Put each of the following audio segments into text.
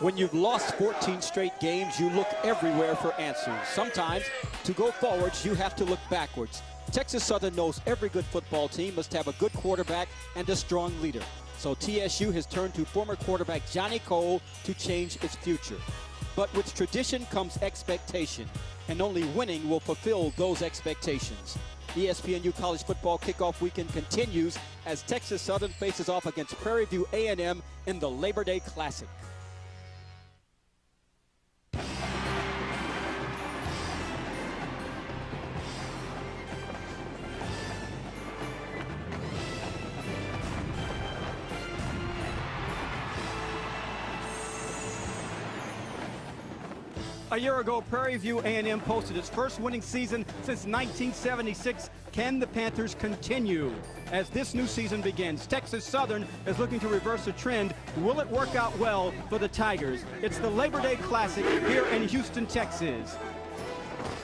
When you've lost 14 straight games, you look everywhere for answers. Sometimes, to go forwards, you have to look backwards. Texas Southern knows every good football team must have a good quarterback and a strong leader. So TSU has turned to former quarterback Johnny Cole to change its future. But with tradition comes expectation, and only winning will fulfill those expectations. ESPNU College Football Kickoff Weekend continues as Texas Southern faces off against Prairie View A&M in the Labor Day Classic. A year ago, Prairie View A&M posted its first winning season since 1976. Can the Panthers continue? As this new season begins, Texas Southern is looking to reverse a trend. Will it work out well for the Tigers? It's the Labor Day Classic here in Houston, Texas.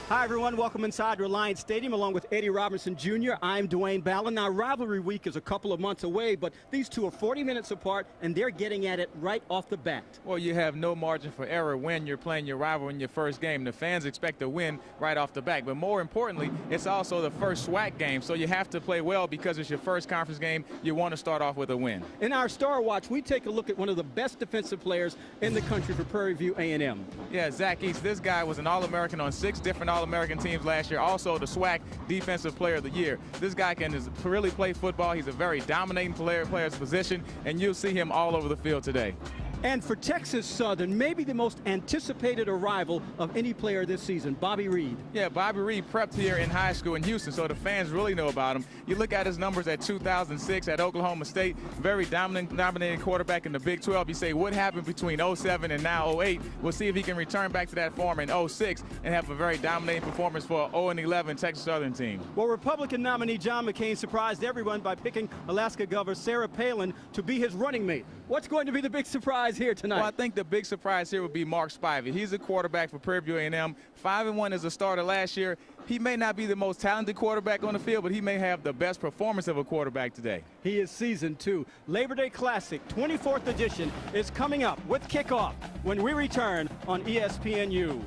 Hi, everyone. Welcome inside Reliant Stadium along with Eddie Robinson Jr. I'm Dwayne Ballin. Now, rivalry week is a couple of months away, but these two are 40 minutes apart, and they're getting at it right off the bat. Well, you have no margin for error when you're playing your rival in your first game. The fans expect a win right off the bat, but more importantly, it's also the first SWAC game, so you have to play well because it's your first conference game. You want to start off with a win. In our Star Watch, we take a look at one of the best defensive players in the country for Prairie View A&M. Yeah, Zach East. This guy was an All-American on 6 different All-American teams last year, also the SWAC Defensive Player of the Year. This guy can really play football. He's a very dominating player's position, and you'll see him all over the field today. And for Texas Southern, maybe the most anticipated arrival of any player this season, Bobby Reed. Yeah, Bobby Reed prepped here in high school in Houston, so the fans really know about him. You look at his numbers at 2006 at Oklahoma State, very dominating quarterback in the Big 12. You say, what happened between 07 and now 08? We'll see if he can return back to that form in 06 and have a very dominating performance for an 0-11 Texas Southern team. Well, Republican nominee John McCain surprised everyone by picking Alaska Governor Sarah Palin to be his running mate. What's going to be the big surprise here tonight? Well, I think the big surprise here would be Mark Spivey. He's a quarterback for Prairie View A&M, 5-1 as a starter last year. He may not be the most talented quarterback on the field, but he may have the best performance of a quarterback today. He is seasoned too. Labor Day Classic 24th edition is coming up with kickoff when we return on ESPNU.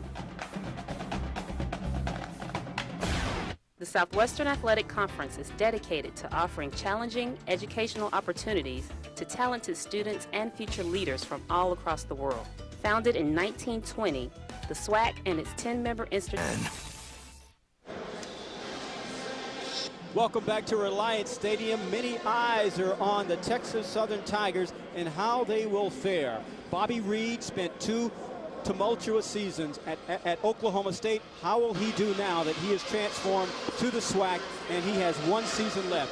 The Southwestern Athletic Conference is dedicated to offering challenging educational opportunities to talented students and future leaders from all across the world. Founded in 1920, the SWAC and its 10-member institution. Welcome back to Reliant Stadium. Many eyes are on the Texas Southern Tigers and how they will fare. Bobby Reed spent 2 tumultuous seasons at Oklahoma State. How will he do now that he is transformed to the SWAC and he has 1 season left?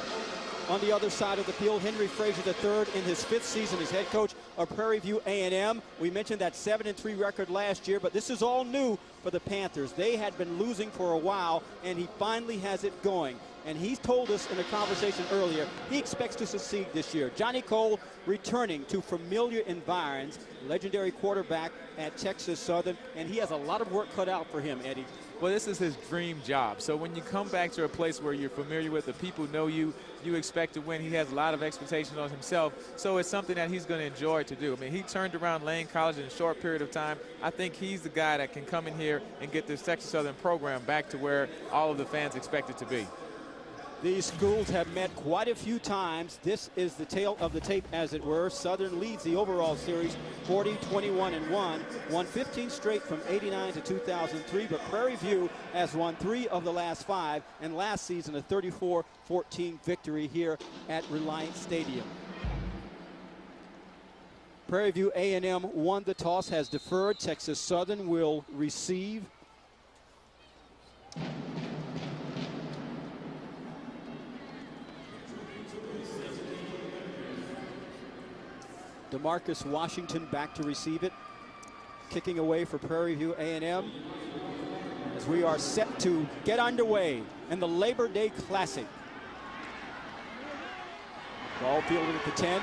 On the other side of the field, Henry Frazier III in his 5th season as head coach of Prairie View A&M. We mentioned that 7-3 record last year, but this is all new for the Panthers. They had been losing for a while, and he finally has it going. And he's told us in a conversation earlier, he expects to succeed this year. Johnny Cole returning to familiar environs, legendary quarterback at Texas Southern, and he has a lot of work cut out for him, Eddie. Well, this is his dream job. So when you come back to a place where you're familiar with, the people know you, you expect to win. He has a lot of expectations on himself. So it's something that he's going to enjoy to do. I mean, he turned around Lane College in a short period of time. I think he's the guy that can come in here and get this Texas Southern program back to where all of the fans expect it to be. These schools have met quite a few times. This is the tail of the tape, as it were. Southern leads the overall series 40-21-1, won 15 straight from 89 to 2003, but Prairie View has won 3 of the last 5, and last season a 34-14 victory here at Reliant Stadium. Prairie View A&M won the toss, has deferred. Texas Southern will receive. DeMarcus Washington back to receive it. Kicking away for Prairie View A&M as we are set to get underway in the Labor Day Classic. Ball fielded at the 10.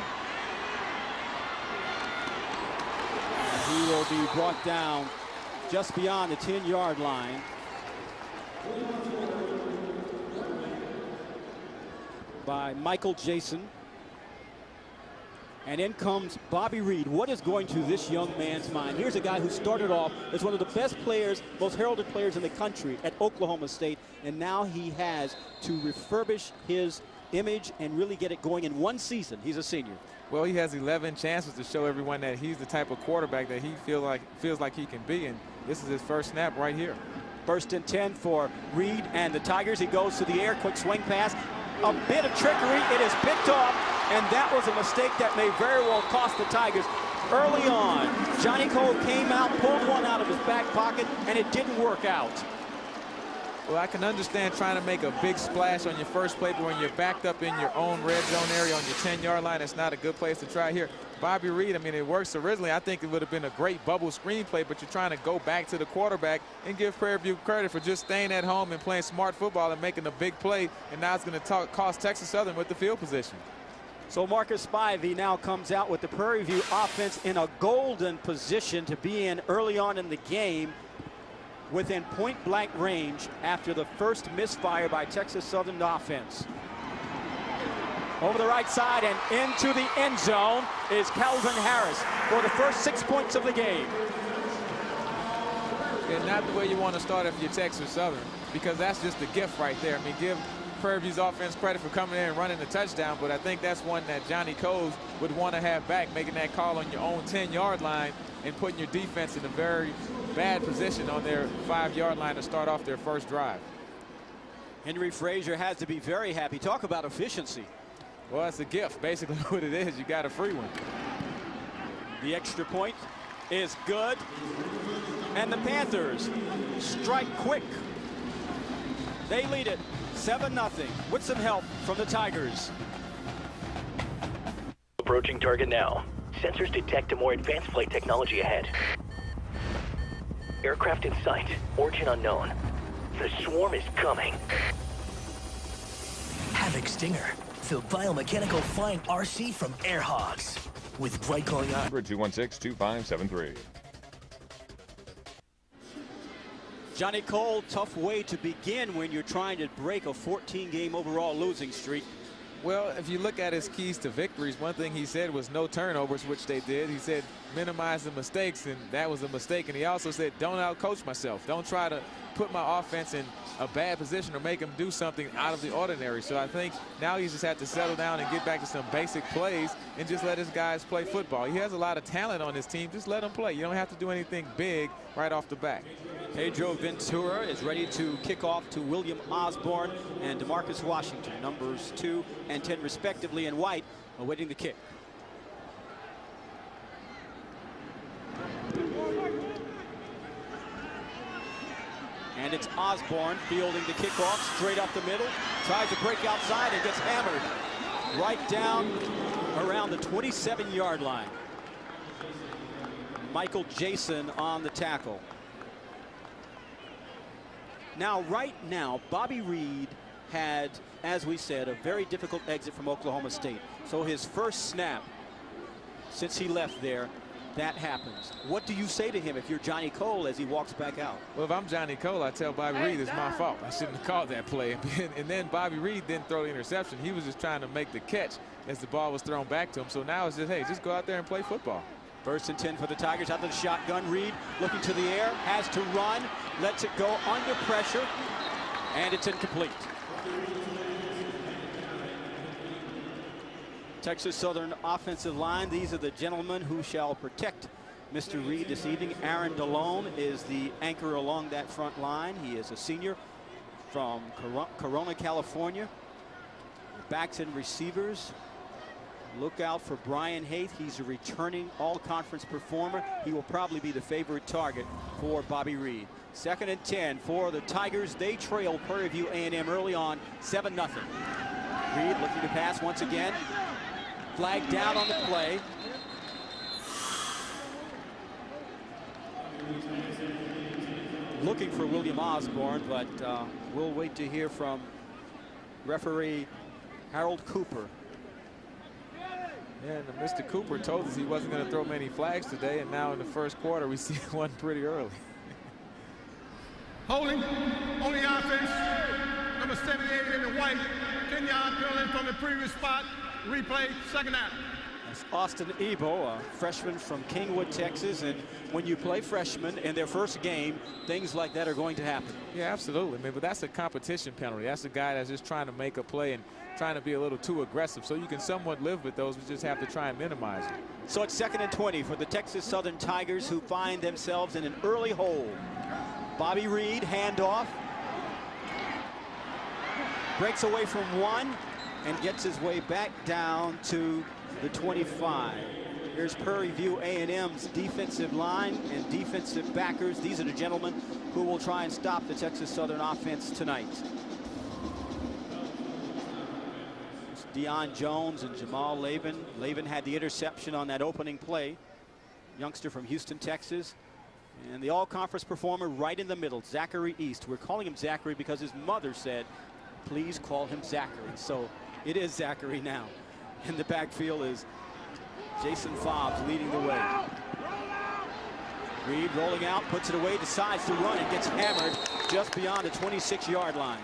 And he will be brought down just beyond the 10-yard line by Michael Jason. And in comes Bobby Reed. What is going through this young man's mind? Here's a guy who started off as one of the best players, most heralded players in the country at Oklahoma State, and now he has to refurbish his image and really get it going in one season. He's a senior. Well, he has 11 chances to show everyone that he's the type of quarterback that he feels like he can be, and this is his first snap right here. 1st and 10 for Reed and the Tigers. He goes to the air, quick swing pass. A bit of trickery. It is picked off, and that was a mistake that may very well cost the Tigers. Early on, Johnny Cole came out, pulled one out of his back pocket, and it didn't work out. Well, I can understand trying to make a big splash on your first play, but when you're backed up in your own red zone area on your 10-yard line, it's not a good place to try here. Bobby Reed, I mean, it works originally. I think it would have been a great bubble screen play, but you're trying to go back to the quarterback and give Prairie View credit for just staying at home and playing smart football and making a big play, and now it's going to cost Texas Southern with the field position. So Marcus Spivey now comes out with the Prairie View offense in a golden position to be in early on in the game, within point-blank range after the first misfire by Texas Southern offense. Over the right side and into the end zone is Calvin Harris for the first 6 points of the game. Yeah, not the way you want to start if you're Texas Southern, because that's just a gift right there. I mean, give Prairie View's offense credit for coming in and running the touchdown, but I think that's one that Johnny Coles would want to have back, making that call on your own 10-yard line and putting your defense in a very bad position on their 5-yard line to start off their first drive. Henry Frazier has to be very happy. Talk about efficiency. Well, it's a gift. Basically what it is, you got a free one. The extra point is good. And the Panthers strike quick. They lead it 7-0 with some help from the Tigers. Approaching target now. Sensors detect a more advanced flight technology ahead. Aircraft in sight. Origin unknown. The swarm is coming. Havoc Stinger, the biomechanical flying RC from Airhawks. With bright glowing eyes. 216-2573. Johnny Cole, tough way to begin when you're trying to break a 14-game overall losing streak. Well, if you look at his keys to victories, one thing he said was no turnovers, which they did. He said minimize the mistakes, and that was a mistake. And he also said don't outcoach myself. Don't try to put my offense in a bad position or make him do something out of the ordinary. So I think now he just had to settle down and get back to some basic plays and just let his guys play football. He has a lot of talent on his team. Just let him play. You don't have to do anything big right off the bat. Pedro Ventura is ready to kick off to William Osborne and DeMarcus Washington, numbers 2 and 10 respectively, and White awaiting the kick. And it's Osborne fielding the kickoff straight up the middle, tries to break outside and gets hammered right down around the 27-yard line. Michael Jason on the tackle. Now, right now, Bobby Reed had, as we said, a very difficult exit from Oklahoma State. So his first snap since he left there, that happens. What do you say to him if you're Johnny Cole as he walks back out? Well, if I'm Johnny Cole, I tell Bobby Reed it's my fault. I shouldn't have called that play. And then Bobby Reed didn't throw the interception. He was just trying to make the catch as the ball was thrown back to him. So now it's just, hey, just go out there and play football. 1st and 10 for the Tigers. Out of the shotgun. Reed looking to the air, has to run, lets it go under pressure, and it's incomplete. Texas Southern offensive line. These are the gentlemen who shall protect Mr. Reed this evening. Aaron DeLone is the anchor along that front line. He is a senior from Corona, California. Backs and receivers. Look out for Brian Haith. He's a returning all-conference performer. He will probably be the favorite target for Bobby Reed. 2nd and 10 for the Tigers. They trail Prairie View A&M early on, 7-0. Reed looking to pass once again. Flag down on the play. Looking for William Osborne, but we'll wait to hear from referee Harold Cooper. Yeah, and Mr. Cooper told us he wasn't going to throw many flags today, and now in the first quarter we see one pretty early. Holding on the offense, number 78 in the white, 10-yard penalty from the previous spot. Replay, second out. It's Austin Ebo, a freshman from Kingwood, Texas. And when you play freshmen in their first game, things like that are going to happen. Yeah, absolutely. I mean, but that's a competition penalty. That's a guy that's just trying to make a play and trying to be a little too aggressive. So you can somewhat live with those. We just have to try and minimize it. So it's 2nd and 20 for the Texas Southern Tigers, who find themselves in an early hole. Bobby Reed, handoff. Breaks away from one and gets his way back down to the 25. Here's Prairie View A&M's defensive line and defensive backers. These are the gentlemen who will try and stop the Texas Southern offense tonight. It's Deion Jones and Jamal Laban. Laban had the interception on that opening play. Youngster from Houston, Texas. And the all-conference performer right in the middle, Zachary East. We're calling him Zachary because his mother said, please call him Zachary. So it is Zachary now. In the backfield is Jason Fobbs leading the way. Reed rolling out, puts it away, decides to run, and gets hammered just beyond the 26-yard line.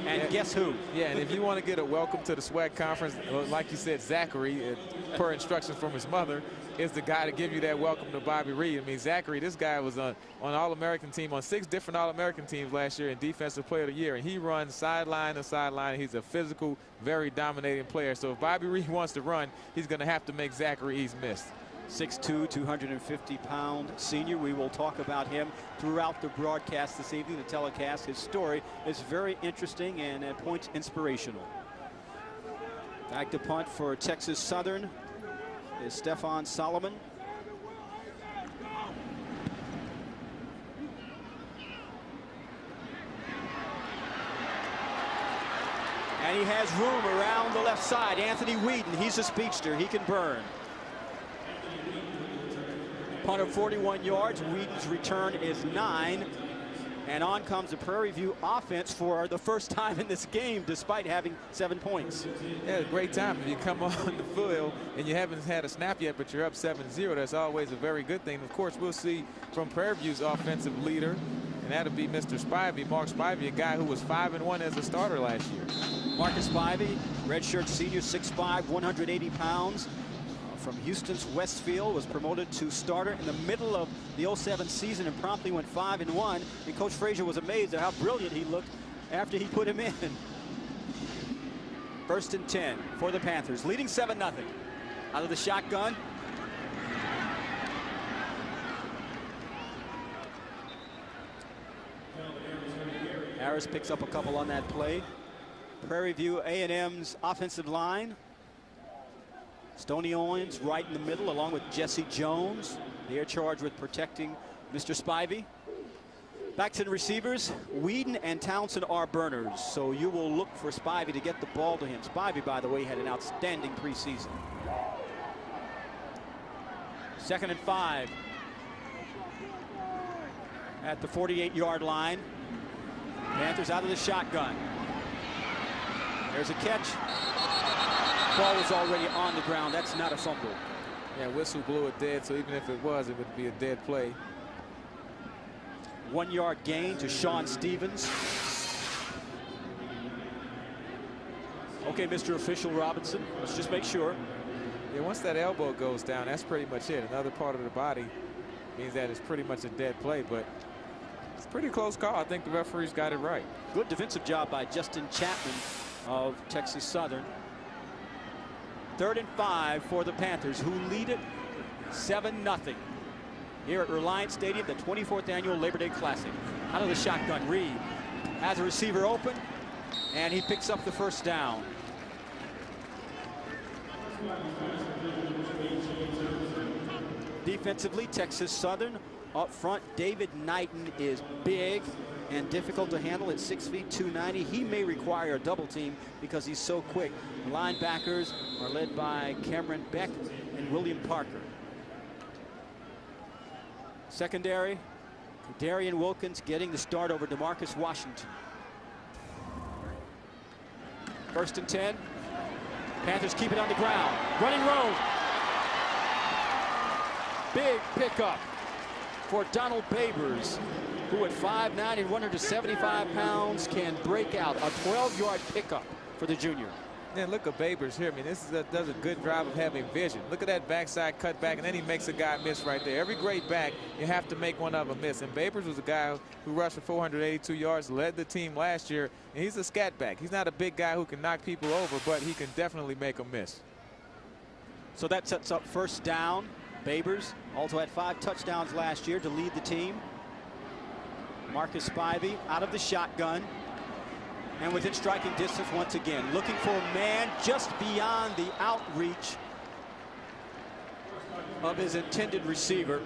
And guess who? Yeah, and if you want to get a welcome to the SWAC conference, like you said, Zachary, per instructions from his mother, is the guy to give you that welcome to Bobby Reed. I mean, Zachary, this guy was on All-American team, on 6 different All-American teams last year in Defensive Player of the Year, and he runs sideline to sideline. He's a physical, very dominating player. So if Bobby Reed wants to run, he's going to have to make Zachary East miss. 6'2", 250-pound senior. We will talk about him throughout the broadcast this evening, the telecast. His story is very interesting and at points inspirational. Back to punt for Texas Southern is Stefan Solomon. And he has room around the left side. Anthony Whedon, he's a speedster. He can burn. Punt of 41 yards. Whedon's return is 9. And on comes the Prairie View offense for the first time in this game, despite having 7 points. Yeah, great time. If you come on the field and you haven't had a snap yet, but you're up 7-0, that's always a very good thing. Of course, we'll see from Prairie View's offensive leader, and that'll be Mr. Spivey, Mark Spivey, a guy who was 5-1 as a starter last year. Marcus Spivey, redshirt senior, 6'5", 180 pounds. From Houston's Westfield, was promoted to starter in the middle of the 07 season and promptly went 5-1. And Coach Frazier was amazed at how brilliant he looked after he put him in. 1st and 10 for the Panthers, leading 7-0. Out of the shotgun. Harris picks up a couple on that play. Prairie View A&M's offensive line. Stoney Owens right in the middle, along with Jesse Jones. They are charged with protecting Mr. Spivey. Back to the receivers. Whedon and Townsend are burners, so you will look for Spivey to get the ball to him. Spivey, by the way, had an outstanding preseason. 2nd and 5 at the 48-yard line. Panthers out of the shotgun. There's a catch. Ball was already on the ground. That's not a fumble. Yeah, whistle blew it dead, so even if it was, it would be a dead play. 1 yard gain to Sean Stevens. Okay, Mr. Official Robinson, let's just make sure. Yeah, once that elbow goes down, that's pretty much it. Another part of the body means that it's pretty much a dead play, but it's a pretty close call. I think the referees got it right. Good defensive job by Justin Chapman of Texas Southern. 3rd and 5 for the Panthers, who lead it 7-0 here at Reliant Stadium, the 24th annual Labor Day Classic. Out of the shotgun, Reed has a receiver open, and he picks up the first down. Defensively, Texas Southern up front. David Knighton is big and difficult to handle at 6 feet 290. He may require a double team because he's so quick. The linebackers are led by Cameron Beck and William Parker. Secondary, Darian Wilkins getting the start over DeMarcus Washington. 1st and 10. Panthers keep it on the ground. Running road. Big pickup for Donald Babers, who at 5'9" and 175 pounds can break out. A 12-yard pickup for the junior. Then look at Babers here. I mean, this does a good job of having vision. Look at that backside cutback, and then he makes a guy miss right there. Every great back, you have to make one of them miss. And Babers was a guy who rushed for 482 yards, led the team last year, and he's a scat back. He's not a big guy who can knock people over, but he can definitely make them miss. So that sets up first down. Babers also had 5 touchdowns last year to lead the team. Marcus Spivey out of the shotgun. And within striking distance once again, looking for a man just beyond the outreach of his intended receiver.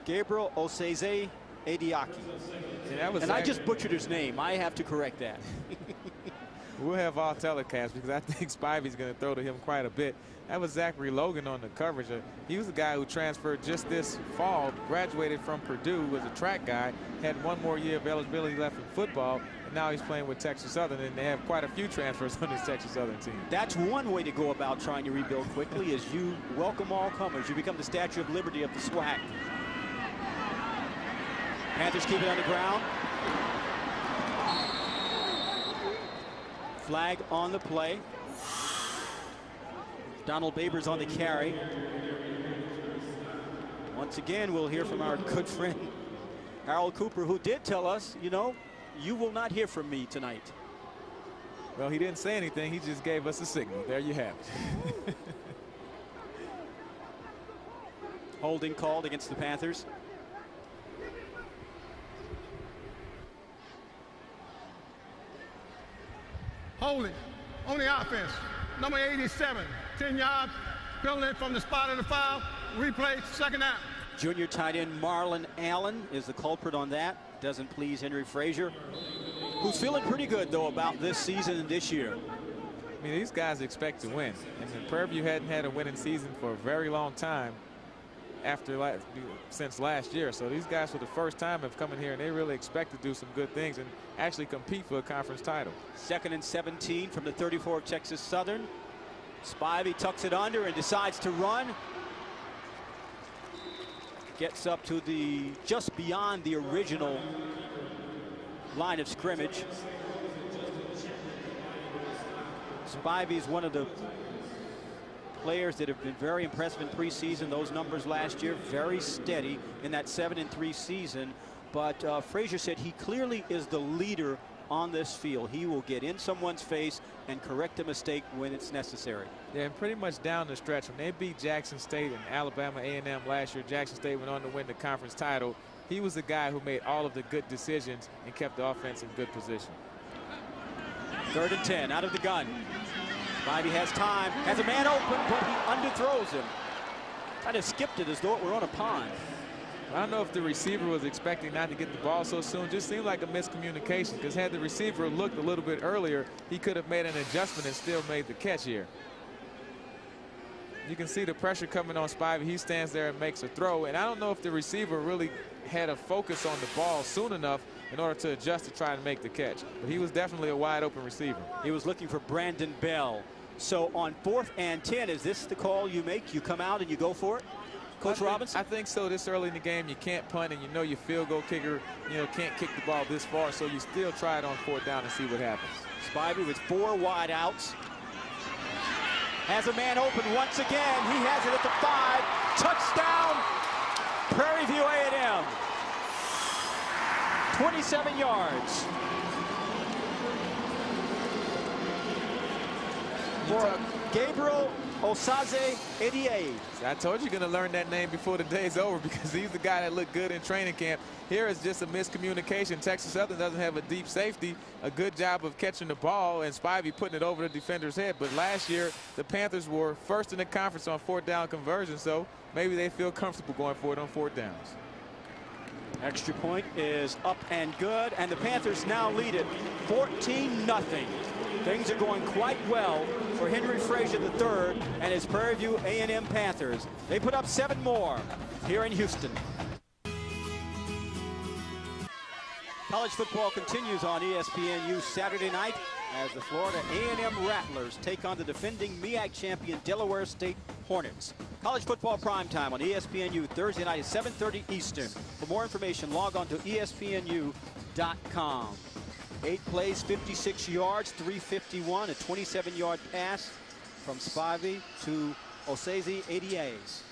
Gabriel Oseze Ediaki. And I just butchered his name. I have to correct that. We'll have all telecasts because I think Spivey's going to throw to him quite a bit. That was Zachary Logan on the coverage. He was a guy who transferred just this fall, graduated from Purdue, was a track guy, had 1 more year of eligibility left in football, and now he's playing with Texas Southern, and they have quite a few transfers on this Texas Southern team. That's one way to go about trying to rebuild quickly, is you welcome all comers. You become the Statue of Liberty of the SWAC. Panthers keep it on the ground. Flag on the play. Donald Babers on the carry. Once again, we'll hear from our good friend Harold Cooper, who did tell us, you know, you will not hear from me tonight. Well, he didn't say anything. He just gave us a signal. There you have it. Holding called against the Panthers. Holding on the offense. Number 87, 10 yards, penalty from the spot of the foul. Replay, second down. Junior tight end Marlon Allen is the culprit on that. Doesn't please Henry Frazier, who's feeling pretty good, though, about this season and this year. I mean, these guys expect to win. And Prairie View hadn't had a winning season for a very long time since last year. So these guys for the first time have come in here and they really expect to do some good things and actually compete for a conference title. 2nd and 17 from the 34 of Texas Southern. Spivey tucks it under and decides to run. Gets up to the just beyond the original line of scrimmage. Spivey is one of the players that have been very impressive in preseason. Those numbers last year, very steady in that 7-3 season. But Frazier said he clearly is the leader on this field. He will get in someone's face and correct a mistake when it's necessary. Yeah, and pretty much down the stretch, when they beat Jackson State and Alabama A&M last year, Jackson State went on to win the conference title. He was the guy who made all of the good decisions and kept the offense in good position. 3rd and 10 out of the gun. Spivey has time, has a man open, but he underthrows him. Kind of skipped it as though it were on a pond. I don't know if the receiver was expecting not to get the ball so soon. Just seemed like a miscommunication, because had the receiver looked a little bit earlier, he could have made an adjustment and still made the catch here. You can see the pressure coming on Spivey. He stands there and makes a throw, and I don't know if the receiver really had a focus on the ball soon enough in order to adjust to try and make the catch. But he was definitely a wide open receiver. He was looking for Brandon Bell. So on 4th and 10, is this the call you make? You come out and you go for it? Coach Robinson? I think so. This early in the game, you can't punt, and you know your field goal kicker, can't kick the ball this far, so you still try it on 4th down and see what happens. Spivey with 4 wide outs. Has a man open once again. He has it at the 5. Touchdown, Prairie View A&M. 27 yards. For Gabriel Oseze Edier. I told you you're going to learn that name before the day's over, because he's the guy that looked good in training camp. Here is just a miscommunication. Texas Southern doesn't have a deep safety. A good job of catching the ball and Spivey putting it over the defender's head. But last year, the Panthers were first in the conference on 4th down conversion, so maybe they feel comfortable going for it on 4th downs. Extra point is up and good, and the Panthers now lead it 14-0. Things are going quite well for Henry Frazier III and his Prairie View A&M Panthers. They put up 7 more here in Houston. College football continues on ESPNU Saturday night as the Florida A&M Rattlers take on the defending MEAC champion Delaware State Hornets. College football primetime on ESPNU Thursday night at 7:30 Eastern. For more information, log on to ESPNU.com. 8 plays, 56 yards, 351, a 27-yard pass from Spivey to Osezi Adias.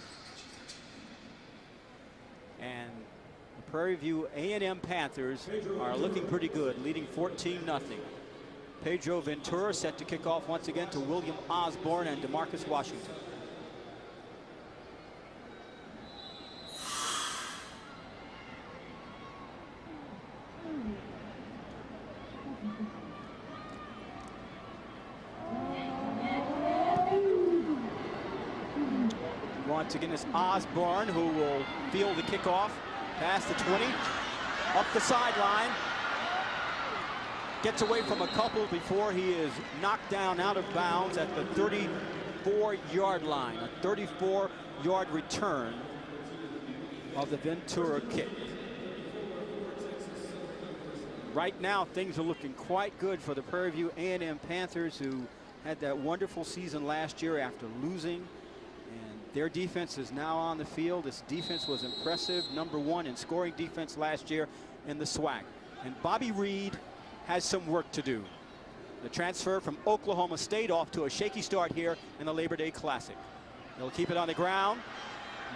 And the Prairie View A&M Panthers are looking pretty good, leading 14-0. Pedro Ventura set to kick off once again to William Osborne and DeMarcus Washington. Once again, it's Osborne who will field the kickoff past the 20, up the sideline, gets away from a couple before he is knocked down out of bounds at the 34-yard line. A 34-yard return of the Ventura kick. Right now, things are looking quite good for the Prairie View A&M Panthers, who had that wonderful season last year after losing. And their defense is now on the field. This defense was impressive, #1 in scoring defense last year in the SWAC. And Bobby Reed has some work to do. The transfer from Oklahoma State off to a shaky start here in the Labor Day Classic. They'll keep it on the ground.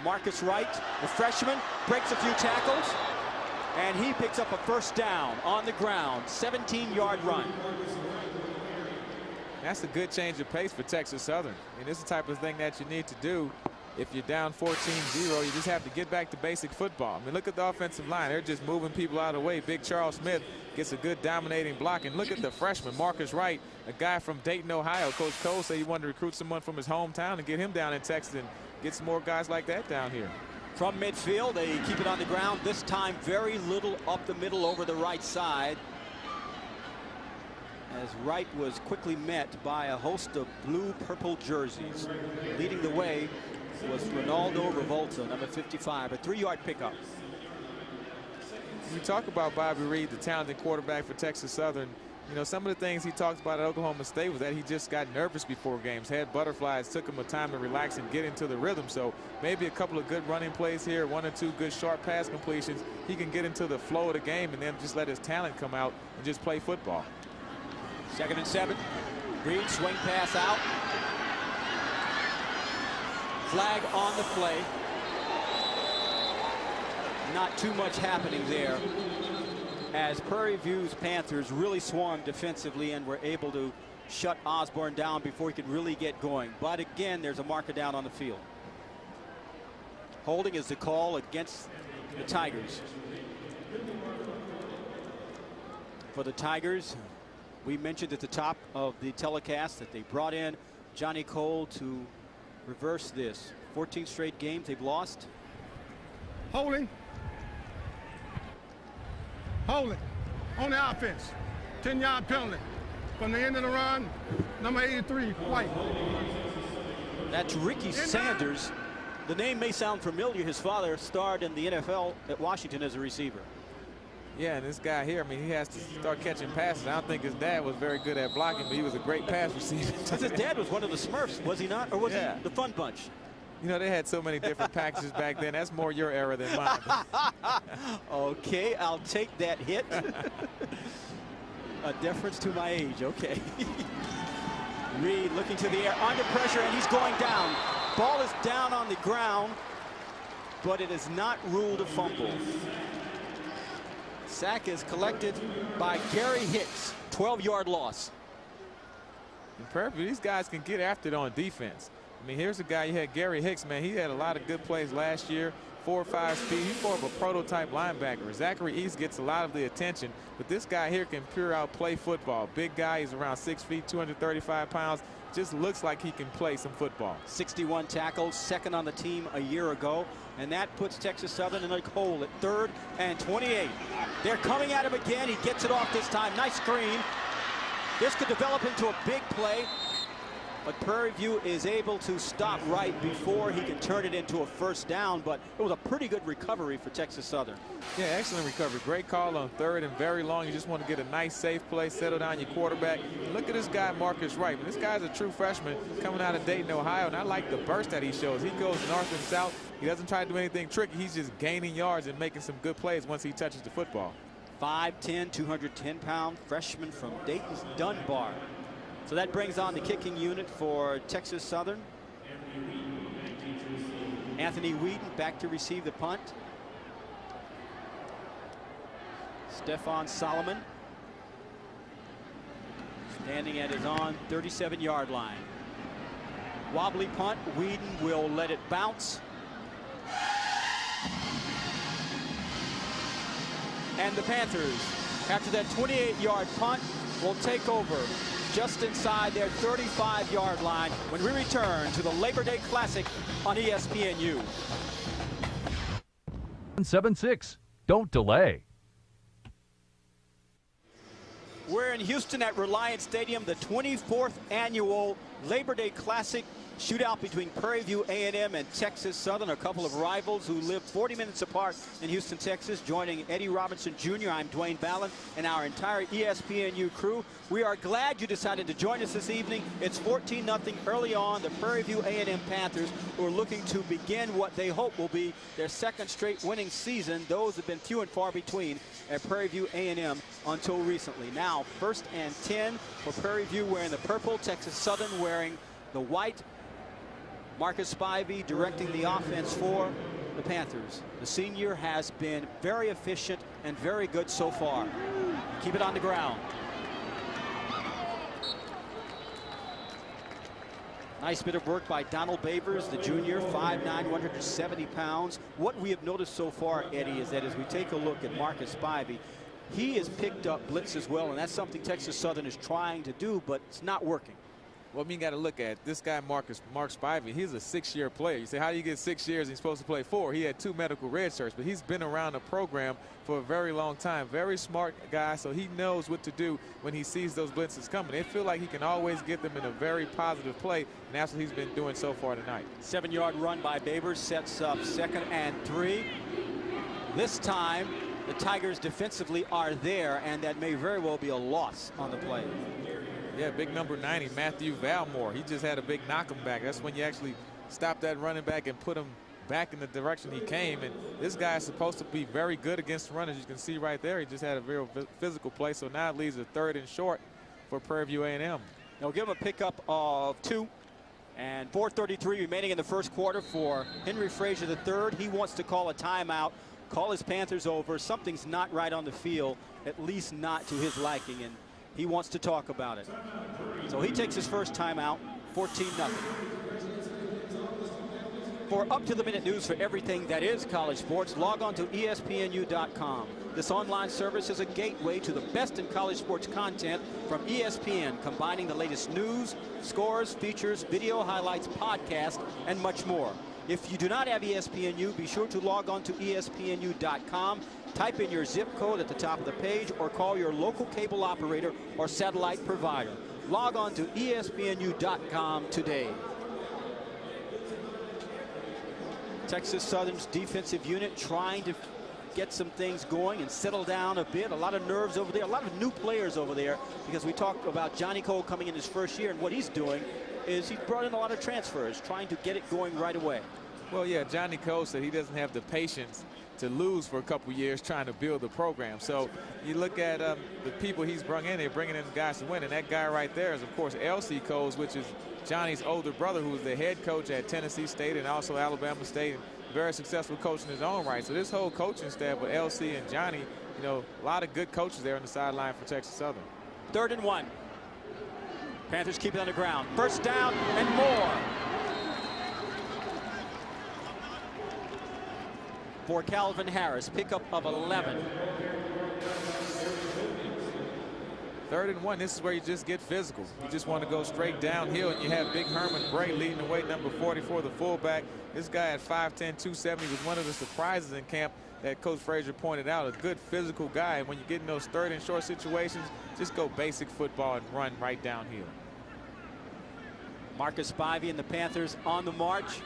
Marcus Wright, the freshman, breaks a few tackles, and he picks up a first down on the ground. 17-yard run. That's a good change of pace for Texas Southern. I mean, this is the type of thing that you need to do. If you're down 14-0, you just have to get back to basic football. I mean, look at the offensive line. They're just moving people out of the way. Big Charles Smith gets a good dominating block. And look at the freshman, Marcus Wright, a guy from Dayton, Ohio. Coach Cole said he wanted to recruit someone from his hometown and get him down in Texas and get some more guys like that down here. From midfield, they keep it on the ground. This time, very little up the middle over the right side, as Wright was quickly met by a host of blue-purple jerseys. Leading the way was Ronaldo Revolta, number 55, a 3-yard pickup. We talk about Bobby Reed, the talented quarterback for Texas Southern. You know, some of the things he talked about at Oklahoma State was that he just got nervous before games, had butterflies, took him a time to relax and get into the rhythm. So maybe a couple of good running plays here, 1 or 2 good short pass completions. He can get into the flow of the game and then just let his talent come out and just play football. 2nd and 7. Reed, swing pass out. Flag on the play. Not too much happening there, as Prairie View's Panthers really swarmed defensively and were able to shut Osborne down before he could really get going. But again, there's a marker down on the field. Holding is the call against the Tigers. For the Tigers, we mentioned at the top of the telecast that they brought in Johnny Cole to reverse this. 14 straight games they've lost. Holding. Holding on the offense. 10-yard penalty. From the end of the run, number 83, White. That's Ricky Sanders. The name may sound familiar. His father starred in the NFL at Washington as a receiver. Yeah, and this guy here, I mean, he has to start catching passes. I don't think his dad was very good at blocking, but he was a great pass receiver. His dad was one of the Smurfs, was he not? Or was he the Fun Bunch? You know, they had so many different packages back then. That's more your era than mine. Okay, I'll take that hit. A deference to my age, okay. Reed looking to the air, under pressure, and he's going down. Ball is down on the ground, but it is not ruled a fumble. Sack is collected by Gary Hicks, 12-yard loss. Perfect. These guys can get after it on defense. I mean, here's a guy, you had Gary Hicks, man. He had a lot of good plays last year. 4.5 speed. He's more of a prototype linebacker. Zachary East gets a lot of the attention, but this guy here can pure out play football. Big guy, he's around 6 feet, 235 pounds. Just looks like he can play some football. 61 tackles, 2nd on the team a year ago, and that puts Texas Southern in a hole at 3rd and 28. They're coming at him again. He gets it off this time. Nice screen. This could develop into a big play, but Prairie View is able to stop right before he can turn it into a first down. But it was a pretty good recovery for Texas Southern. Yeah, excellent recovery. Great call on 3rd and very long. You just want to get a nice, safe play, settle down your quarterback. And look at this guy, Marcus Wright. This guy's a true freshman coming out of Dayton, Ohio, and I like the burst that he shows. He goes north and south. He doesn't try to do anything tricky. He's just gaining yards and making some good plays once he touches the football. 5'10", 210-pound freshman from Dayton's Dunbar. So that brings on the kicking unit for Texas Southern. Anthony Whedon back to receive the punt. Stefan Solomon standing at his own 37-yard line. Wobbly punt. Whedon will let it bounce. And the Panthers, after that 28-yard punt, will take over just inside their 35-yard line when we return to the Labor Day Classic on ESPNU. 7-6. Don't delay. We're in Houston at Reliant Stadium, the 24th annual Labor Day Classic shootout between Prairie View A&M and Texas Southern, a couple of rivals who live 40 minutes apart in Houston, Texas. Joining Eddie Robinson Jr., I'm Dwayne Ballin, and our entire ESPNU crew. We are glad you decided to join us this evening. It's 14-0 early on. The Prairie View A&M Panthers, who are looking to begin what they hope will be their second straight winning season. Those have been few and far between at Prairie View A&M until recently. Now, 1st and 10 for Prairie View wearing the purple, Texas Southern wearing the white. Marcus Spivey directing the offense for the Panthers. The senior has been very efficient and very good so far. Keep it on the ground. Nice bit of work by Donald Bavers, the junior, 5'9", 170 pounds. What we have noticed so far, Eddie, is that as we take a look at Marcus Spivey, he has picked up blitz as well, and that's something Texas Southern is trying to do, but it's not working. Well, you got to look at this guy, Mark Spivey. He's a 6-year player. You say, how do you get 6 years and he's supposed to play 4? He had 2 medical red shirts, but he's been around the program for a very long time. Very smart guy, so he knows what to do when he sees those blitzes coming. They feel like he can always get them in a very positive play, and that's what he's been doing so far tonight. 7-yard run by Babers sets up 2nd and 3. This time, the Tigers defensively are there, and that may very well be a loss on the play. Yeah, big number 90, Matthew Valmore. He just had a big knock him back. That's when you actually stop that running back and put him back in the direction he came. And this guy is supposed to be very good against the run, as you can see right there. He just had a very physical play. So now it leaves a 3rd and short for Prairie View A&M. They'll give him a pickup of 2. And 4:33 remaining in the first quarter for Henry Frazier III. He wants to call a timeout, call his Panthers over. Something's not right on the field, at least not to his liking. And he wants to talk about it. So he takes his first timeout, 14-0. For up-to-the-minute news for everything that is college sports, log on to ESPNU.com. This online service is a gateway to the best in college sports content from ESPN, combining the latest news, scores, features, video highlights, podcasts, and much more. If you do not have ESPNU, be sure to log on to ESPNU.com. Type in your zip code at the top of the page or call your local cable operator or satellite provider. Log on to ESPNU.com today. Texas Southern's defensive unit trying to get some things going and settle down a bit. A lot of nerves over there, a lot of new players over there, because we talked about Johnny Cole coming in his first year, and what he's doing is he's brought in a lot of transfers, trying to get it going right away. Well, yeah, Johnny Cole said he doesn't have the patience to lose for a couple years trying to build the program. So you look at the people he's brought in, they're bringing in guys to win, and that guy right there is, of course, L.C. Coles, which is Johnny's older brother, who was the head coach at Tennessee State and also Alabama State, and very successful coach in his own right. So this whole coaching staff with L.C. and Johnny, you know, a lot of good coaches there on the sideline for Texas Southern. 3rd and 1. Panthers keep it on the ground. First down and more. For Calvin Harris, pickup of 11. 3rd and 1, this is where you just get physical. You just want to go straight downhill, and you have Big Herman Bray leading the way, number 44, the fullback. This guy at 5'10", 270 was one of the surprises in camp that Coach Frazier pointed out. A good physical guy, and when you get in those 3rd and short situations, just go basic football and run right downhill. Marcus Spivey and the Panthers on the march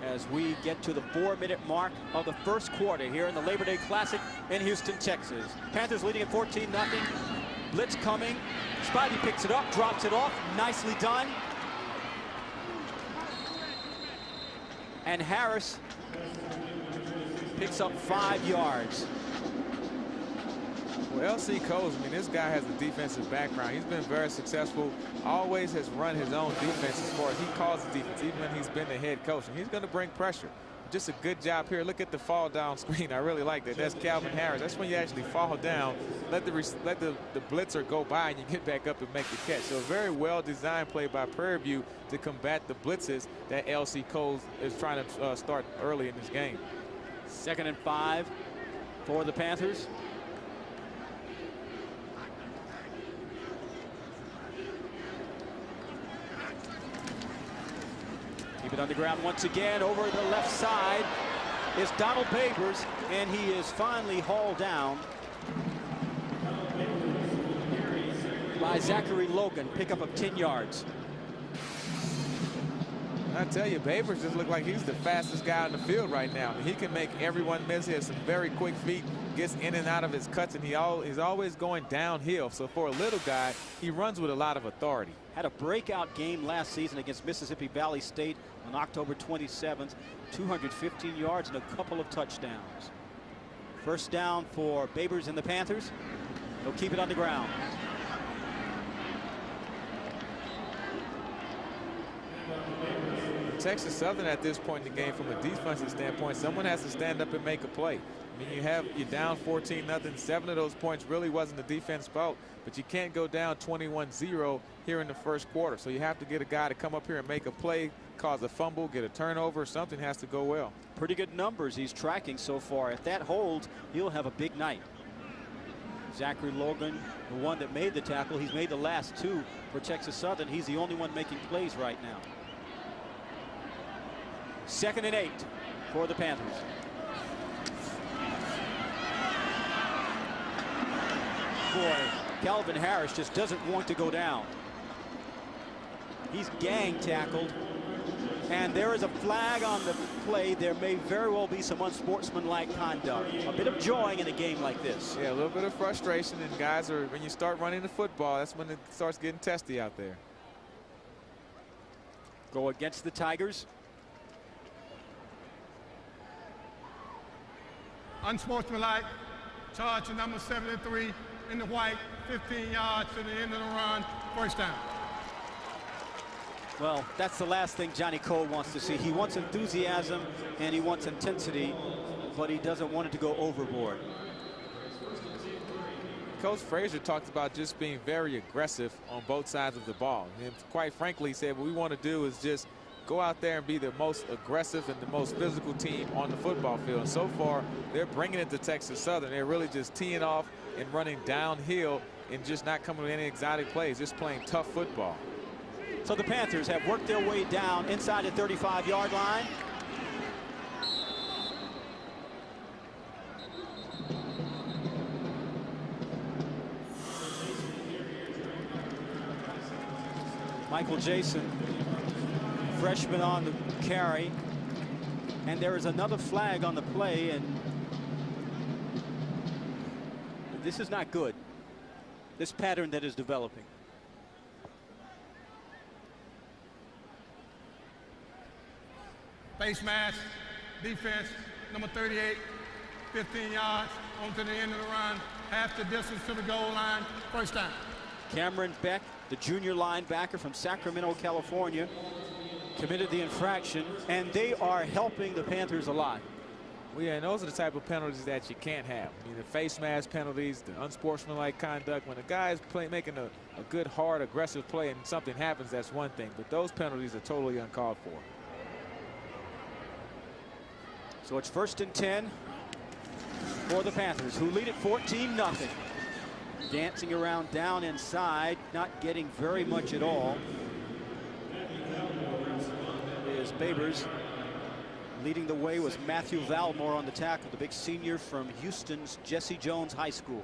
as we get to the 4-minute mark of the first quarter here in the Labor Day Classic in Houston, Texas. Panthers leading at 14-0. Blitz coming. Spivey picks it up, drops it off. Nicely done. And Harris picks up 5 yards. Well, LC Coles, I mean, this guy has a defensive background. He's been very successful, always has run his own defense as far as he calls the defense, even when he's been the head coach. And he's going to bring pressure. Just a good job here. Look at the fall down screen. I really like that. That's Calvin Harris. That's when you actually fall down, let the blitzer go by, and you get back up and make the catch. So a very well designed play by Prairie View to combat the blitzes that LC Coles is trying to start early in this game. 2nd and 5 for the Panthers. Keep it on the ground once again. Over the left side is Donald Babers, and he is finally hauled down by Zachary Logan. Pickup of 10 yards. I tell you, Babers just look like he's the fastest guy on the field right now. I mean, he can make everyone miss. He has some very quick feet, gets in and out of his cuts, and he's always going downhill. So for a little guy, he runs with a lot of authority. Had a breakout game last season against Mississippi Valley State on October 27th. 215 yards and a couple of touchdowns. First down for Babers and the Panthers. They'll keep it on the ground. Texas Southern at this point in the game, from a defensive standpoint, someone has to stand up and make a play. I mean, you're down 14-0. 7 of those points really wasn't the defense fault, but you can't go down 21-0 here in the first quarter. So you have to get a guy to come up here and make a play, cause a fumble, get a turnover. Something has to go well. Pretty good numbers he's tracking so far. If that holds, he'll have a big night. Zachary Logan, the one that made the tackle. He's made the last 2 for Texas Southern. He's the only one making plays right now. 2nd and 8 for the Panthers. Boy, Calvin Harris just doesn't want to go down. He's gang tackled, and there is a flag on the play. There may very well be some unsportsmanlike conduct. A bit of joy in a game like this. Yeah, a little bit of frustration, and guys when you start running the football, that's when it starts getting testy out there. Go against the Tigers. Unsportsmanlike, charge to number 73 in the white, 15 yards to the end of the run, first down. Well, that's the last thing Johnny Cole wants to see. He wants enthusiasm and he wants intensity, but he doesn't want it to go overboard. Coach Frazier talked about just being very aggressive on both sides of the ball. And quite frankly, he said what we want to do is just go out there and be the most aggressive and the most physical team on the football field. And so far, they're bringing it to Texas Southern. They're really just teeing off and running downhill and just not coming with any exotic plays, just playing tough football. So the Panthers have worked their way down inside the 35-yard line. Michael Jason, freshman on the carry, and there is another flag on the play, and this is not good, this pattern that is developing. Face mask, defense, number 38, 15 yards, on to the end of the run, half the distance to the goal line, first down. Cameron Beck, the junior linebacker from Sacramento, California, committed the infraction, and they are helping the Panthers a lot. Well, yeah, and those are the type of penalties that you can't have. I mean, the face mask penalties, the unsportsmanlike conduct. When a guy is making a good, hard, aggressive play and something happens, that's one thing. But those penalties are totally uncalled for. So it's 1st and 10 for the Panthers, who lead at 14-0. Dancing around down inside, not getting very much at all. Is Babers. Leading the way was Matthew Valmore on the tackle, the big senior from Houston's Jesse Jones High School.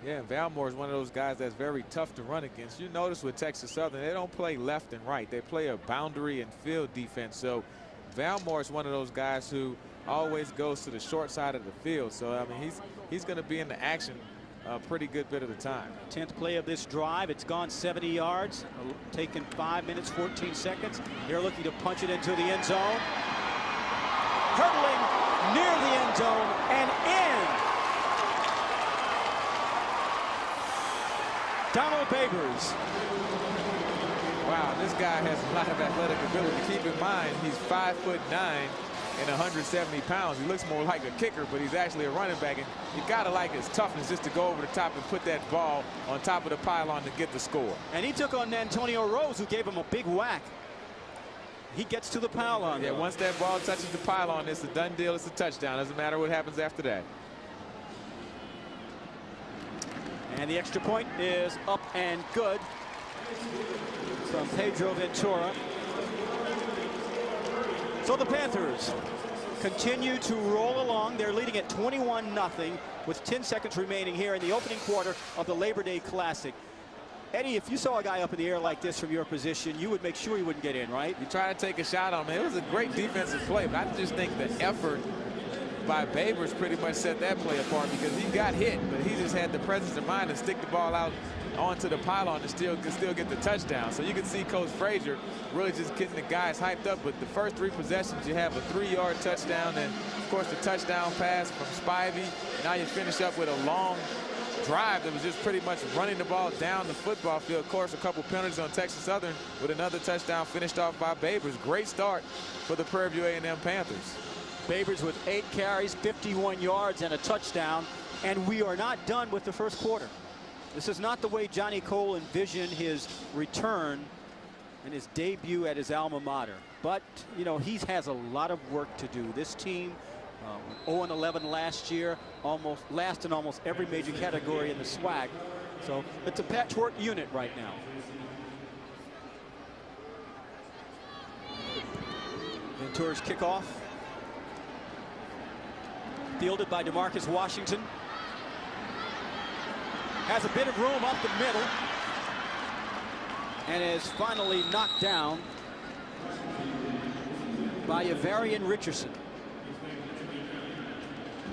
Yeah, and Valmore is one of those guys that's very tough to run against. You notice with Texas Southern, they don't play left and right. They play a boundary and field defense. So Valmore is one of those guys who always goes to the short side of the field. So, I mean, he's going to be in the action a pretty good bit of the time. 10th play of this drive. It's gone 70 yards, taken 5 minutes, 14 seconds. They're looking to punch it into the end zone. Hurtling near the end zone and in. Donald Babers. Wow, this guy has a lot of athletic ability. Keep in mind, he's 5'9" and 170 pounds. He looks more like a kicker, but he's actually a running back. And you gotta like his toughness just to go over the top and put that ball on top of the pylon to get the score. And he took on Antonio Rose, who gave him a big whack. He gets to the pylon. Yeah, once that ball touches the pylon, it's a done deal. It's a touchdown. Doesn't matter what happens after that. And the extra point is up and good from Pedro Ventura. So the Panthers continue to roll along. They're leading at 21-0 with 10 seconds remaining here in the opening quarter of the Labor Day Classic. Eddie, if you saw a guy up in the air like this from your position, you would make sure he wouldn't get in, right? You try to take a shot on him. It was a great defensive play, but I just think the effort by Babers pretty much set that play apart because he got hit, but he just had the presence of mind to stick the ball out onto the pylon and still get the touchdown. So you can see Coach Frazier really just getting the guys hyped up. But the first 3 possessions, you have a 3-yard touchdown, and of course the touchdown pass from Spivey. Now you finish up with a long drive that was just pretty much running the ball down the football field. Of course, a couple penalties on Texas Southern with another touchdown finished off by Babers. Great start for the Prairie View A&M Panthers. Babers with 8 carries, 51 yards, and a touchdown. And we are not done with the first quarter. This is not the way Johnny Cole envisioned his return and his debut at his alma mater. But, you know, he has a lot of work to do. This team, 0-11 last year, almost last in almost every major category in the SWAC. So it's a patchwork unit right now. Ventura's kickoff. Fielded by DeMarcus Washington. Has a bit of room up the middle. And is finally knocked down by Yavarian Richardson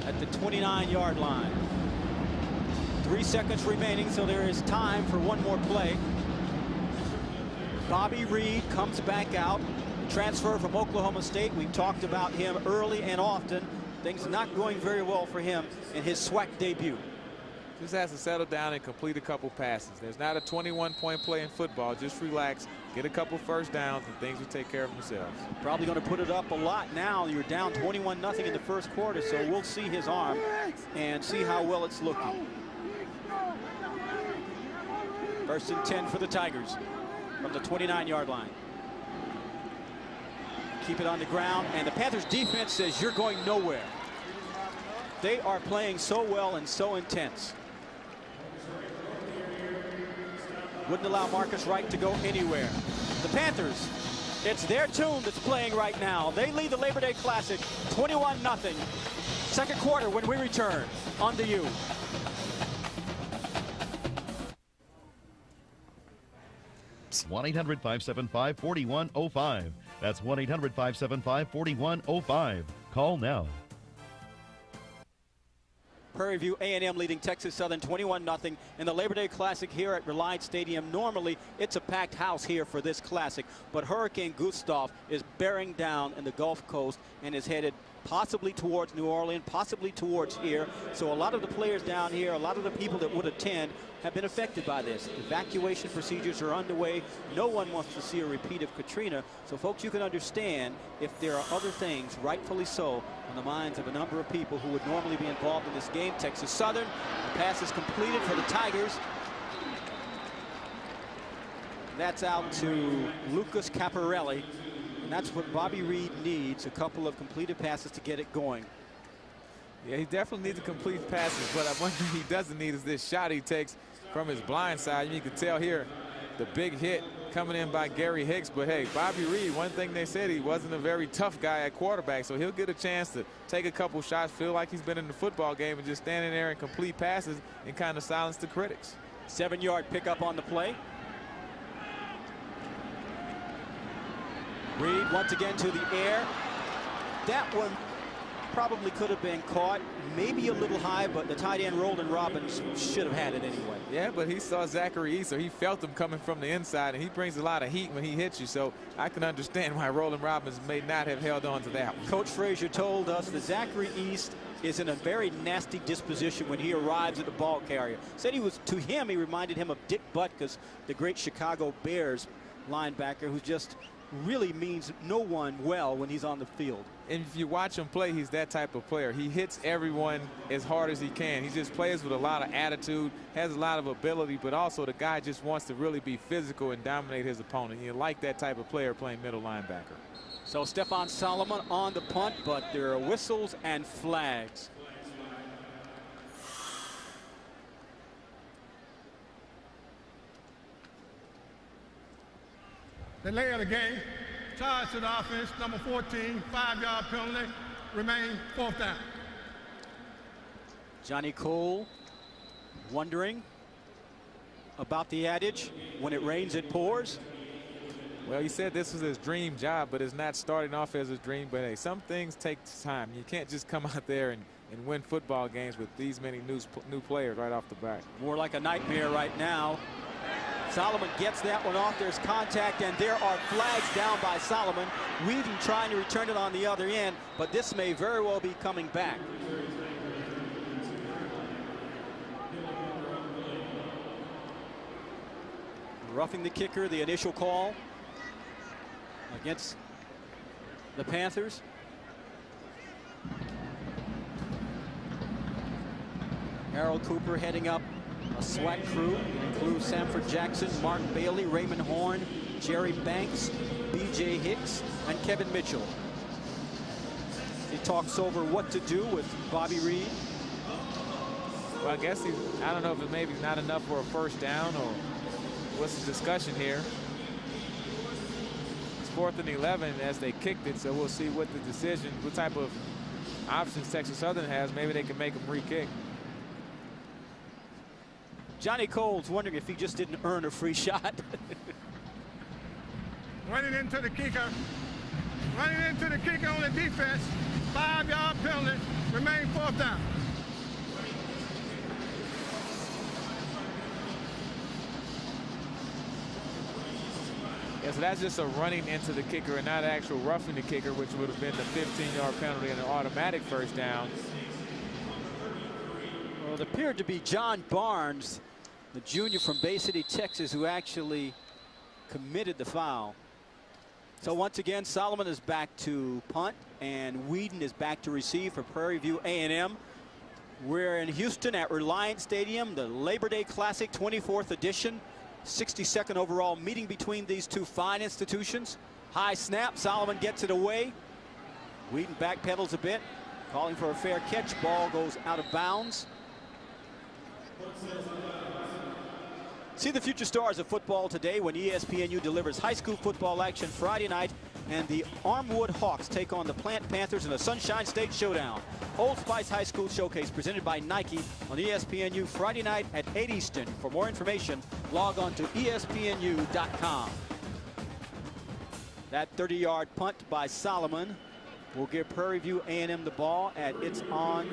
at the 29-yard line. 3 seconds remaining, so there is time for one more play. Bobby Reed comes back out. Transfer from Oklahoma State. We've talked about him early and often. Things not going very well for him in his SWAC debut. Just has to settle down and complete a couple passes. There's not a 21-point play in football. Just relax, get a couple first downs, and things will take care of themselves. Probably going to put it up a lot now. You're down 21-0 in the first quarter, so we'll see his arm and see how well it's looking. First and 10 for the Tigers from the 29-yard line. Keep it on the ground, and the Panthers defense says you're going nowhere. They are playing so well and so intense. Wouldn't allow Marcus Wright to go anywhere. The Panthers, it's their tune that's playing right now. They lead the Labor Day Classic 21-0. Second quarter when we return. On to you. It's 1-800-575-4105. That's 1-800-575-4105. Call now. Prairie View A&M leading Texas Southern 21-0 in the Labor Day Classic here at Reliant Stadium. Normally, it's a packed house here for this classic, but Hurricane Gustav is bearing down in the Gulf Coast and is headed possibly towards New Orleans, possibly towards here. So a lot of the players down here, a lot of the people that would attend have been affected by this. Evacuation procedures are underway. No one wants to see a repeat of Katrina. So folks, you can understand if there are other things, rightfully so, on the minds of a number of people who would normally be involved in this game. Texas Southern, the pass is completed for the Tigers. That's out to Lucas Caparelli. And that's what Bobby Reed needs, a couple of completed passes to get it going. Yeah, he definitely needs to complete passes, but one thing he doesn't need is this shot he takes from his blind side. You can tell here the big hit coming in by Gary Hicks. But hey, Bobby Reed, one thing they said, he wasn't a very tough guy at quarterback, so he'll get a chance to take a couple shots, feel like he's been in the football game, and just standing there and complete passes and kind of silence the critics. 7-yard pickup on the play. Reed once again to the air. That one probably could have been caught, maybe a little high, but the tight end Roland Robbins should have had it anyway. Yeah, but he saw Zachary East, so he felt him coming from the inside, and he brings a lot of heat when he hits you, so I can understand why Roland Robbins may not have held on to that one. Coach Frazier told us that Zachary East is in a very nasty disposition when he arrives at the ball carrier. Said he reminded him of Dick Butkus, the great Chicago Bears linebacker, who just really means no one well when he's on the field. And if you watch him play, he's that type of player. He hits everyone as hard as he can. He just plays with a lot of attitude, has a lot of ability, but also the guy just wants to really be physical and dominate his opponent. You like that type of player playing middle linebacker. So Stefan Solomon on the punt, but there are whistles and flags. The lay of the game, charge to the offense, number 14, 5-yard penalty, remain 4th down. Johnny Cole wondering about the adage, when it rains, it pours. Well, he said this was his dream job, but it's not starting off as a dream. But hey, some things take time. You can't just come out there and win football games with these many new players right off the bat. More like a nightmare right now. Solomon gets that one off. There's contact, and there are flags down by Solomon. Whedon trying to return it on the other end, but this may very well be coming back. Roughing the kicker, the initial call against the Panthers. Harold Cooper heading up a SWAT crew. It includes Sanford Jackson, Mark Bailey, Raymond Horn, Jerry Banks, B.J. Hicks, and Kevin Mitchell. He talks over what to do with Bobby Reed. Well, I guess I don't know if it maybe not enough for a first down, or what's the discussion here. It's 4th and 11 as they kicked it, so we'll see what the decision, what type of options Texas Southern has. Maybe they can make them re-kick. Johnny Cole's wondering if he just didn't earn a free shot. Running into the kicker. Running into the kicker on the defense. 5-yard penalty. Remain 4th down. Yeah, so that's just a running into the kicker and not actual roughing the kicker, which would have been the 15-yard penalty and an automatic first down. Well, it appeared to be John Barnes, the junior from Bay City, Texas, who actually committed the foul. So once again, Solomon is back to punt, and Whedon is back to receive for Prairie View A&M. We're in Houston at Reliant Stadium, the Labor Day Classic 24th edition. 62nd overall meeting between these two fine institutions. High snap, Solomon gets it away. Whedon backpedals a bit, calling for a fair catch. Ball goes out of bounds. See the future stars of football today when ESPNU delivers high school football action Friday night, and the Armwood Hawks take on the Plant Panthers in a Sunshine State showdown. Old Spice High School Showcase presented by Nike on ESPNU Friday night at 8 Eastern. For more information, log on to ESPNU.com. That 30-yard punt by Solomon will give Prairie View A&M the ball at its own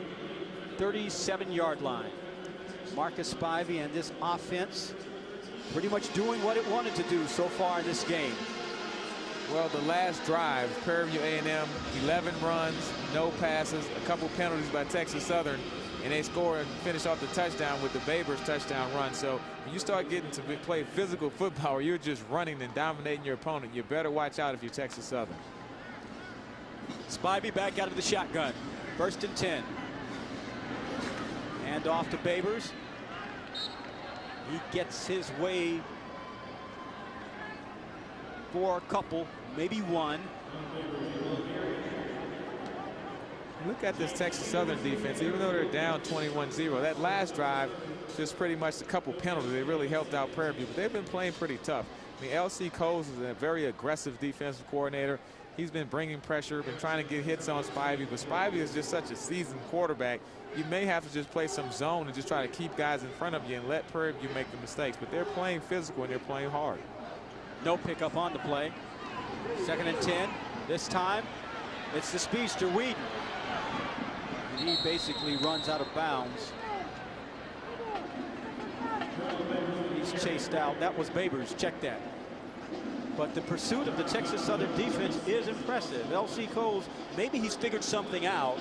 37-yard line. Marcus Spivey and this offense pretty much doing what it wanted to do so far in this game. Well, the last drive, Prairie View A&M, 11 runs, no passes, a couple penalties by Texas Southern, and they score and finish off the touchdown with the Babers touchdown run. So when you start getting to play physical football where you're just running and dominating your opponent, you better watch out if you're Texas Southern. Spivey back out of the shotgun. 1st and 10. And off to Babers. He gets his way for a couple, maybe one. Look at this Texas Southern defense. Even though they're down 21-0, that last drive, just pretty much a couple penalties. They really helped out Prairie View, but they've been playing pretty tough. I mean, L.C. Coles is a very aggressive defensive coordinator. He's been bringing pressure, been trying to get hits on Spivey, but Spivey is just such a seasoned quarterback. You may have to just play some zone and just try to keep guys in front of you and let Prairie View make the mistakes. But they're playing physical and they're playing hard. No pickup on the play. 2nd and 10. This time, it's the speedster Whedon. And he basically runs out of bounds. He's chased out. That was Babers. Check that. But the pursuit of the Texas Southern defense is impressive. L.C. Coles, maybe he's figured something out.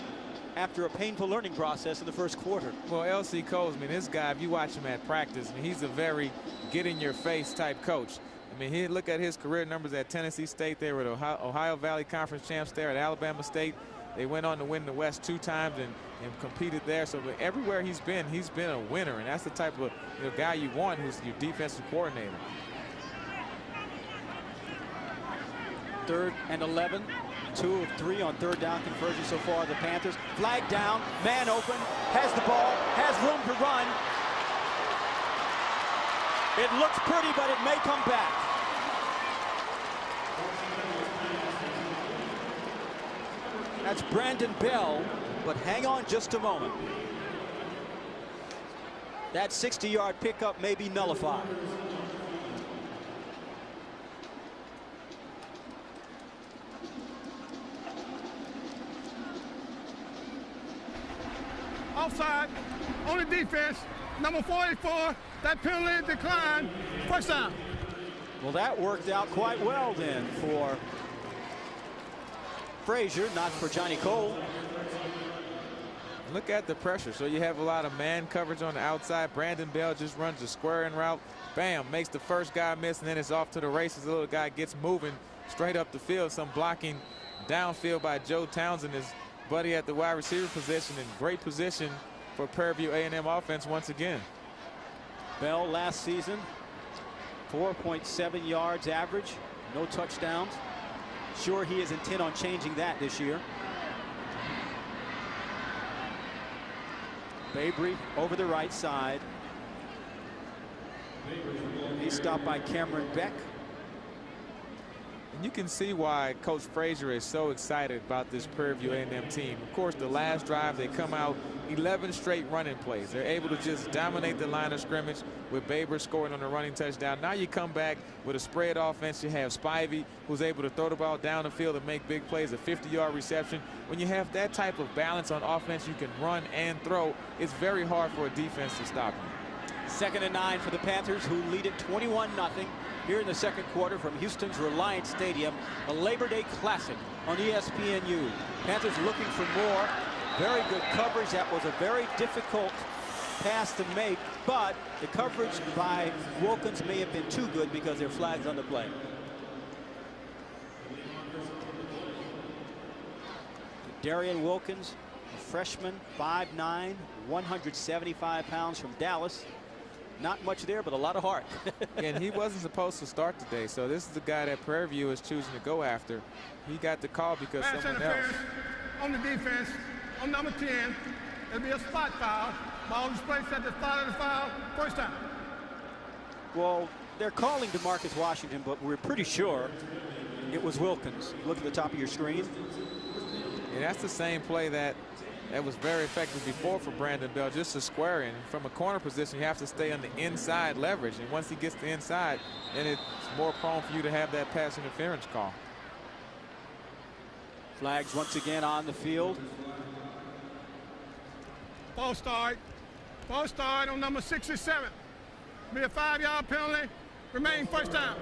after a painful learning process in the first quarter. Well, L.C. Coles, I mean, this guy, if you watch him at practice, I mean, he's a very get-in-your-face type coach. I mean, look at his career numbers at Tennessee State. They were the Ohio Valley Conference champs there. At Alabama State, they went on to win the West 2 times and competed there. So everywhere he's been a winner, and that's the type of guy you want, who's your defensive coordinator. 3rd and 11. 2 of 3 on 3rd down conversion so far. The Panthers flag down, man open, has the ball, has room to run. It looks pretty, but it may come back. That's Brandon Bell, but hang on just a moment. That 60-yard pickup may be nullified. Offside on the defense, number 44. That penalty declined. First down. Well, that worked out quite well then for Frazier, not for Johnny Cole. Look at the pressure. So you have a lot of man coverage on the outside. Brandon Bell just runs a square in route. Bam, makes the first guy miss, and then it's off to the races. The little guy gets moving straight up the field. Some blocking downfield by Joe Townsend, his buddy at the wide receiver position, in great position for Prairie A&M offense once again. Bell last season, 4.7 yards average, no touchdowns. Sure, he is intent on changing that this year. Babry over the right side. He's stopped by Cameron Beck. And you can see why Coach Frazier is so excited about this Prairie View A&M team. Of course, the last drive, they come out 11 straight running plays. They're able to just dominate the line of scrimmage with Babry scoring on a running touchdown. Now you come back with a spread offense. You have Spivey, who's able to throw the ball down the field and make big plays, a 50-yard reception. When you have that type of balance on offense, you can run and throw. It's very hard for a defense to stop you. 2nd and 9 for the Panthers, who lead it 21-0 here in the second quarter from Houston's Reliant Stadium, a Labor Day Classic on ESPNU. Panthers looking for more. Very good coverage. That was a very difficult pass to make, but the coverage by Wilkins may have been too good because there are flags on the play. Darian Wilkins, a freshman, 5'9", 175 pounds from Dallas. Not much there, but a lot of heart. And he wasn't supposed to start today, so this is the guy that Prairie View is choosing to go after. He got the call because Pass someone else. On the defense, on number 10, there'll be a spot foul. Ball is placed at the spot of the foul. First down. Well, they're calling DeMarcus Washington, but we're pretty sure it was Wilkins. Look at the top of your screen. And that's the same play that was very effective before for Brandon Bell, just a square in. From a corner position, you have to stay on the inside leverage. And once he gets to the inside, then it's more prone for you to have that pass interference call. Flags once again on the field. False start. False start on number 67. Be a 5-yard penalty. Remain first down.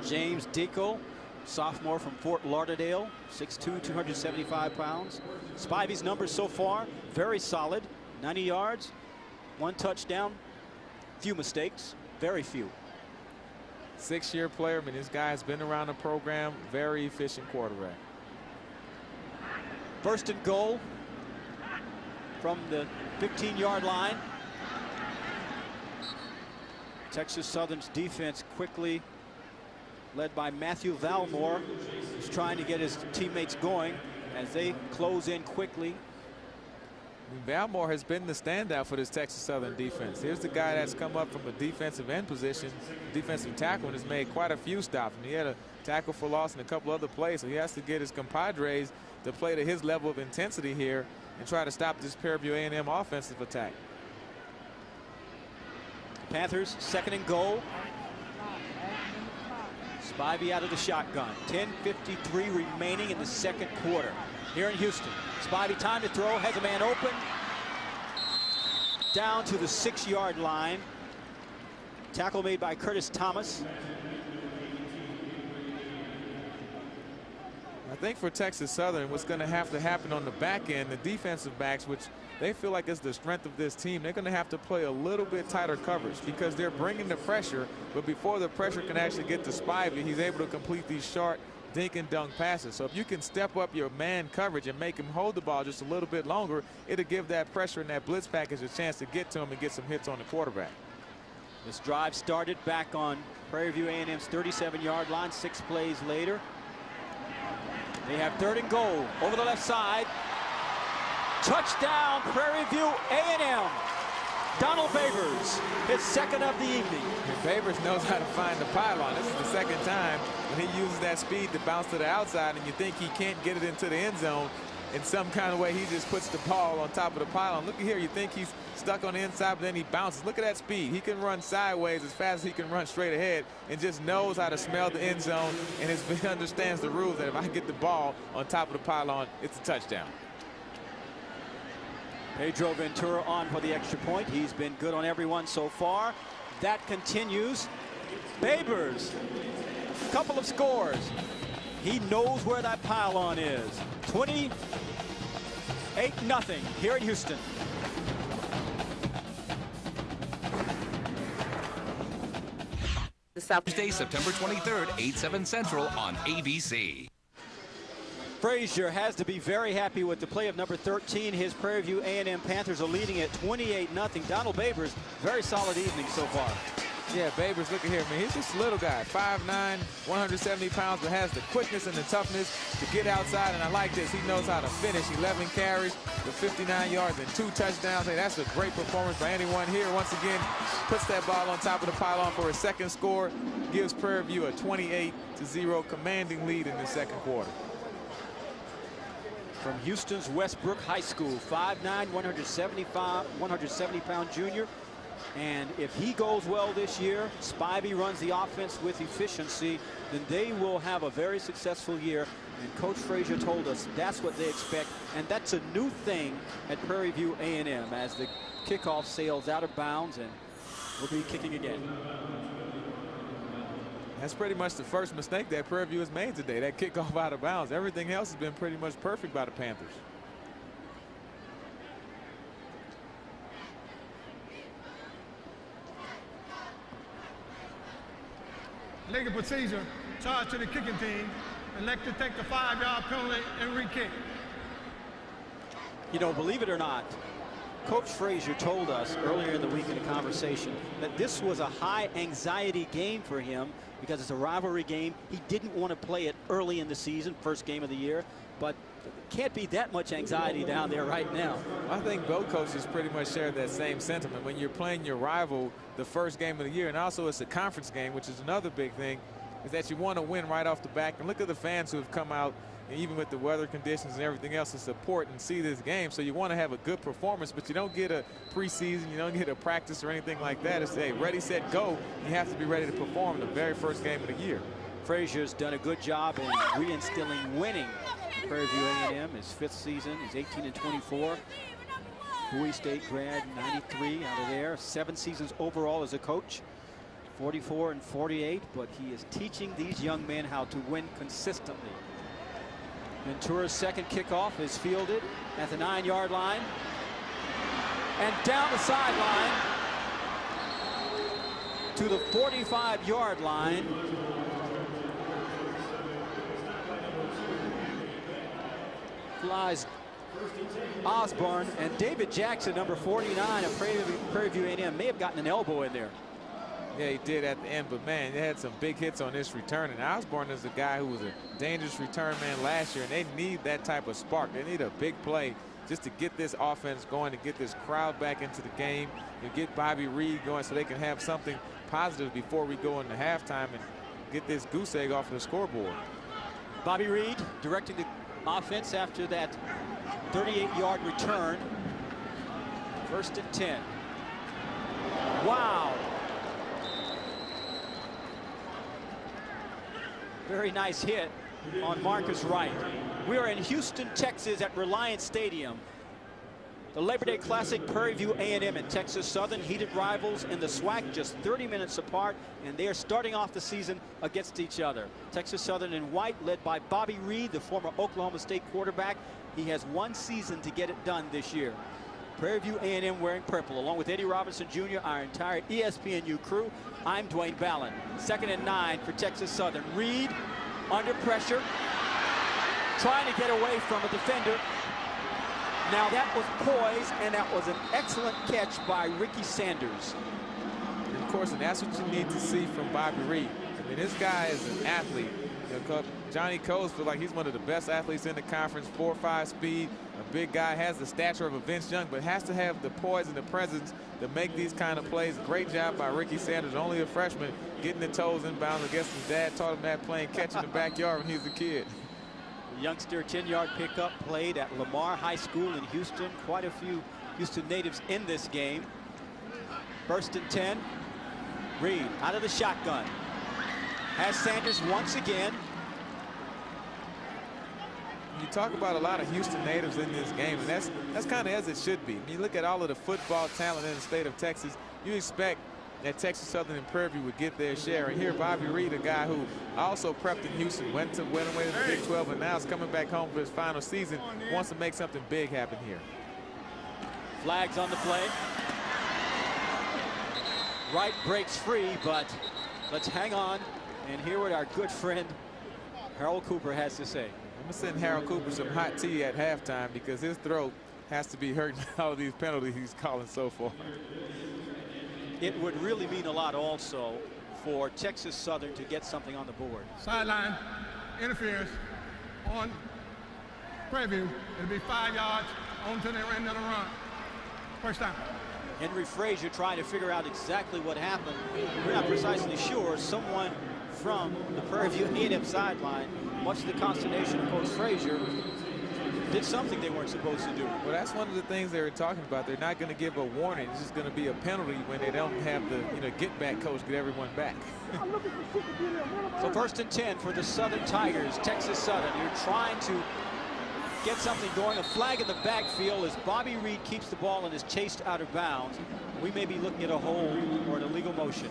James Deco, sophomore from Fort Lauderdale, 6'2", 275 pounds. Spivey's numbers so far, very solid. 90 yards, 1 touchdown, few mistakes, very few. 6-year player. I mean, this guy has been around the program, very efficient quarterback. 1st and goal from the 15-yard line. Texas Southern's defense quickly, led by Matthew Valmore, is trying to get his teammates going as they close in quickly. Valmore has been the standout for this Texas Southern defense. Here's the guy that's come up from a defensive end position, defensive tackle, and has made quite a few stops. And he had a tackle for loss and a couple other plays, so he has to get his compadres to play to his level of intensity here and try to stop this Prairie View A&M offensive attack. Panthers 2nd and goal. Spivey out of the shotgun. 10:53 remaining in the second quarter here in Houston. Spivey, time to throw, has a man open. Down to the 6-yard line. Tackle made by Curtis Thomas. I think for Texas Southern, what's going to have to happen on the back end, the defensive backs, which they feel like is the strength of this team, they're going to have to play a little bit tighter coverage because they're bringing the pressure, but before the pressure can actually get to Spivey, he's able to complete these short dink and dunk passes. So if you can step up your man coverage and make him hold the ball just a little bit longer, it'll give that pressure and that blitz package a chance to get to him and get some hits on the quarterback. This drive started back on Prairie View A&M's 37-yard line 6 plays later. They have 3rd and goal over the left side. Touchdown, Prairie View A&M. Donald Babers, his 2nd of the evening. And Babers knows how to find the pylon. This is the 2nd time when he uses that speed to bounce to the outside, and you think he can't get it into the end zone. In some kind of way, he just puts the ball on top of the pylon. Look at here, you think he's stuck on the inside, but then he bounces. Look at that speed. He can run sideways as fast as he can run straight ahead, and just knows how to smell the end zone, and he understands the rules that if I get the ball on top of the pylon, it's a touchdown. Pedro Ventura on for the extra point. He's been good on everyone so far. That continues. Babers, couple of scores. He knows where that pylon is. 28-0 here in Houston. Thursday, September 23rd, 8/7 Central on ABC. Frazier has to be very happy with the play of number 13. His Prairie View A&M Panthers are leading at 28-0. Donald Babers, very solid evening so far. Yeah, Babers, look at here, man. He's just a little guy, 5'9", 170 pounds, but has the quickness and the toughness to get outside. And I like this. He knows how to finish. 11 carries for 59 yards and 2 touchdowns. Hey, that's a great performance by anyone here. Once again, puts that ball on top of the pylon for a 2nd score. Gives Prairie View a 28-0 commanding lead in the 2nd quarter. From Houston's Westbrook High School, 5'9", 170-pound junior. And if he goes well this year, Spivey runs the offense with efficiency, then they will have a very successful year. And Coach Frazier told us that's what they expect. And that's a new thing at Prairie View A&M as the kickoff sails out of bounds and will be kicking again. That's pretty much the first mistake that Prairie View has made today, that kickoff out of bounds. Everything else has been pretty much perfect by the Panthers. Legal procedure, charge to the kicking team, elect to take the 5-yard penalty and re-kick. You know, believe it or not, Coach Frazier told us earlier in the week in a conversation that this was a high anxiety game for him because it's a rivalry game. He didn't want to play it early in the season, first game of the year, but can't be that much anxiety down there right now. I think both coaches pretty much share that same sentiment. When you're playing your rival the first game of the year, and also it's a conference game, which is another big thing, is that you want to win right off the back. And look at the fans who have come out, and even with the weather conditions and everything else, to support and see this game. So you want to have a good performance, but you don't get a preseason, you don't get a practice or anything like that. It's a ready, set, go. You have to be ready to perform the very first game of the year. Frazier's done a good job in reinstilling winning. Prairie View A&M, his 5th season. He's 18-24. Bowie State grad, 93 out of there. 7 seasons overall as a coach. 44-48, but he is teaching these young men how to win consistently. Ventura's 2nd kickoff is fielded at the 9-yard line. And down the sideline to the 45-yard line. Flies Osborne, and David Jackson, number 49 of Prairie View A&M, may have gotten an elbow in there. Yeah, he did at the end, but man, they had some big hits on this return. And Osborne is a guy who was a dangerous return man last year, and they need that type of spark. They need a big play just to get this offense going, to get this crowd back into the game, and get Bobby Reed going so they can have something positive before we go into halftime and get this goose egg off of the scoreboard. Bobby Reed directing the offense after that 38-yard return. 1st and 10. Wow. Very nice hit on Marcus Wright. We are in Houston, Texas at Reliant Stadium. The Labor Day Classic, Prairie View A&M and Texas Southern, heated rivals in the SWAC, just 30 minutes apart, and they are starting off the season against each other. Texas Southern in white, led by Bobby Reed, the former Oklahoma State quarterback. He has one season to get it done this year. Prairie View A&M wearing purple, along with Eddie Robinson Jr., our entire ESPNU crew. I'm Dwayne Ballin. 2nd and 9 for Texas Southern. Reed under pressure, trying to get away from a defender. Now that was poise, and that was an excellent catch by Ricky Sanders. And of course, and that's what you need to see from Bobby Reed. I mean, this guy is an athlete. You know, Johnny Coles feels like he's one of the best athletes in the conference. 4.5 speed, a big guy, has the stature of a Vince Young, but has to have the poise and the presence to make these kind of plays. Great job by Ricky Sanders, only a freshman, getting the toes inbounds. I guess his dad taught him that playing catch in the backyard when he was a kid. The youngster 10-yard pickup played at Lamar High School in Houston. Quite a few Houston natives in this game. 1st and 10. Reed out of the shotgun. Has Sanders once again. You talk about a lot of Houston natives in this game, and that's kind of as it should be. When you look at all of the football talent in the state of Texas, you expect that Texas Southern and Prairie View would get their share. And here, Bobby Reed, a guy who also prepped in Houston, went away to the Big 12, and now is coming back home for his final season, wants to make something big happen here. Flags on the play. Wright breaks free, but let's hang on and hear what our good friend Harold Cooper has to say. I'm going to send Harold Cooper some hot tea at halftime because his throat has to be hurting all of these penalties he's calling so far. It would really mean a lot also for Texas Southern to get something on the board. Sideline interference on Prairie View. It'll be 5 yards onto the end of the run. First down. Henry Frazier trying to figure out exactly what happened. We're not precisely sure. Someone from the Prairie View A&M sideline, much to the consternation of Coach Frazier, did something they weren't supposed to do. Well, that's one of the things they were talking about. They're not going to give a warning. It's just going to be a penalty when they don't have the, get back coach, get everyone back. So 1st and 10 for the Southern Tigers. Texas Southern, you're trying to get something going. A flag in the backfield as Bobby Reed keeps the ball and is chased out of bounds. We may be looking at a hold or an illegal motion.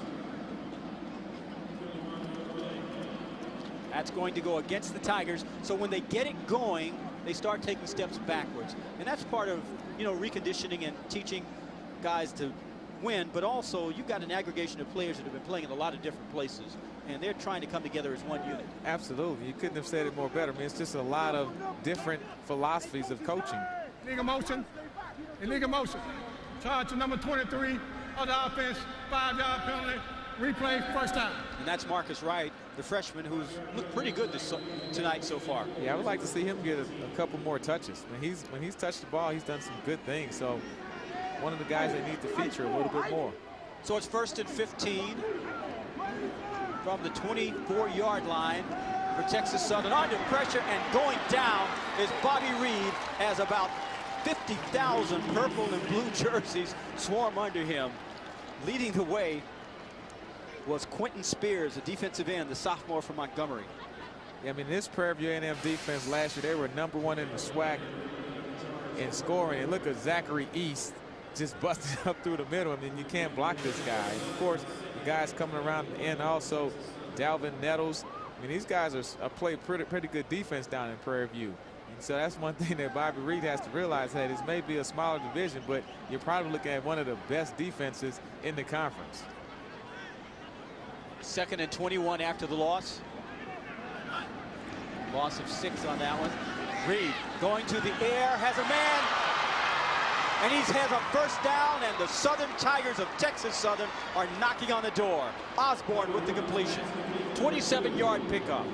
That's going to go against the Tigers. So when they get it going, they start taking steps backwards. And that's part of, reconditioning and teaching guys to win. But also, you've got an aggregation of players that have been playing in a lot of different places. And they're trying to come together as one unit. Absolutely. You couldn't have said it more better. I mean, it's just a lot of different philosophies of coaching. Illegal motion. Illegal motion. Charge to number 23 of the offense. 5-yard penalty. Replay, first down. And that's Marcus Wright, the freshman, who's looked pretty good tonight so far. Yeah, I would like to see him get a couple more touches. When he's touched the ball, he's done some good things. So one of the guys they need to feature a little bit more. So it's 1st and 15 from the 24-yard line for Texas Southern. Under pressure and going down is Bobby Reed as about 50,000 purple and blue jerseys swarm under him. Leading the way was Quentin Spears, a defensive end, the sophomore from Montgomery. Yeah, I mean, this Prairie View A&M defense last year, they were #1 in the SWAC in scoring. And look at Zachary East just busted up through the middle. I mean, you can't block this guy. And of course, the guys coming around the end also, Dalvin Nettles. I mean, these guys are play pretty good defense down in Prairie View. And so that's one thing that Bobby Reed has to realize, that this may be a smaller division, but you're probably looking at one of the best defenses in the conference. 2nd and 21 after the loss. Loss of 6 on that one. Reed going to the air, has a man, and he has a first down, and the Southern Tigers of Texas Southern are knocking on the door. Osborne with the completion. 27-yard pickup.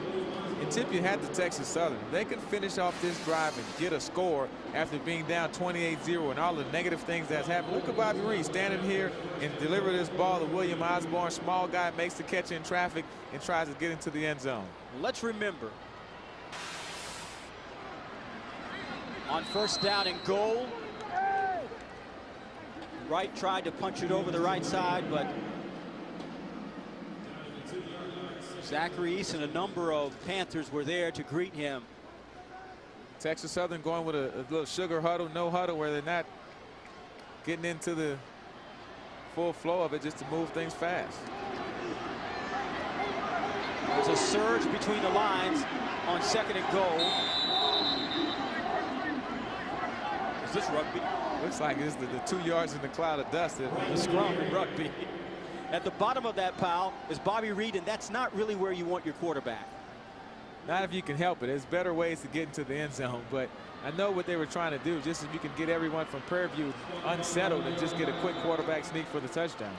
And tip you had to Texas Southern. They could finish off this drive and get a score after being down 28-0 and all the negative things that's happened. Look at Bobby Reed standing here and deliver this ball to William Osborne. Small guy makes the catch in traffic and tries to get into the end zone. Let's remember, on 1st down and goal, Wright tried to punch it over the right side, but Zachary East and a number of Panthers were there to greet him. Texas Southern going with a little sugar huddle, no huddle, where they're not getting into the full flow of it just to move things fast. There's a surge between the lines on 2nd and goal. Is this rugby? Looks like it's the 2 yards in the cloud of dust. The scrum in rugby. At the bottom of that pile is Bobby Reed, and that's not really where you want your quarterback. Not if you can help it. There's better ways to get into the end zone, but I know what they were trying to do, just if you can get everyone from Prairie View unsettled and just get a quick quarterback sneak for the touchdown.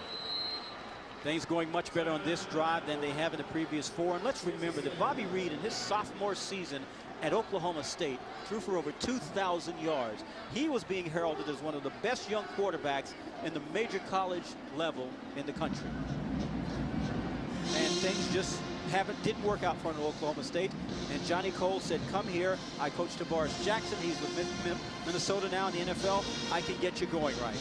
Things going much better on this drive than they have in the previous 4. And let's remember that Bobby Reed in his sophomore season at Oklahoma State threw for over 2,000 yards. He was being heralded as one of the best young quarterbacks in the major college level in the country. And things just didn't work out for him at Oklahoma State. And Johnny Cole said, come here. I coached DeBarris Jackson. He's with Minnesota now in the NFL. I can get you going right.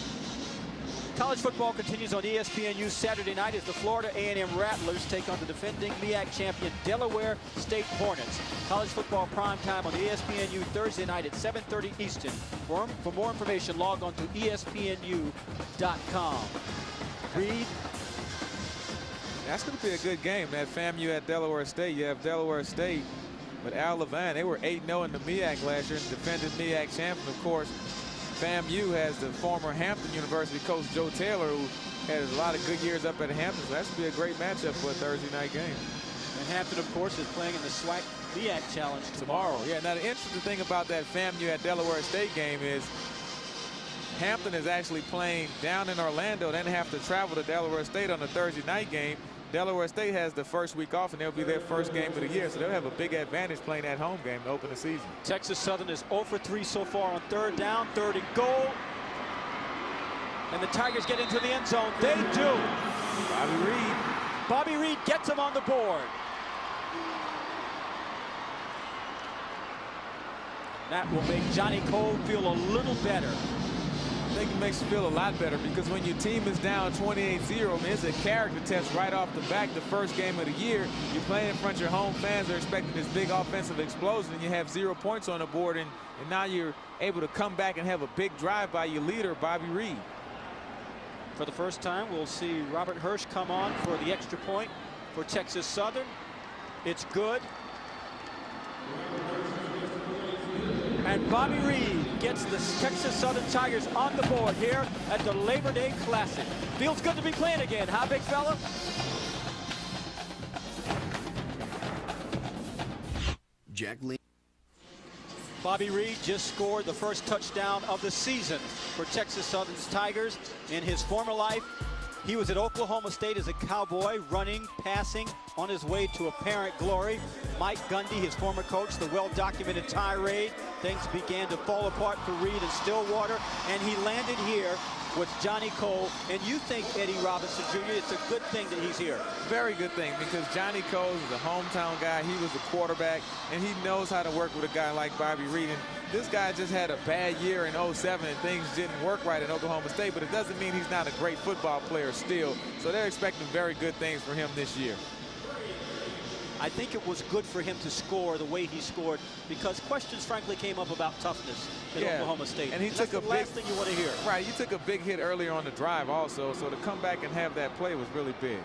College football continues on ESPNU Saturday night as the Florida A&M Rattlers take on the defending MEAC champion Delaware State Hornets. College football prime time on ESPNU Thursday night at 7:30 Eastern. For more information, log on to ESPNU.com. Reed. That's going to be a good game. That FAMU at Delaware State. You have Delaware State, but Al Levine, they were 8-0 in the MEAC last year and defended MEAC champion, of course. FAMU has the former Hampton University coach Joe Taylor, who had a lot of good years up at Hampton. So that should be a great matchup for a Thursday night game. And Hampton, of course, is playing in the SWAC MEAC Challenge tomorrow. Yeah, now the interesting thing about that FAMU at Delaware State game is Hampton is actually playing down in Orlando, then have to travel to Delaware State on a Thursday night game. Delaware State has the first week off, and they'll be their first game of the year, so they'll have a big advantage playing that home game to open the season. Texas Southern is 0 for 3 so far on 3rd down, 3rd and goal. And the Tigers get into the end zone. They do. Bobby Reed gets them on the board. That will make Johnny Cole feel a little better. I think it makes you feel a lot better because when your team is down 28-0, I mean, it's a character test right off the back. The first game of the year, you're playing in front of your home fans. They're expecting this big offensive explosion, and you have 0 points on the board, and now you're able to come back and have a big drive by your leader, Bobby Reed. For the first time, we'll see Robert Hirsch come on for the extra point for Texas Southern. It's good. And Bobby Reed gets the Texas Southern Tigers on the board here at the Labor Day Classic. Feels good to be playing again, huh, big fella? Jack Lee. Bobby Reed just scored the first touchdown of the season for Texas Southern's Tigers. In his former life, he was at Oklahoma State as a Cowboy, running, passing, on his way to apparent glory. Mike Gundy, his former coach, the well-documented tirade. Things began to fall apart for Reed in Stillwater, and he landed here with Johnny Cole. And you think, Eddie Robinson Jr., it's a good thing that he's here. Very good thing, because Johnny Cole is a hometown guy. He was a quarterback, and he knows how to work with a guy like Bobby Reed. And this guy just had a bad year in 07, and things didn't work right at Oklahoma State, but it doesn't mean he's not a great football player still. So they're expecting very good things for him this year. I think it was good for him to score the way he scored, because questions, frankly, came up about toughness at Oklahoma State. And he took the last thing you want to hear. Right, he took a big hit earlier on the drive also, so to come back and have that play was really big.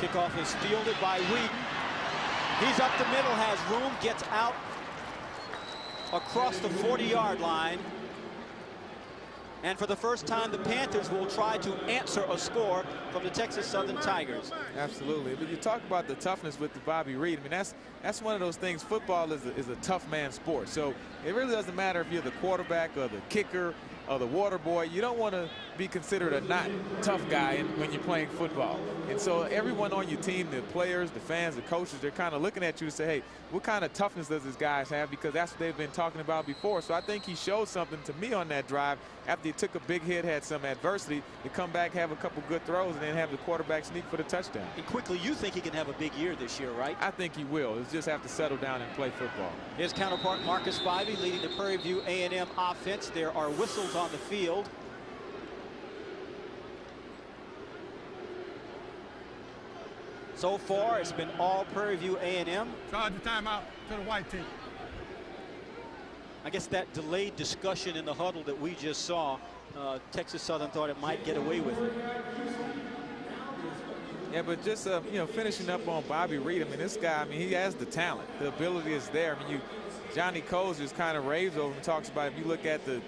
Kickoff is fielded by Wheaton. He's up the middle, has room, gets out across the 40-yard line. And for the first time, the Panthers will try to answer a score from the Texas Southern Tigers. Absolutely. But you talk about the toughness with the Bobby Reed. I mean, that's one of those things. Football is a tough man sport. So it really doesn't matter if you're the quarterback or the kicker or the water boy. You don't want to be considered a not tough guy when you're playing football. And so everyone on your team, the players, the fans, the coaches, they're kind of looking at you to say, hey, what kind of toughness does this guy have? Because that's what they've been talking about before. So I think he showed something to me on that drive after he took a big hit, had some adversity, to come back, have a couple good throws, and then have the quarterback sneak for the touchdown. And quickly, you think he can have a big year this year, right? I think he will. He'll just have to settle down and play football. His counterpart, Marcus Spivey, leading the Prairie View A&M offense. There are whistles on the field. So far, it's been all Prairie View A&M. Charge the timeout to the white team. I guess that delayed discussion in the huddle that we just saw, Texas Southern thought it might get away with it. Yeah, but just, you know, finishing up on Bobby Reed, I mean, this guy, I mean, he has the talent. The ability is there. I mean, Johnny Coles just kind of raves over and talks about, if you look at the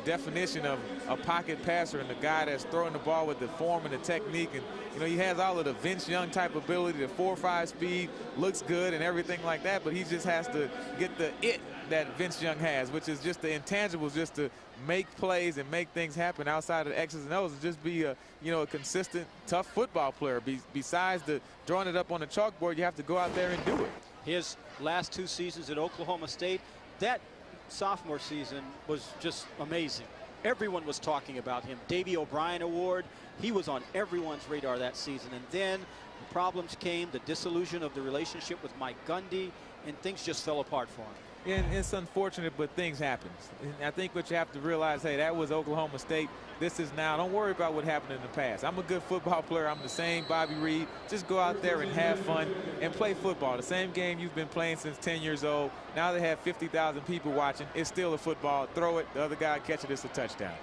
definition of a pocket passer and the guy that's throwing the ball with the form and the technique, and, you know, he has all of the Vince Young type ability, the 4.5 speed, looks good and everything like that, but he just has to get the it that Vince Young has, which is just the intangibles, just to make plays and make things happen outside of the X's and O's, and just be a, you know, a consistent, tough football player. Besides the drawing it up on the chalkboard, you have to go out there and do it. His last 2 seasons at Oklahoma State, that sophomore season was just amazing. Everyone was talking about him. Davey O'Brien Award, he was on everyone's radar that season. And then the problems came, the disillusion of the relationship with Mike Gundy, and things just fell apart for him. And it's unfortunate, but things happen. And I think what you have to realize, hey, that was Oklahoma State. This is now. Don't worry about what happened in the past. I'm a good football player. I'm the same Bobby Reed. Just go out there and have fun and play football. The same game you've been playing since 10 years old. Now they have 50,000 people watching. It's still a football. Throw it. The other guy catch it. It's a touchdown.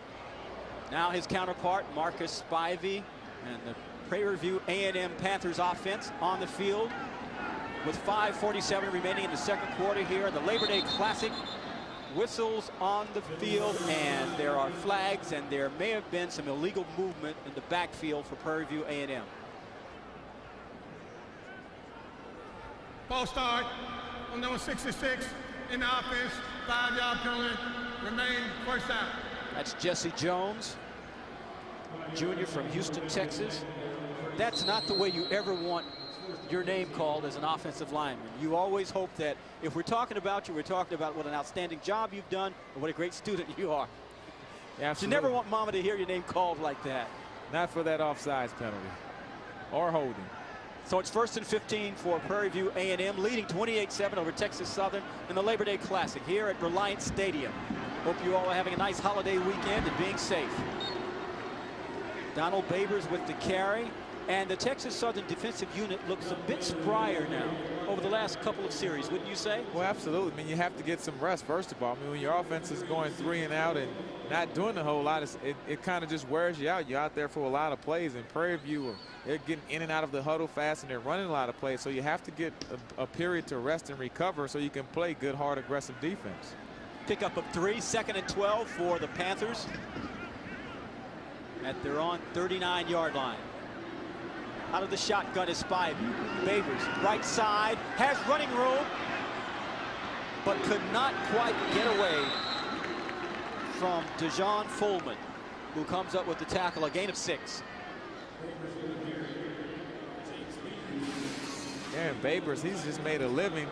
Now his counterpart, Marcus Spivey, and the Prairie View A&M Panthers offense on the field, with 5:47 remaining in the second quarter here. The Labor Day Classic, whistles on the field, and there are flags, and there may have been some illegal movement in the backfield for Prairie View A&M. False start on number 66 in the offense. 5-yard penalty. Remain first down. That's Jesse Jones, junior from Houston, Texas. That's not the way you ever want your name called as an offensive lineman. You always hope that if we're talking about you, we're talking about what an outstanding job you've done and what a great student you are. Absolutely. You never want mama to hear your name called like that. Not for that offsides penalty or holding. So it's 1st and 15 for Prairie View A&M, leading 28-7 over Texas Southern in the Labor Day Classic here at Reliant Stadium. Hope you all are having a nice holiday weekend and being safe. Donald Babers with the carry. And the Texas Southern defensive unit looks a bit sprier now over the last couple of series, wouldn't you say? Well, absolutely. I mean, you have to get some rest, first of all. I mean, when your offense is going 3 and out and not doing a whole lot, it kind of just wears you out. You're out there for a lot of plays. And Prairie View, they're getting in and out of the huddle fast, and they're running a lot of plays. So you have to get a period to rest and recover so you can play good, hard, aggressive defense. Pickup of 3, 2nd and 12 for the Panthers at their own 39-yard line. Out of the shotgun is Spivey. Babers, right side, has running room, but could not quite get away from Dejon Fullman, who comes up with the tackle, a gain of 6. Yeah, and Babers, he's just made a living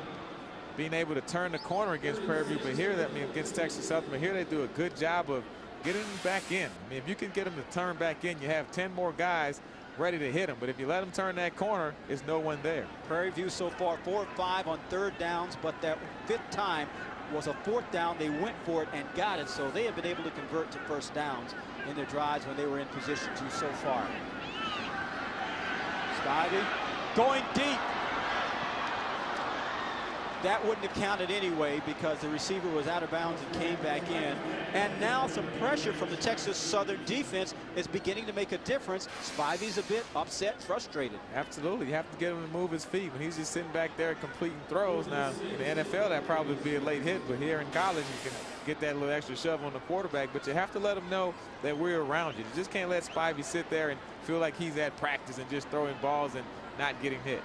being able to turn the corner against Prairie View, but here, against Texas Southern, but here they do a good job of getting him back in. I mean, if you can get him to turn back in, you have 10 more guys ready to hit him. But if you let him turn that corner, there's no one there. Prairie View so far 4 of 5 on 3rd downs, but that 5th time was a 4th down. They went for it and got it, so they have been able to convert to 1st downs in their drives when they were in position to so far. Spivey going deep. That wouldn't have counted anyway because the receiver was out of bounds and came back in. And now some pressure from the Texas Southern defense is beginning to make a difference. Spivey's a bit upset, frustrated. Absolutely. You have to get him to move his feet. When he's just sitting back there completing throws, now in the NFL that probably would be a late hit, but here in college you can get that little extra shove on the quarterback. But you have to let him know that we're around you. You just can't let Spivey sit there and feel like he's at practice and just throwing balls and not getting hit.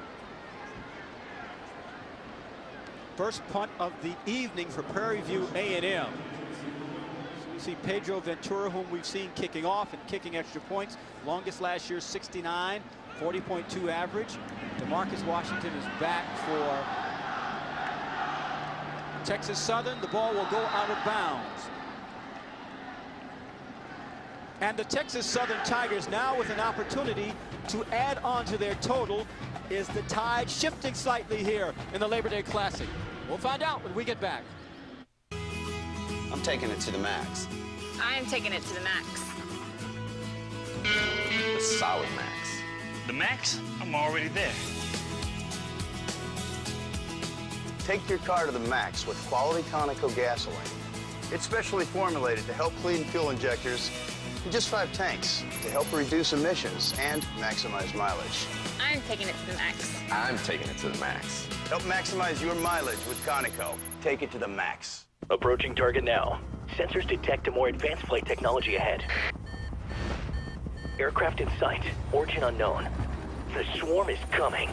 First punt of the evening for Prairie View A&M. You see Pedro Ventura, whom we've seen kicking off and kicking extra points. Longest last year, 69, 40.2 average. DeMarcus Washington is back for Texas Southern. The ball will go out of bounds. And the Texas Southern Tigers now with an opportunity to add on to their total. Is the tide shifting slightly here in the Labor Day Classic? We'll find out when we get back. I'm taking it to the max. I'm taking it to the max. The solid max. The max? I'm already there. Take your car to the max with quality Conoco gasoline. It's specially formulated to help clean fuel injectors in just 5 tanks to help reduce emissions and maximize mileage. I'm taking it to the max. I'm taking it to the max. Help maximize your mileage with Conoco. Take it to the max. Approaching target now. Sensors detect a more advanced flight technology ahead. Aircraft in sight. Origin unknown. The swarm is coming.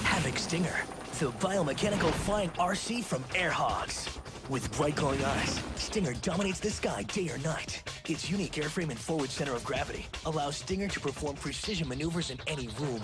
Havoc Stinger, the biomechanical flying RC from Airhogs. With bright glowing eyes, Stinger dominates the sky day or night. Its unique airframe and forward center of gravity allows Stinger to perform precision maneuvers in any room.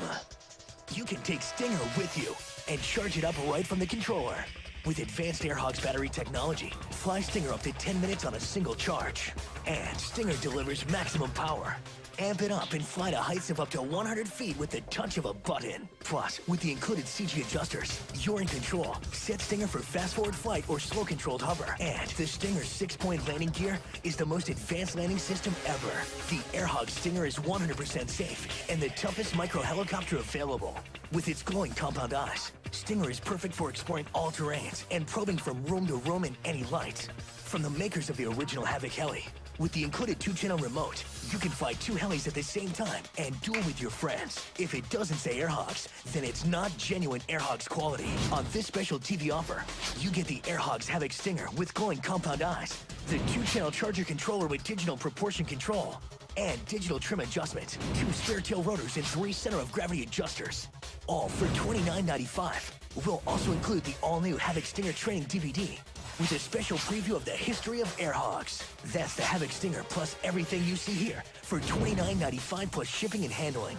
You can take Stinger with you and charge it up right from the controller. With advanced Airhogs battery technology, fly Stinger up to 10 minutes on a single charge. And Stinger delivers maximum power. Amp it up and fly to heights of up to 100 feet with the touch of a button. Plus, with the included CG adjusters, you're in control. Set Stinger for fast-forward flight or slow-controlled hover. And the Stinger's 6-point landing gear is the most advanced landing system ever. The Airhog Stinger is 100% safe and the toughest micro-helicopter available. With its glowing compound eyes, Stinger is perfect for exploring all terrains and probing from room to room in any light. From the makers of the original Havoc Heli, with the included 2-channel remote, you can fly 2 helis at the same time and duel with your friends. If it doesn't say Airhogs, then it's not genuine Airhogs quality. On this special TV offer, you get the Airhogs Havoc Stinger with glowing compound eyes, the 2-channel charger controller with digital proportion control, and digital trim adjustment, 2 spare tail rotors and 3 center of gravity adjusters. All for $29.95. We'll also include the all-new Havoc Stinger training DVD with a special preview of the history of Airhogs. That's the Havoc Stinger plus everything you see here for $29.95 plus shipping and handling.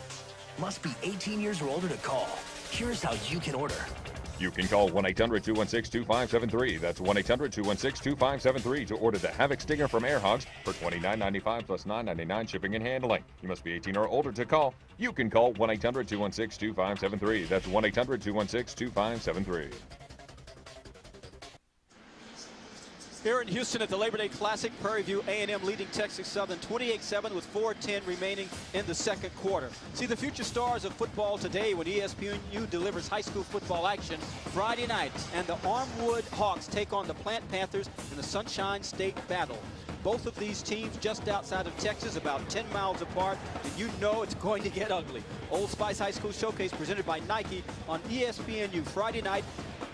Must be 18 years or older to call. Here's how you can order. You can call 1-800-216-2573. That's 1-800-216-2573 to order the Havoc Stinger from Airhogs for $29.95 plus $9.99 shipping and handling. You must be 18 or older to call. You can call 1-800-216-2573. That's 1-800-216-2573. Here in Houston at the Labor Day Classic, Prairie View A&M leading Texas Southern 28-7 with 4:10 remaining in the second quarter. See the future stars of football today when ESPNU delivers high school football action Friday night, and the Armwood Hawks take on the Plant Panthers in the Sunshine State Battle. Both of these teams just outside of Texas, about 10 miles apart, and you know it's going to get ugly. Old Spice High School Showcase presented by Nike on ESPNU Friday night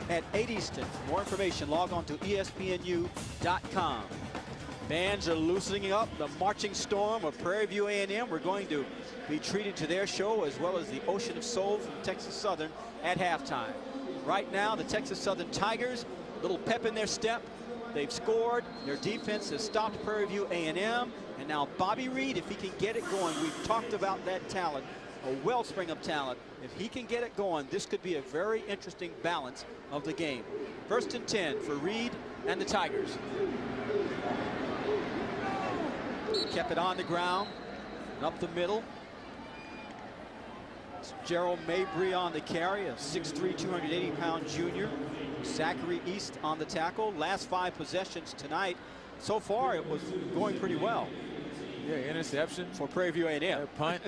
at 8 Eastern. For more information, log on to ESPNU.com. Bands are loosening up. The marching storm of Prairie View A&M. We're going to be treated to their show as well as the Ocean of Soul from Texas Southern at halftime. Right now, the Texas Southern Tigers, a little pep in their step. They've scored. Their defense has stopped Prairie View A&M. And now Bobby Reed, if he can get it going, we've talked about that talent, a wellspring of talent. If he can get it going, this could be a very interesting balance of the game. 1st and 10 for Reed and the Tigers. Kept it on the ground and up the middle. It's Gerald Mabry on the carry, a 6'3", 280-pound junior. Zachary East on the tackle. Last 5 possessions tonight. So far, it was going pretty well. Yeah, interception for Prairie View A&M. Punt,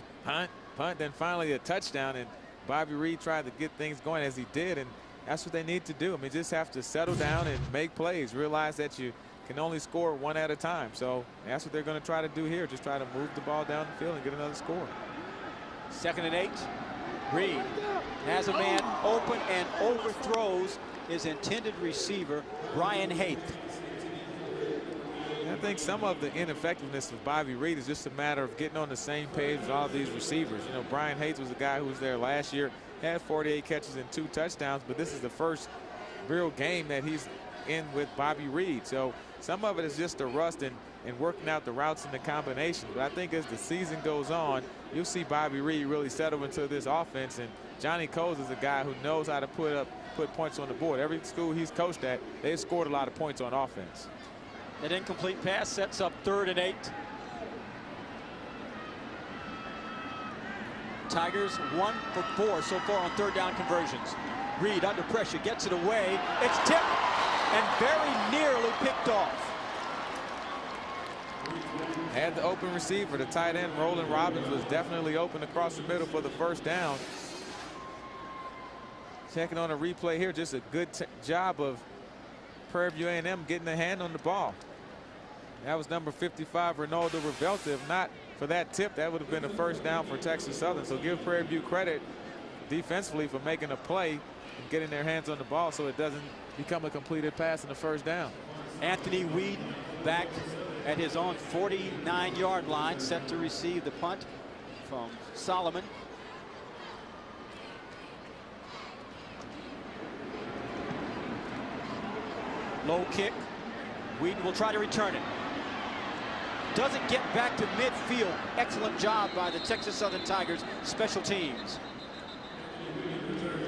then finally a touchdown. And Bobby Reed tried to get things going as he did, and that's what they need to do. I mean, just have to settle down and make plays. Realize that you can only score 1 at a time. So that's what they're going to try to do here. Just try to move the ball down the field and get another score. 2nd and 8. Reed has a man open and overthrows his intended receiver, Brian Haith. I think some of the ineffectiveness of Bobby Reed is just a matter of getting on the same page with all of these receivers. You know, Brian Hayes was the guy who was there last year, had 48 catches and 2 touchdowns, but this is the first real game that he's in with Bobby Reed. So some of it is just the rust and working out the routes and the combinations. But I think as the season goes on, you'll see Bobby Reed really settle into this offense. And Johnny Coles is a guy who knows how to put points on the board. Every school he's coached at, they've scored a lot of points on offense. An incomplete pass sets up 3rd and 8. Tigers 1 for 4 so far on 3rd down conversions. Reed under pressure gets it away. It's tipped and very nearly picked off. Had the open receiver. The tight end Roland Robbins was definitely open across the middle for the 1st down. Checking on a replay here, just a good job of Prairie View A&M getting a hand on the ball. That was number 55, Ronaldo Revelta. If not for that tip, that would have been a first down for Texas Southern. So give Prairie View credit defensively for making a play and getting their hands on the ball so it doesn't become a completed pass in the first down. Anthony Weed back at his own 49-yard line, set to receive the punt from Solomon. Low kick. Whedon will try to return it. Doesn't get back to midfield. Excellent job by the Texas Southern Tigers special teams.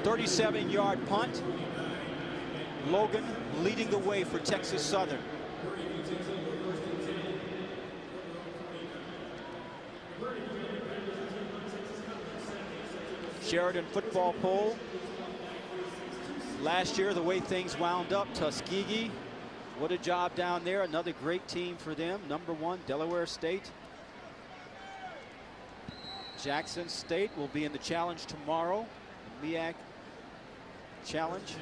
37-yard punt. Logan leading the way for Texas Southern. Sheridan football poll. Last year, the way things wound up, Tuskegee, what a job down there. Another great team for them. #1, Delaware State. Jackson State will be in the challenge tomorrow. The MEAC challenge.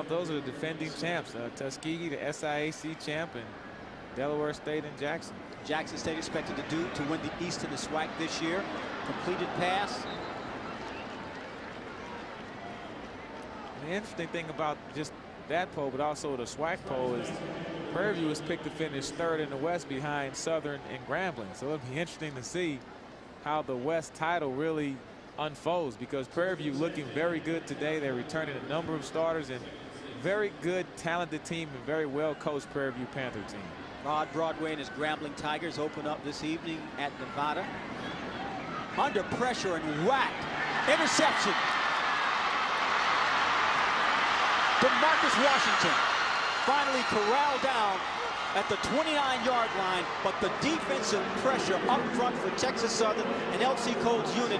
Those are the defending champs. Tuskegee, the SIAC champ, and Delaware State and Jackson. Jackson State expected to win the East in the SWAC this year. Completed pass. The interesting thing about just that poll, but also the SWAC poll, is Prairie View was picked to finish 3rd in the West behind Southern and Grambling. So it'll be interesting to see how the West title really unfolds, because Prairie View looking very good today. They're returning a number of starters, and very good, talented team, and very well coached Prairie View Panther team. Rod Broadway and his Grambling Tigers open up this evening at Nevada. Under pressure and whacked. Interception. DeMarcus Washington finally corralled down at the 29-yard line, but the defensive pressure up front for Texas Southern and L.C. Cole's unit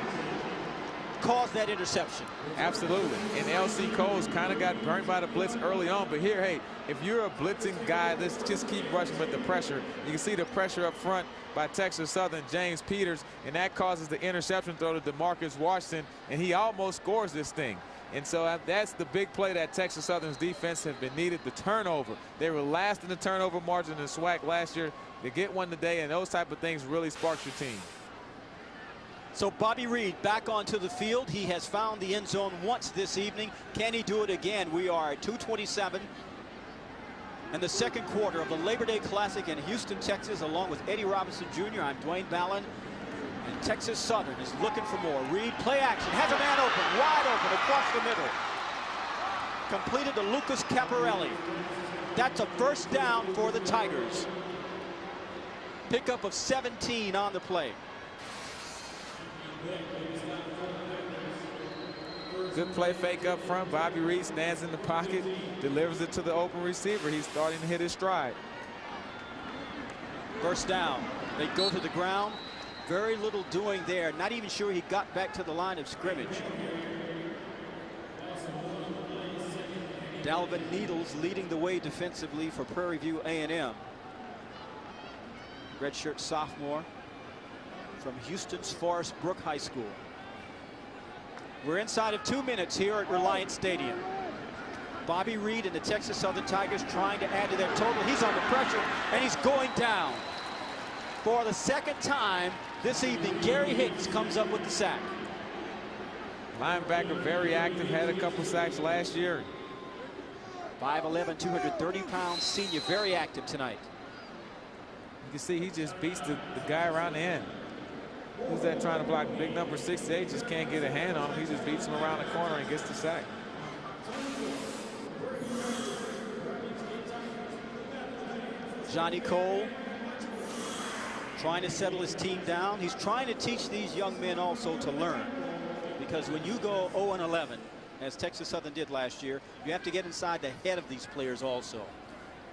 caused that interception. Absolutely. And L.C. Cole's kind of got burned by the blitz early on, but here, hey, if you're a blitzing guy, let's just keep rushing with the pressure. You can see the pressure up front by Texas Southern, James Peters, and that causes the interception throw to DeMarcus Washington, and he almost scores this thing. And so that's the big play that Texas Southern's defense have been needed, the turnover. They were last in the turnover margin in the SWAC last year. They get one today, and those type of things really sparks your team. So Bobby Reed back onto the field. He has found the end zone once this evening. Can he do it again? We are at 2:27 in the second quarter of the Labor Day Classic in Houston, Texas, along with Eddie Robinson Jr. I'm Dwayne Ballin. And Texas Southern is looking for more. Reed, play action, has a man open, wide open across the middle. Completed to Lucas Caparelli. That's a first down for the Tigers. Pickup of 17 on the play. Good play fake up front. Bobby Reed stands in the pocket, delivers it to the open receiver. He's starting to hit his stride. First down. They go to the ground. Very little doing there. Not even sure he got back to the line of scrimmage. Dalvin Needles leading the way defensively for Prairie View A&M. Redshirt sophomore from Houston's Forest Brook High School. We're inside of 2 minutes here at Reliant Stadium. Bobby Reed and the Texas Southern Tigers trying to add to their total. He's under pressure, and he's going down. For the second time this evening, Gary Hicks comes up with the sack. Linebacker, very active, had a couple sacks last year. 5'11", 230-pound senior, very active tonight. You can see he just beats the guy around the end. Who's that trying to block? Big number 68 just can't get a hand on him. He just beats him around the corner and gets the sack. Johnny Cole trying to settle his team down. He's trying to teach these young men also to learn, because when you go 0-11, as Texas Southern did last year, you have to get inside the head of these players also.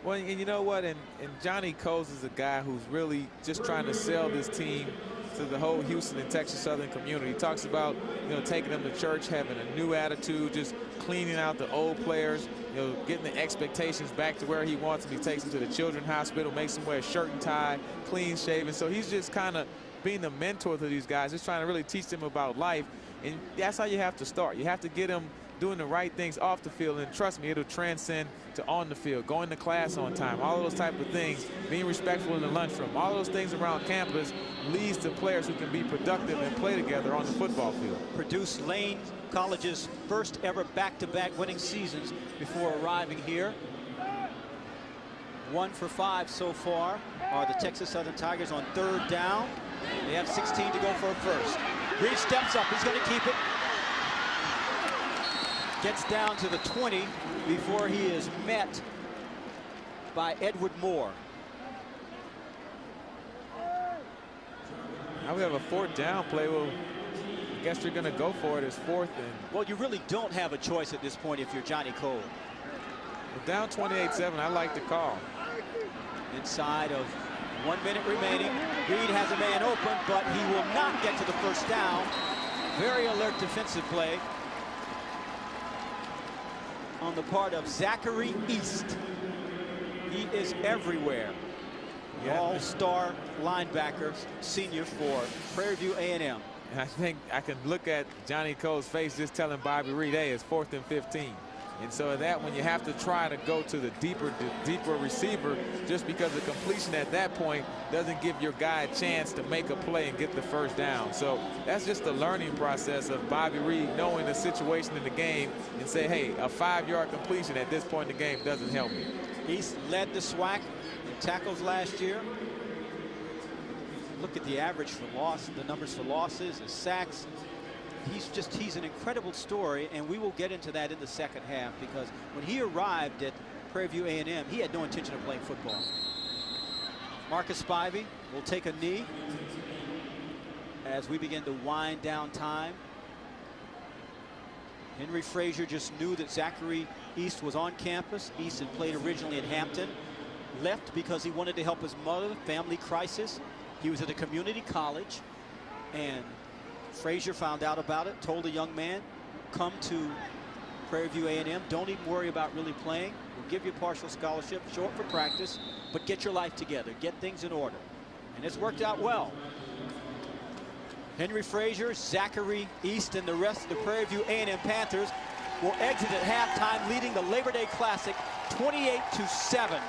Well, and you know what? And Johnny Coles is a guy who's really just trying to sell this team to the whole Houston and Texas Southern community. He talks about, you know, taking them to church, having a new attitude, just cleaning out the old players, you know, getting the expectations back to where he wants them. He takes them to the children's hospital, makes them wear a shirt and tie, clean shaven. So he's just kind of being the mentor to these guys, just trying to really teach them about life. And that's how you have to start. You have to get them doing the right things off the field, and trust me, it'll transcend to on the field, going to class on time, all of those type of things, being respectful in the lunchroom, all those things around campus leads to players who can be productive and play together on the football field. Produced Lane College's first ever back-to-back winning seasons before arriving here. 1 for 5 so far are the Texas Southern Tigers on 3rd down. They have 16 to go for a first. Reed steps up, he's going to keep it. Gets down to the 20 before he is met by Edward Moore. Now we have a 4th down play. Well, I guess you're going to go for it as 4th. Well, you really don't have a choice at this point if you're Johnny Cole. Well, down 28-7, I like the call. Inside of 1 minute remaining. Reed has a man open, but he will not get to the first down. Very alert defensive play on the part of Zachary East. He is everywhere. All-star linebacker, senior for Prairie View A&M. And I think I can look at Johnny Cole's face just telling Bobby Reed, hey, it's 4th and 15. And so that when you have to try to go to the deeper receiver, just because the completion at that point doesn't give your guy a chance to make a play and get the first down. So that's just the learning process of Bobby Reed knowing the situation in the game and say, hey, a 5-yard completion at this point in the game doesn't help me. East led the SWAC in tackles last year. Look at the average for loss, the numbers for losses, the sacks. He's an incredible story, and we will get into that in the second half, because when he arrived at Prairie View A&M, he had no intention of playing football. Marcus Spivey will take a knee as we begin to wind down time. Henry Frazier just knew that Zachary East was on campus. East had played originally in Hampton, left because he wanted to help his mother, family crisis. He was at a community college, and Frazier found out about it, told the young man, come to Prairie View A&M. Don't even worry about really playing. We'll give you a partial scholarship, short for practice, but get your life together, get things in order. And it's worked out well. Henry Frazier, Zachary East, and the rest of the Prairie View A&M Panthers will exit at halftime, leading the Labor Day Classic 28-7.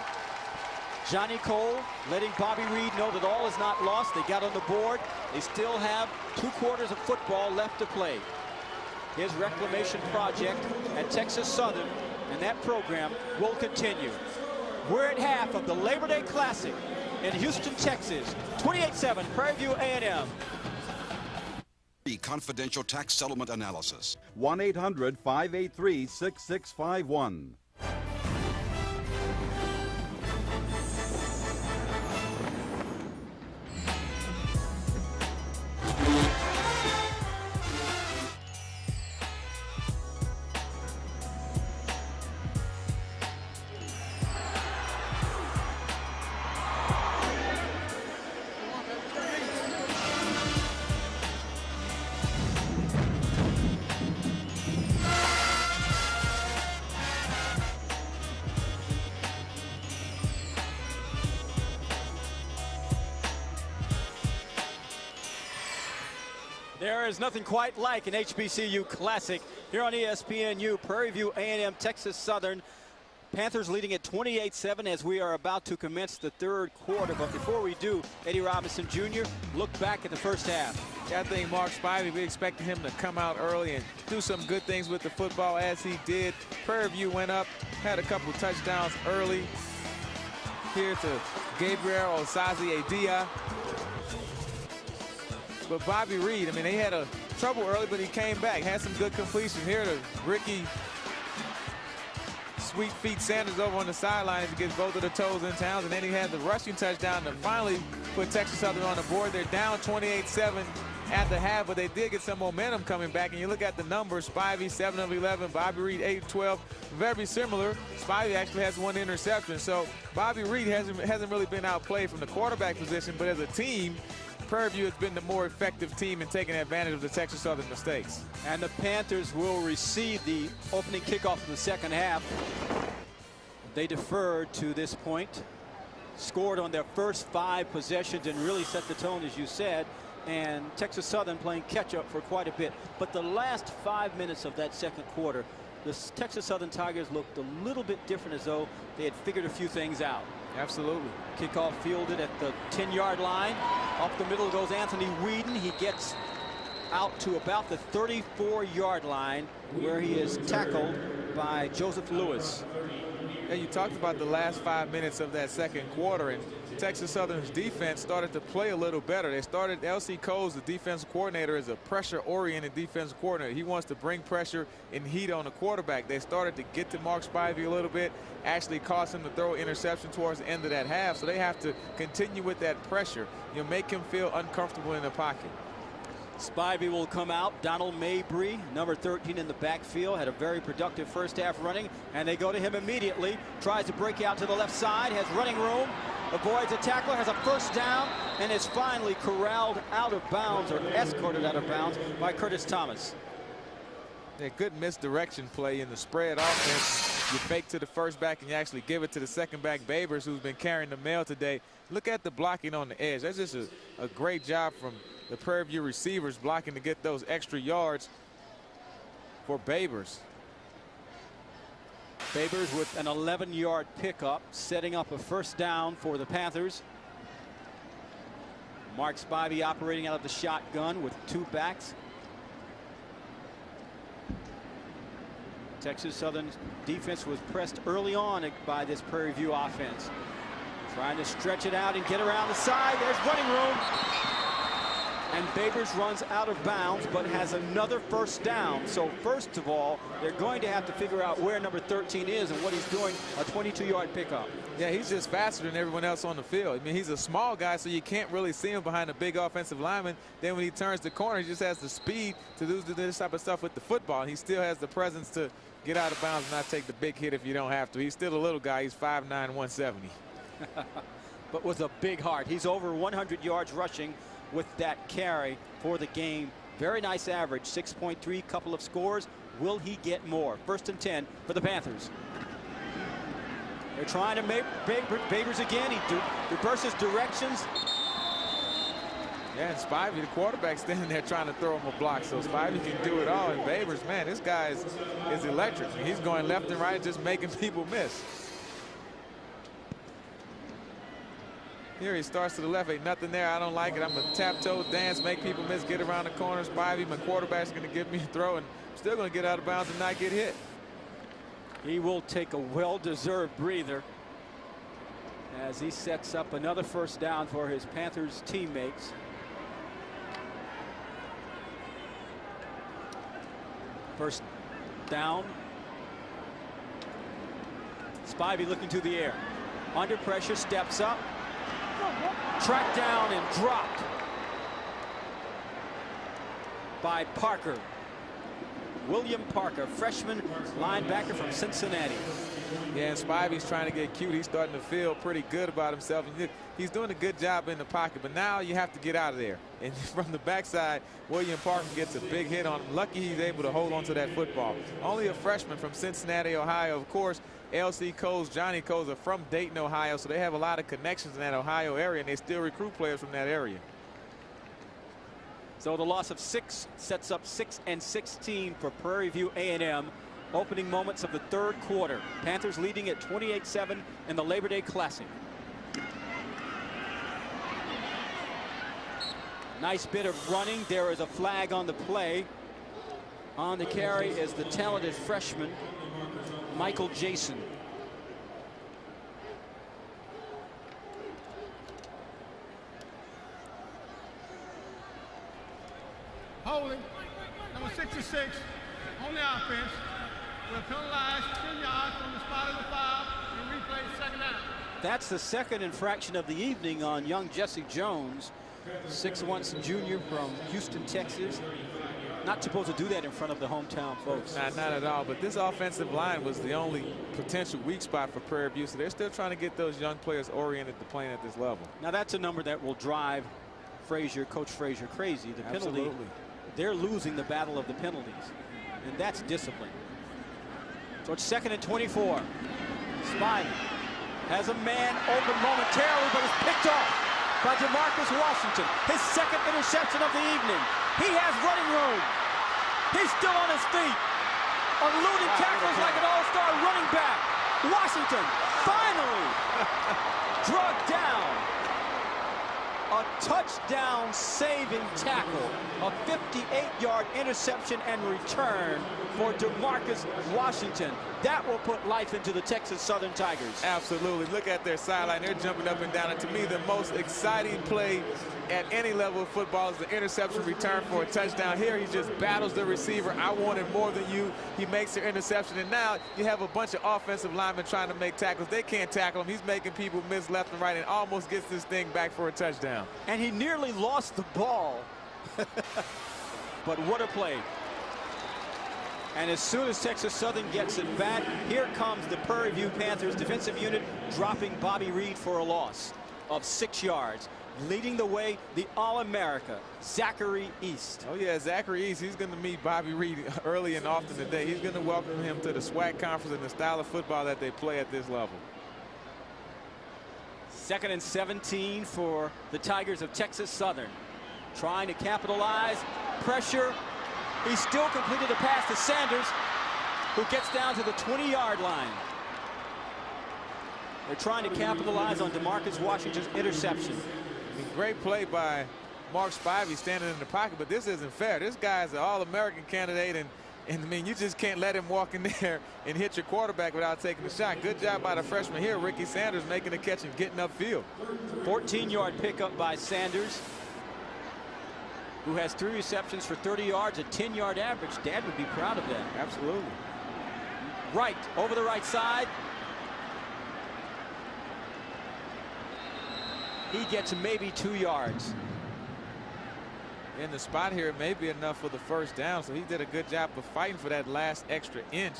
Johnny Cole letting Bobby Reed know that all is not lost. They got on the board. They still have 2 quarters of football left to play. His reclamation project at Texas Southern, and that program will continue. We're at half of the Labor Day Classic in Houston, Texas. 28-7, Prairie View A&M. Confidential tax settlement analysis. 1-800-583-6651. There is nothing quite like an HBCU Classic here on ESPNU. Prairie View A&M, Texas Southern. Panthers leading at 28-7 as we are about to commence the 3rd quarter. But before we do, Eddie Robinson Jr., look back at the first half. Yeah, I think Mark Spivey, we expected him to come out early and do some good things with the football, as he did. Prairie View went up, had a couple touchdowns early. Here to Gabriel Osazie-Adia. But Bobby Reed, I mean, they had a trouble early, but he came back, had some good completion. Here to Ricky Sweet Feet Sanders over on the sideline to get both of the toes in town, and then he had the rushing touchdown to finally put Texas Southern on the board. They're down 28-7 at the half, but they did get some momentum coming back. And you look at the numbers, Spivey 7 of 11, Bobby Reed 8 of 12, very similar. Spivey actually has 1 interception, so Bobby Reed hasn't really been outplayed from the quarterback position, but as a team, Prairie View has been the more effective team in taking advantage of the Texas Southern mistakes. And the Panthers will receive the opening kickoff of the second half. They deferred to this point, scored on their first 5 possessions and really set the tone, as you said. and Texas Southern playing catch up for quite a bit. But the last 5 minutes of that second quarter, the Texas Southern Tigers looked a little bit different, as though they had figured a few things out. Absolutely. Kickoff fielded at the 10-yard line. Up the middle goes Anthony Whedon. He gets out to about the 34-yard line, where he is tackled by Joseph Lewis. Yeah, you talked about the last 5 minutes of that second quarter, and Texas Southern's defense started to play a little better. They started, L.C. Coles, the defensive coordinator, is a pressure-oriented defensive coordinator. He wants to bring pressure and heat on the quarterback. They started to get to Mark Spivey a little bit, actually caused him to throw an interception towards the end of that half. So they have to continue with that pressure, make him feel uncomfortable in the pocket. Spivey will come out. Donald Mabry, number 13 in the backfield, had a very productive first half running, and they go to him immediately. Tries to break out to the left side, has running room, avoids a tackler, has a first down, and is finally corralled out of bounds, or escorted out of bounds, by Curtis Thomas. A good misdirection play in the spread offense. You fake to the first back and you actually give it to the second back, Babers, who's been carrying the mail today. Look at the blocking on the edge. That's just a great job from the Prairie View receivers, blocking to get those extra yards for Babers. Babers with an 11-yard pickup, setting up a first down for the Panthers. Mark Spivey operating out of the shotgun with two backs. Texas Southern's defense was pressed early on by this Prairie View offense. Trying to stretch it out and get around the side. There's running room. And Babers runs out of bounds, but has another first down. So first of all, they're going to have to figure out where number 13 is and what he's doing. A 22-yard pickup. Yeah, he's just faster than everyone else on the field. I mean, he's a small guy, so you can't really see him behind a big offensive lineman. Then when he turns the corner, he just has the speed to do this type of stuff with the football. And he still has the presence to get out of bounds and not take the big hit if you don't have to. He's still a little guy. He's 5'9", 170. But with a big heart. He's over 100 yards rushing with that carry for the game. Very nice average, 6.3, couple of scores. Will he get more? 1st and 10 for the Panthers. They're trying to make Babers again. He reverses directions. Yeah, and Spivey, the quarterback, standing there trying to throw him a block. So Spivey can do it all. And Babers, man, this guy is electric. He's going left and right, just making people miss. Here he starts to the left. Ain't nothing there. I don't like it. I'm a tap-toe dance, make people miss, get around the corner. Spivey, my quarterback's going to give me a throw, and I'm still going to get out of bounds and not get hit. He will take a well-deserved breather as he sets up another first down for his Panthers teammates. First down. Spivey looking to the air. Under pressure, steps up. Tracked down and dropped by Parker. William Parker, freshman linebacker from Cincinnati. Yeah, and Spivey's trying to get cute. He's starting to feel pretty good about himself. He's doing a good job in the pocket, but now you have to get out of there. And from the backside, William Parker gets a big hit on him. Lucky he's able to hold on to that football. Only a freshman from Cincinnati, Ohio. Of course, L.C. Coles, Johnny Coles are from Dayton, Ohio, so they have a lot of connections in that Ohio area, and they still recruit players from that area. So the loss of 6 sets up 6 and 16 for Prairie View A&M. Opening moments of the third quarter. Panthers leading at 28-7 in the Labor Day Classic. Nice bit of running. There is a flag on the play. On the carry is the talented freshman, Michael Jason. Holding, number 66 on the offense. We're penalized 10 yards from the spot of the foul and replay second down. That's the second infraction of the evening on young Jesse Jones, 6'1" junior from Houston, Texas. Not supposed to do that in front of the hometown folks. Not at all, but this offensive line was the only potential weak spot for Prairie View, so they're still trying to get those young players oriented to playing at this level. Now that's a number that will drive Coach Frazier crazy. The penalty, they're losing the battle of the penalties, and that's discipline. So it's 2nd and 24. Spivey has a man open momentarily, but is picked off. by DeMarcus Washington. His second interception of the evening. He has running room. He's still on his feet. Eluding tackles like an all-star running back. Washington finally drugged down. A touchdown saving tackle. A 58-yard interception and return for DeMarcus Washington. That will put life into the Texas Southern Tigers. Absolutely. Look at their sideline. They're jumping up and down. And to me, the most exciting play at any level of football is the interception return for a touchdown. Here, he just battles the receiver. I wanted more than you. He makes the interception. And now you have a bunch of offensive linemen trying to make tackles. They can't tackle him. He's making people miss left and right and almost gets this thing back for a touchdown. And he nearly lost the ball. But what a play. And as soon as Texas Southern gets it back, here comes the Prairie View Panthers defensive unit dropping Bobby Reed for a loss of 6 yards. Leading the way, the All-America, Zachary East. Oh, yeah, Zachary East, he's going to meet Bobby Reed early and often today. He's going to welcome him to the SWAC conference and the style of football that they play at this level. 2nd and 17 for the Tigers of Texas Southern. Trying to capitalize. Pressure. He still completed a pass to Sanders, who gets down to the 20-yard line. They're trying to capitalize on DeMarcus Washington's interception. I mean, great play by Mark Spivey standing in the pocket, but this isn't fair. This guy's an All-American candidate, and I mean, you just can't let him walk in there and hit your quarterback without taking a shot. Good job by the freshman here, Ricky Sanders, making the catch and getting upfield. 14-yard pickup by Sanders, who has 3 receptions for 30 yards, a 10-yard average. Dad would be proud of that. Absolutely. Right, over the right side. He gets maybe 2 yards. In the spot here, may be enough for the first down, so he did a good job of fighting for that last extra inch.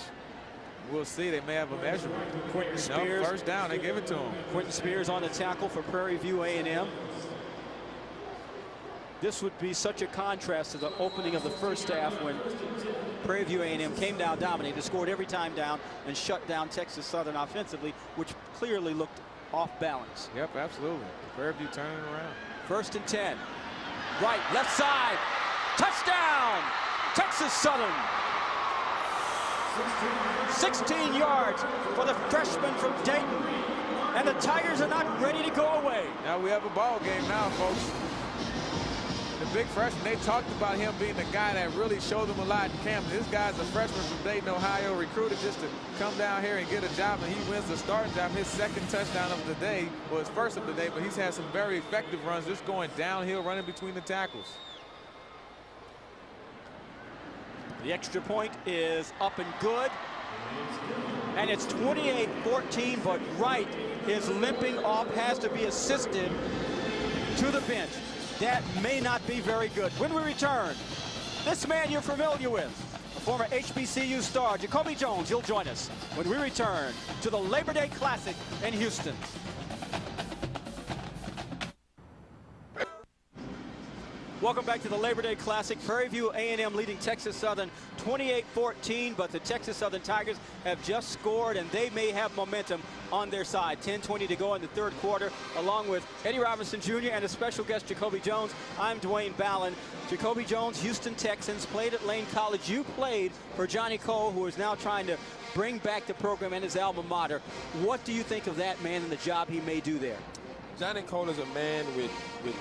We'll see. They may have a measurement. Quentin Spears. No, first down, they give it to him. Quentin Spears on the tackle for Prairie View A&M. This would be such a contrast to the opening of the first half when Prairie View A&M came down, dominated, scored every time down, and shut down Texas Southern offensively, which clearly looked off balance. Yep, absolutely. Prairie View turning around. 1st and 10. Right, left side. Touchdown! Texas Southern. 16 yards for the freshman from Dayton. And the Tigers are not ready to go away. Now we have a ball game now, folks. The big freshman, they talked about him being the guy that really showed them a lot in camp. This guy's a freshman from Dayton, Ohio, recruited just to come down here and get a job, and he wins the starting job. His 2nd touchdown of the day, well, his 1st of the day, but he's had some very effective runs just going downhill, running between the tackles. The extra point is up and good. And it's 28-14, but Wright is limping off, has to be assisted to the bench. That may not be very good. When we return, this man you're familiar with, a former HBCU star, Jacoby Jones, he'll join us when we return to the Labor Day Classic in Houston. Welcome back to the Labor Day Classic. Prairie View A&M leading Texas Southern 28-14, but the Texas Southern Tigers have just scored, and they may have momentum on their side. 10:20 to go in the 3rd quarter, along with Eddie Robinson Jr. and a special guest, Jacoby Jones. I'm Dwayne Ballin. Jacoby Jones, Houston Texans, played at Lane College. You played for Johnny Cole, who is now trying to bring back the program and his alma mater. What do you think of that man and the job he may do there? Johnny Cole is a man with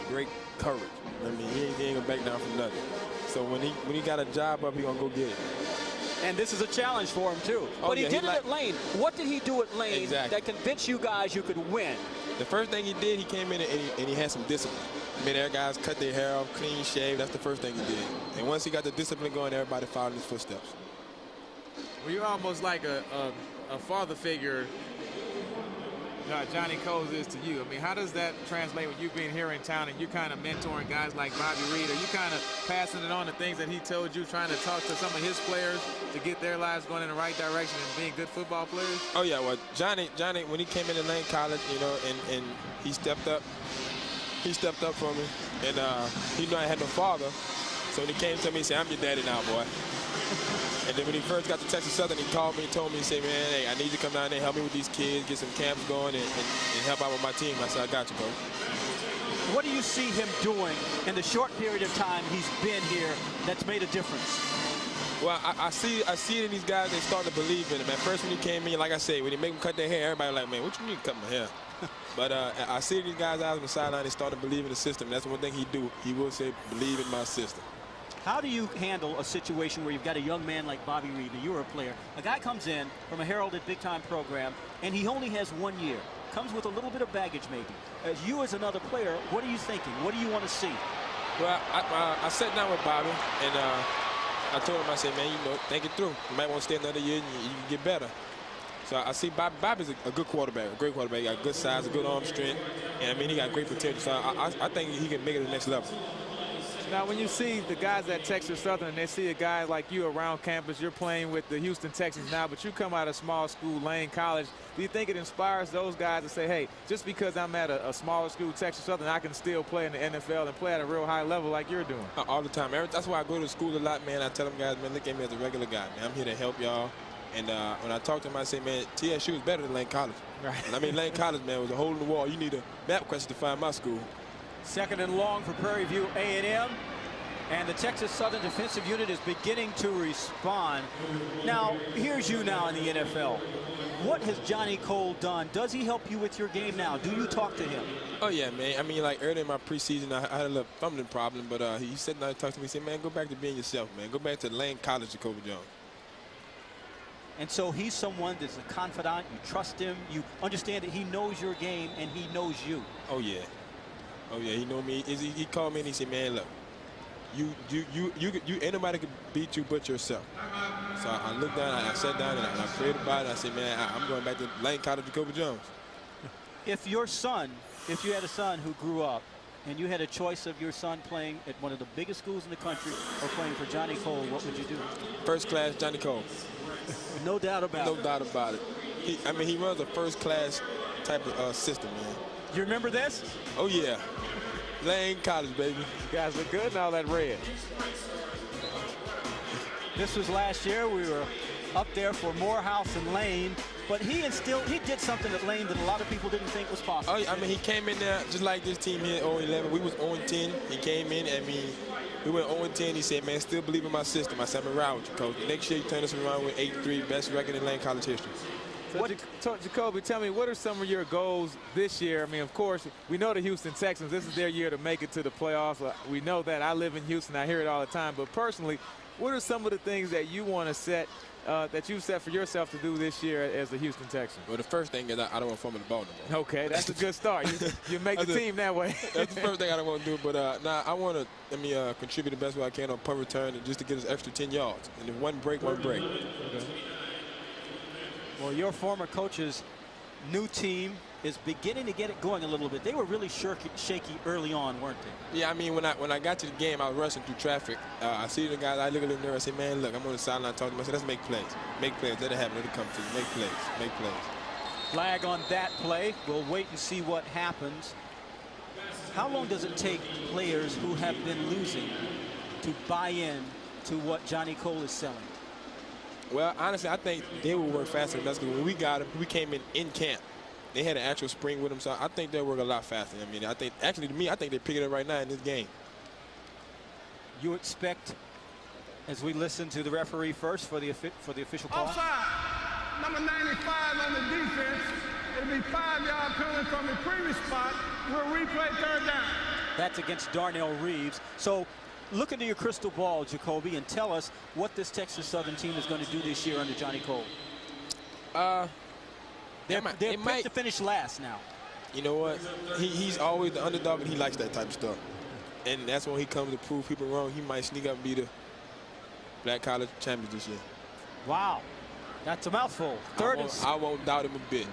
great courage. I mean, he ain't gonna back down from nothing. So when he got a job up, he gonna go get it. And this is a challenge for him too. But he did it at Lane. What did he do at Lane that convinced you guys you could win? The first thing he did, he came in and he had some discipline. Mid-air guys cut their hair off, clean shave. That's the first thing he did. And once he got the discipline going, everybody followed in his footsteps. Well, you're almost like a father figure. Johnny Coles is to you. I mean, how does that translate with you being here in town and you kind of mentoring guys like Bobby Reed? Are you kind of passing it on the things that he told you, trying to talk to some of his players to get their lives going in the right direction and being good football players? Oh, yeah. Well, Johnny, when he came into Lane College, you know, and he stepped up for me. And he knew I had no father. So when he came to me, he said, "I'm your daddy now, boy." And then when he first got to Texas Southern, he called me and told me, he said, "Man, hey, I need you to come down there and help me with these kids, get some camps going, and help out with my team." I said, "I got you, coach." What do you see him doing in the short period of time he's been here that's made a difference? Well, I see it in these guys. They start to believe in him. At first, when he came in, like I say, when they make him cut their hair, everybody like, man, what you need to cut my hair? But I see these guys out on the sideline. They start to believe in the system. That's one thing he do. He will say, believe in my system. How do you handle a situation where you've got a young man like Bobby Reed, and you're a player? A guy comes in from a heralded big-time program, and he only has 1 year. Comes with a little bit of baggage, maybe. As you as another player, what are you thinking? What do you want to see? Well, I sat down with Bobby, and I told him, I said, man, think it through. You might want to stay another year, and you can get better. So I see Bobby's a good quarterback, a great quarterback. He got good size, a good arm strength, and I mean, he got great potential. So I think he can make it to the next level. Now, when you see the guys at Texas Southern and they see a guy like you around campus, you're playing with the Houston Texans now, but you come out of small school, Lane College, do you think it inspires those guys to say, hey, just because I'm at a smaller school, Texas Southern, I can still play in the NFL and play at a real high level like you're doing? All the time. That's why I go to school a lot, man. I tell them guys, man, look at me as a regular guy, man. I'm here to help y'all. And when I talk to them, I say, man, TxSU is better than Lane College. Right. And I mean, Lane College, man, was a hole in the wall. You need a map question to find my school. Second and long for Prairie View A&M. And the Texas Southern defensive unit is beginning to respond. Now, here's you now in the NFL. What has Johnny Cole done? Does he help you with your game now? Do you talk to him? Oh, yeah, man. I mean, like early in my preseason, I had a little fumbling problem, but he said, talked to me, he said, man, go back to being yourself, man. Go back to Lane College, Jacoby Jones. And so he's someone that's a confidant. You trust him. You understand that he knows your game and he knows you. Oh, yeah. Oh, yeah. He know me. He called me and he said, man, look. You ain't nobody can beat you but yourself. So I looked down, I sat down, and I prayed about it. I said, man, I'm going back to Lane College, Jacoby Jones. If you had a son who grew up, and you had a choice of your son playing at one of the biggest schools in the country or playing for Johnny Cole, what would you do? First class Johnny Cole. No doubt about it. No doubt about it. He runs a first class type of system, man. You remember this? Oh, yeah. Lane College, baby. You guys look good in all that red. This was last year. We were up there for Morehouse and Lane, but he did something at Lane that a lot of people didn't think was possible. Oh, I mean, he came in there just like this team here at 0-11. We was 0-10. He came in, I mean, we went 0-10. He said, man, still believe in my system. I said, I'm around with you, coach. Next year, you turn us around with 8-3, best record in Lane College history. So, Jacoby, tell me, what are some of your goals this year? I mean, of course, we know the Houston Texans, this is their year to make it to the playoffs. We know that. I live in Houston. I hear it all the time. But personally, what are some of the things that you want to set, that you set for yourself to do this year as the Houston Texans? Well, the first thing is I don't want to fumble the ball no more. Okay, that's a good start. You make the team that way. That's the first thing I don't want to do. But I want to contribute the best way I can on punt return and just to get us extra 10 yards. And if one break. Okay. Well, your former coach's new team is beginning to get it going a little bit. They were really shaky early on, weren't they? Yeah, I mean, when I got to the game, I was rushing through traffic. I see the guys, I look at them there, I say, man, look, I'm on the sideline talking to them. I said, let's make plays. Make plays. Let it happen. Let it come to you. Make plays. Make plays. Flag on that play. We'll wait and see what happens. How long does it take players who have been losing to buy in to what Johnny Cole is selling? Well, honestly, I think they will work faster than us because when we got them, we came in camp. They had an actual spring with them, so I think they'll work a lot faster. I mean, I think they're picking it up right now in this game. You expect, as we listen to the referee first for the official call. Offside, number 95 on the defense. It'll be 5-yard penalty from the previous spot. We'll replay third down. That's against Darnell Reeves. So look into your crystal ball, Jacoby, and tell us what this Texas Southern team is going to do this year under Johnny Cole. They're picked to finish last now. You know what? He's always the underdog, and he likes that type of stuff. And that's when he comes to prove people wrong. He might sneak up and be the Black College champions this year. Wow. That's a mouthful. I won't doubt him a bit.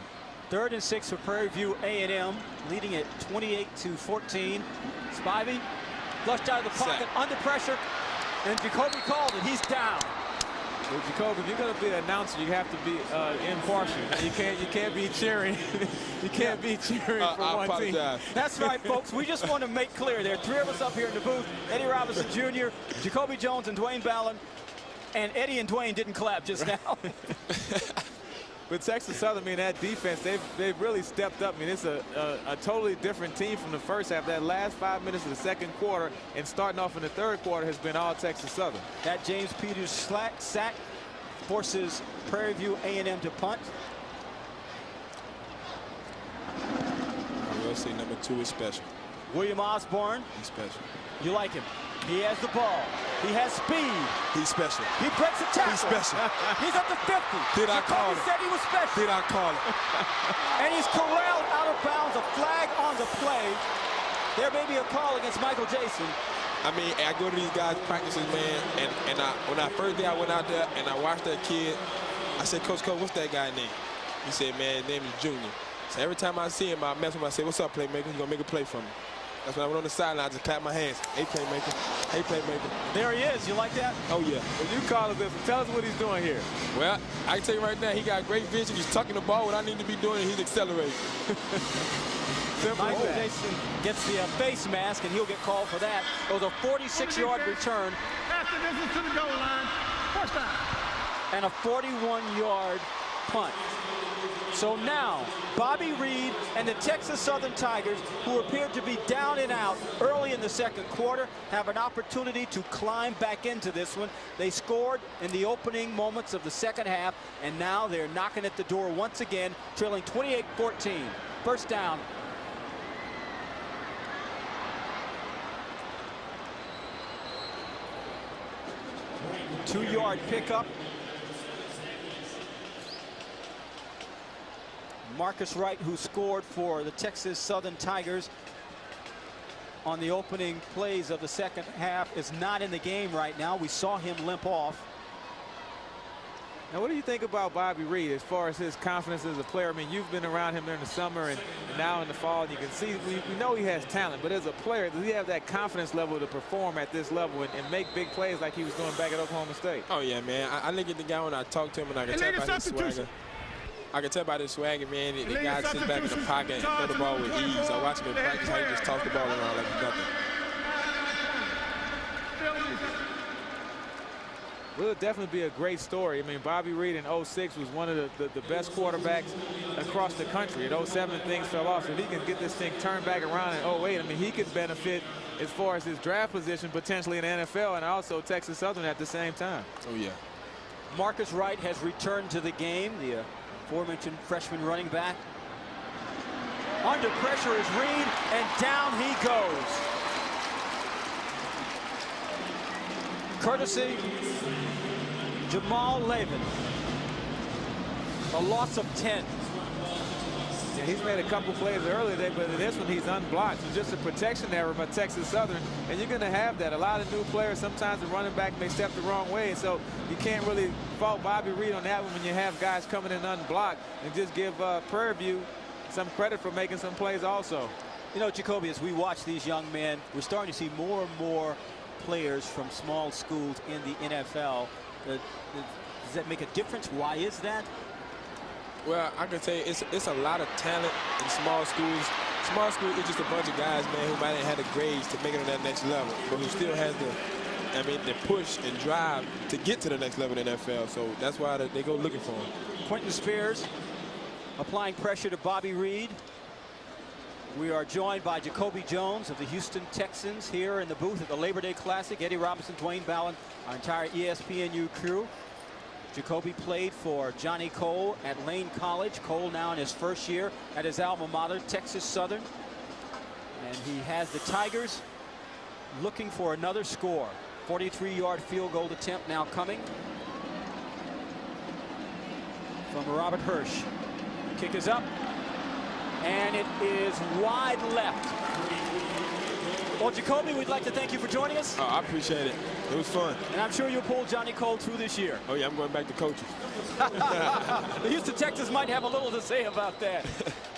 3rd and 6 for Prairie View A&M, leading at 28-14. Spivey flushed out of the pocket, under pressure, and Jacoby called it. He's down. Well, Jacoby, if you're going to be an announcer, you have to be impartial. You can't be cheering. You can't be cheering for one team. That's right, folks. We just want to make clear there are 3 of us up here in the booth: Eddie Robinson Jr., Jacoby Jones, and Dwayne Ballin. And Eddie and Dwayne didn't clap just now. But Texas Southern, I mean, that defense, they've really stepped up. I mean, it's a totally different team from the first half. That last 5 minutes of the second quarter and starting off in the third quarter has been all Texas Southern. That James Peters sack forces Prairie View A&M to punt. I will say number 2 is special. William Osborne. He's special. You like him. He has the ball. He has speed. He's special. He breaks a tackle. He's special. He's at the 50. Did I call it? Said he was special. Did I call it? And he's corralled out of bounds. A flag on the play. There may be a call against Michael Jason. I mean, I go to these guys' practices, man, and when I first day I went out there and I watched that kid, I said, Coach, what's that guy's name? He said, man, his name is Junior. So every time I see him, I mess with him. I say, what's up, playmaker? He's going to make a play for me. That's when I went on the sideline. I just clapped my hands. Hey, playmaker. Hey, playmaker. There he is. You like that? Oh, yeah. Well, you call it this. Tell us what he's doing here. Well, I can tell you right now, he got great vision. He's tucking the ball. What I need to be doing, he's accelerating. Michael Jason gets the face mask, and he'll get called for that. It was a 46-yard return. Pass the distance to the goal line. First down. And a 41-yard punt. So now, Bobby Reed and the Texas Southern Tigers, who appeared to be down and out early in the second quarter, have an opportunity to climb back into this one. They scored in the opening moments of the second half, and now they're knocking at the door once again, trailing 28-14. First down. Two-yard pickup. Marcus Wright, who scored for the Texas Southern Tigers on the opening plays of the second half, is not in the game right now. We saw him limp off. Now, what do you think about Bobby Reed as far as his confidence as a player? I mean, you've been around him during the summer and now in the fall, and you can see we know he has talent, but as a player, does he have that confidence level to perform at this level and make big plays like he was doing back at Oklahoma State? Oh, yeah, man. I look at the guy when I talk to him, and I can tell by his swagger. I can tell by his swagger, man. The guy sits back in the pocket and throw the ball with ease. I watch him in practice how he just toss the ball around like it's nothing. Will definitely be a great story. I mean, Bobby Reed in 06 was one of the best quarterbacks across the country. In 07, things fell off. So if he can get this thing turned back around in 08, I mean, he could benefit as far as his draft position potentially in the NFL and also Texas Southern at the same time. Oh, yeah. Marcus Wright has returned to the game, the aforementioned freshman running back. Under pressure is Reed, and down he goes. Courtesy Jamal Lavin. A loss of 10. Yeah, he's made a couple plays earlier today, but in this one he's unblocked. So just a protection error by Texas Southern, and you're going to have that. A lot of new players, sometimes the running back may step the wrong way, and so you can't really fault Bobby Reed on that one when you have guys coming in unblocked, and just give Prairie View some credit for making some plays also. You know, Jacoby, as we watch these young men, we're starting to see more and more players from small schools in the NFL. Does that make a difference? Why is that? Well, I can tell you, it's a lot of talent in small schools. Small school is just a bunch of guys, man, who might not have the grades to make it on that next level, but who still has the push and drive to get to the next level in the NFL. So that's why they go looking for him. Quentin Spears applying pressure to Bobby Reed. We are joined by Jacoby Jones of the Houston Texans here in the booth at the Labor Day Classic. Eddie Robinson, Dwayne Ballin, our entire ESPNU crew. Jacoby played for Johnny Cole at Lane College. Cole now in his first year at his alma mater, Texas Southern. And he has the Tigers looking for another score. 43-yard field goal attempt now coming from Robert Hirsch. Kick is up, and it is wide left. Well, Jacoby, we'd like to thank you for joining us. Oh, I appreciate it. It was fun. And I'm sure you'll pull Johnny Cole through this year. Oh, yeah, I'm going back to coaching. The Houston Texans might have a little to say about that.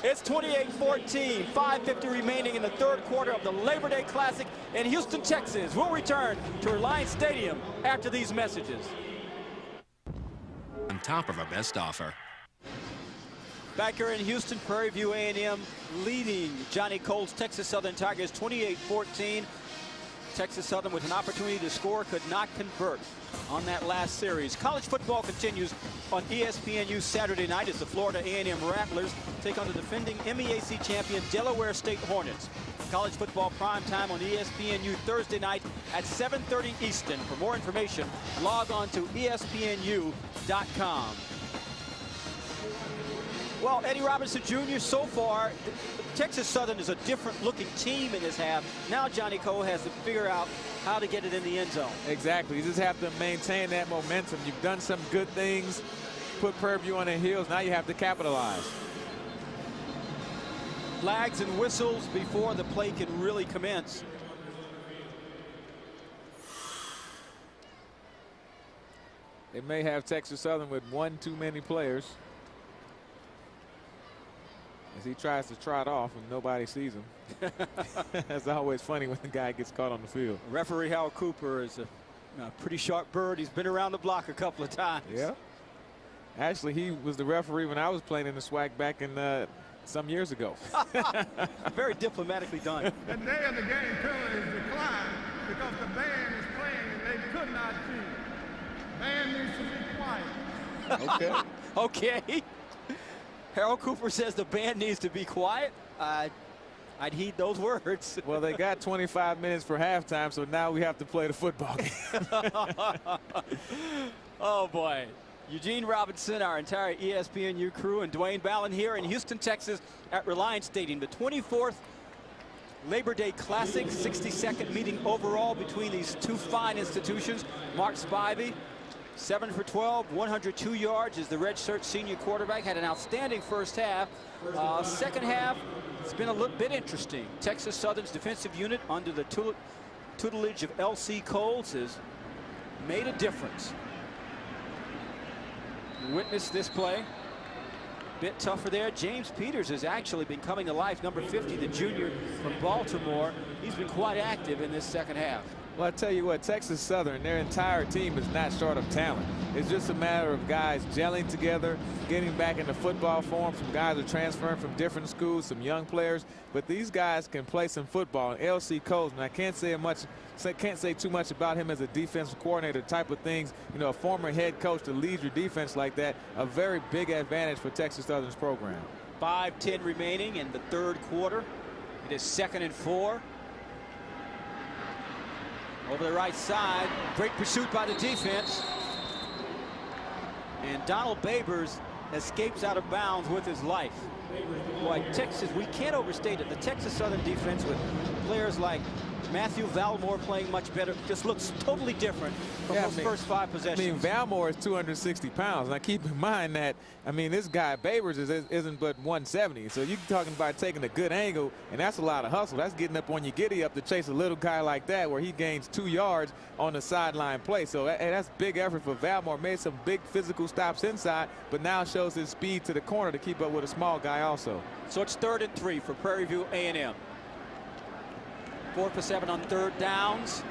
It's 28-14, 5:50 remaining in the third quarter of the Labor Day Classic in Houston, Texas. We'll return to Reliant Stadium after these messages. On top of our best offer. Back here in Houston, Prairie View A&M leading Johnny Cole's Texas Southern Tigers 28-14. Texas Southern with an opportunity to score, could not convert on that last series. College football continues on ESPNU Saturday night as the Florida A&M Rattlers take on the defending MEAC champion Delaware State Hornets. College football prime time on ESPNU Thursday night at 7:30 Eastern. For more information, log on to ESPNU.com. Well, Eddie Robinson Jr., so far, Texas Southern is a different looking team in this half. Now Johnny Cole has to figure out how to get it in the end zone. Exactly. You just have to maintain that momentum. You've done some good things, put Prairie View on their heels. Now you have to capitalize. Flags and whistles before the play can really commence. They may have Texas Southern with one too many players, as he tries to trot off and nobody sees him. That's always funny when the guy gets caught on the field. Referee Hal Cooper is a pretty sharp bird. He's been around the block a couple of times. Yeah. Actually, he was the referee when I was playing in the SWAC back in some years ago. Very diplomatically done. The day of the game penalties declined because the band is playing and they could not see. Band needs to be quiet. Okay. Okay. Harold Cooper says the band needs to be quiet. I'd heed those words. Well, they got 25 minutes for halftime, so now we have to play the football game. Oh, boy. Eugene Robinson, our entire ESPNU crew, and Dwayne Ballin here in Houston, Texas at Reliant Stadium. The 24th Labor Day Classic, 62nd meeting overall between these two fine institutions. Mark Spivey, 7 for 12, 102 yards as the redshirt senior quarterback. Had an outstanding first half. Second half, it's been a little bit interesting. Texas Southern's defensive unit under the tutelage of L.C. Coles has made a difference. Witness this play. Bit tougher there. James Peters has actually been coming to life. Number 50, the junior from Baltimore. He's been quite active in this second half. Well, I tell you what, Texas Southern, their entire team is not short of talent. It's just a matter of guys gelling together, getting back into football form. Some guys are transferring from different schools, some young players, but these guys can play some football. And L.C. Coles, and I can't say too much about him as a defensive coordinator type of things. You know, a former head coach to lead your defense like that, a very big advantage for Texas Southern's program. 5:10 remaining in the third quarter. It is 2nd and 4. Over the right side, great pursuit by the defense. And Donald Babers escapes out of bounds with his life. Boy, Texas, we can't overstate it. The Texas Southern defense with players like Matthew Valmore playing much better just looks totally different from those first 5 possessions. I mean, Valmore is 260 pounds. Now, keep in mind that, I mean, this guy Babers isn't but 170. So you're talking about taking a good angle, and that's a lot of hustle. That's getting up on your giddy up to chase a little guy like that where he gains 2 yards on the sideline play. So that's big effort for Valmore. Made some big physical stops inside, but now shows his speed to the corner to keep up with a small guy also. So it's 3rd and 3 for Prairie View A&M. 4 for 7 on 3rd downs.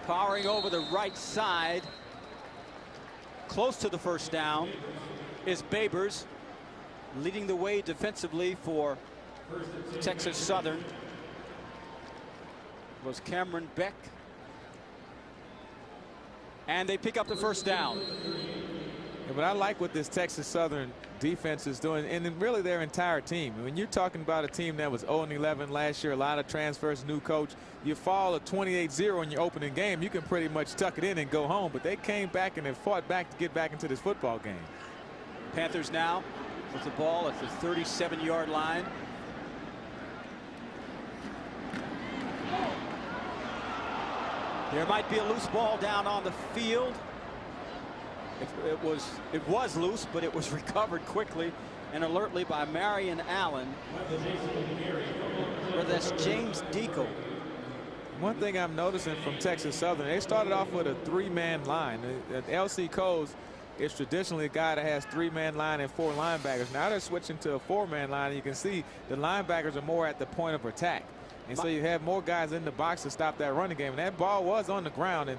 Powering over the right side, close to the first down, is Babers, leading the way defensively for Texas Southern. Was Cameron Beck. And they pick up the first down. Yeah, but I like what this Texas Southern defense is doing, and really their entire team. When you're talking about a team that was 0-11 last year, a lot of transfers, new coach, you fall a 28-0 in your opening game, you can pretty much tuck it in and go home. But they came back and they fought back to get back into this football game. Panthers now with the ball at the 37-yard line. There might be a loose ball down on the field. It was loose, but it was recovered quickly and alertly by Marion Allen. Where that's James Deacle. One thing I'm noticing from Texas Southern, they started off with a 3-man line. L.C. Coles is traditionally a guy that has 3-man line and 4 linebackers. Now they're switching to a 4-man line, and you can see the linebackers are more at the point of attack. And so you have more guys in the box to stop that running game. And that ball was on the ground, and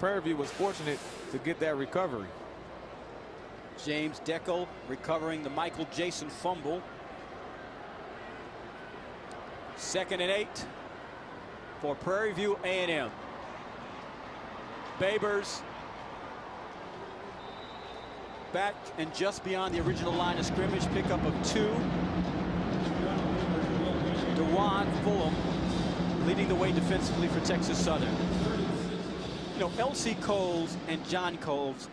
Prairie View was fortunate to get that recovery. James Deacle recovering the Michael Jason fumble. 2nd and 8. for Prairie View A&M. Babers back and just beyond the original line of scrimmage, pickup of 2. DeJuan Fulham leading the way defensively for Texas Southern. You know, L.C. Coles and Johnny Coles,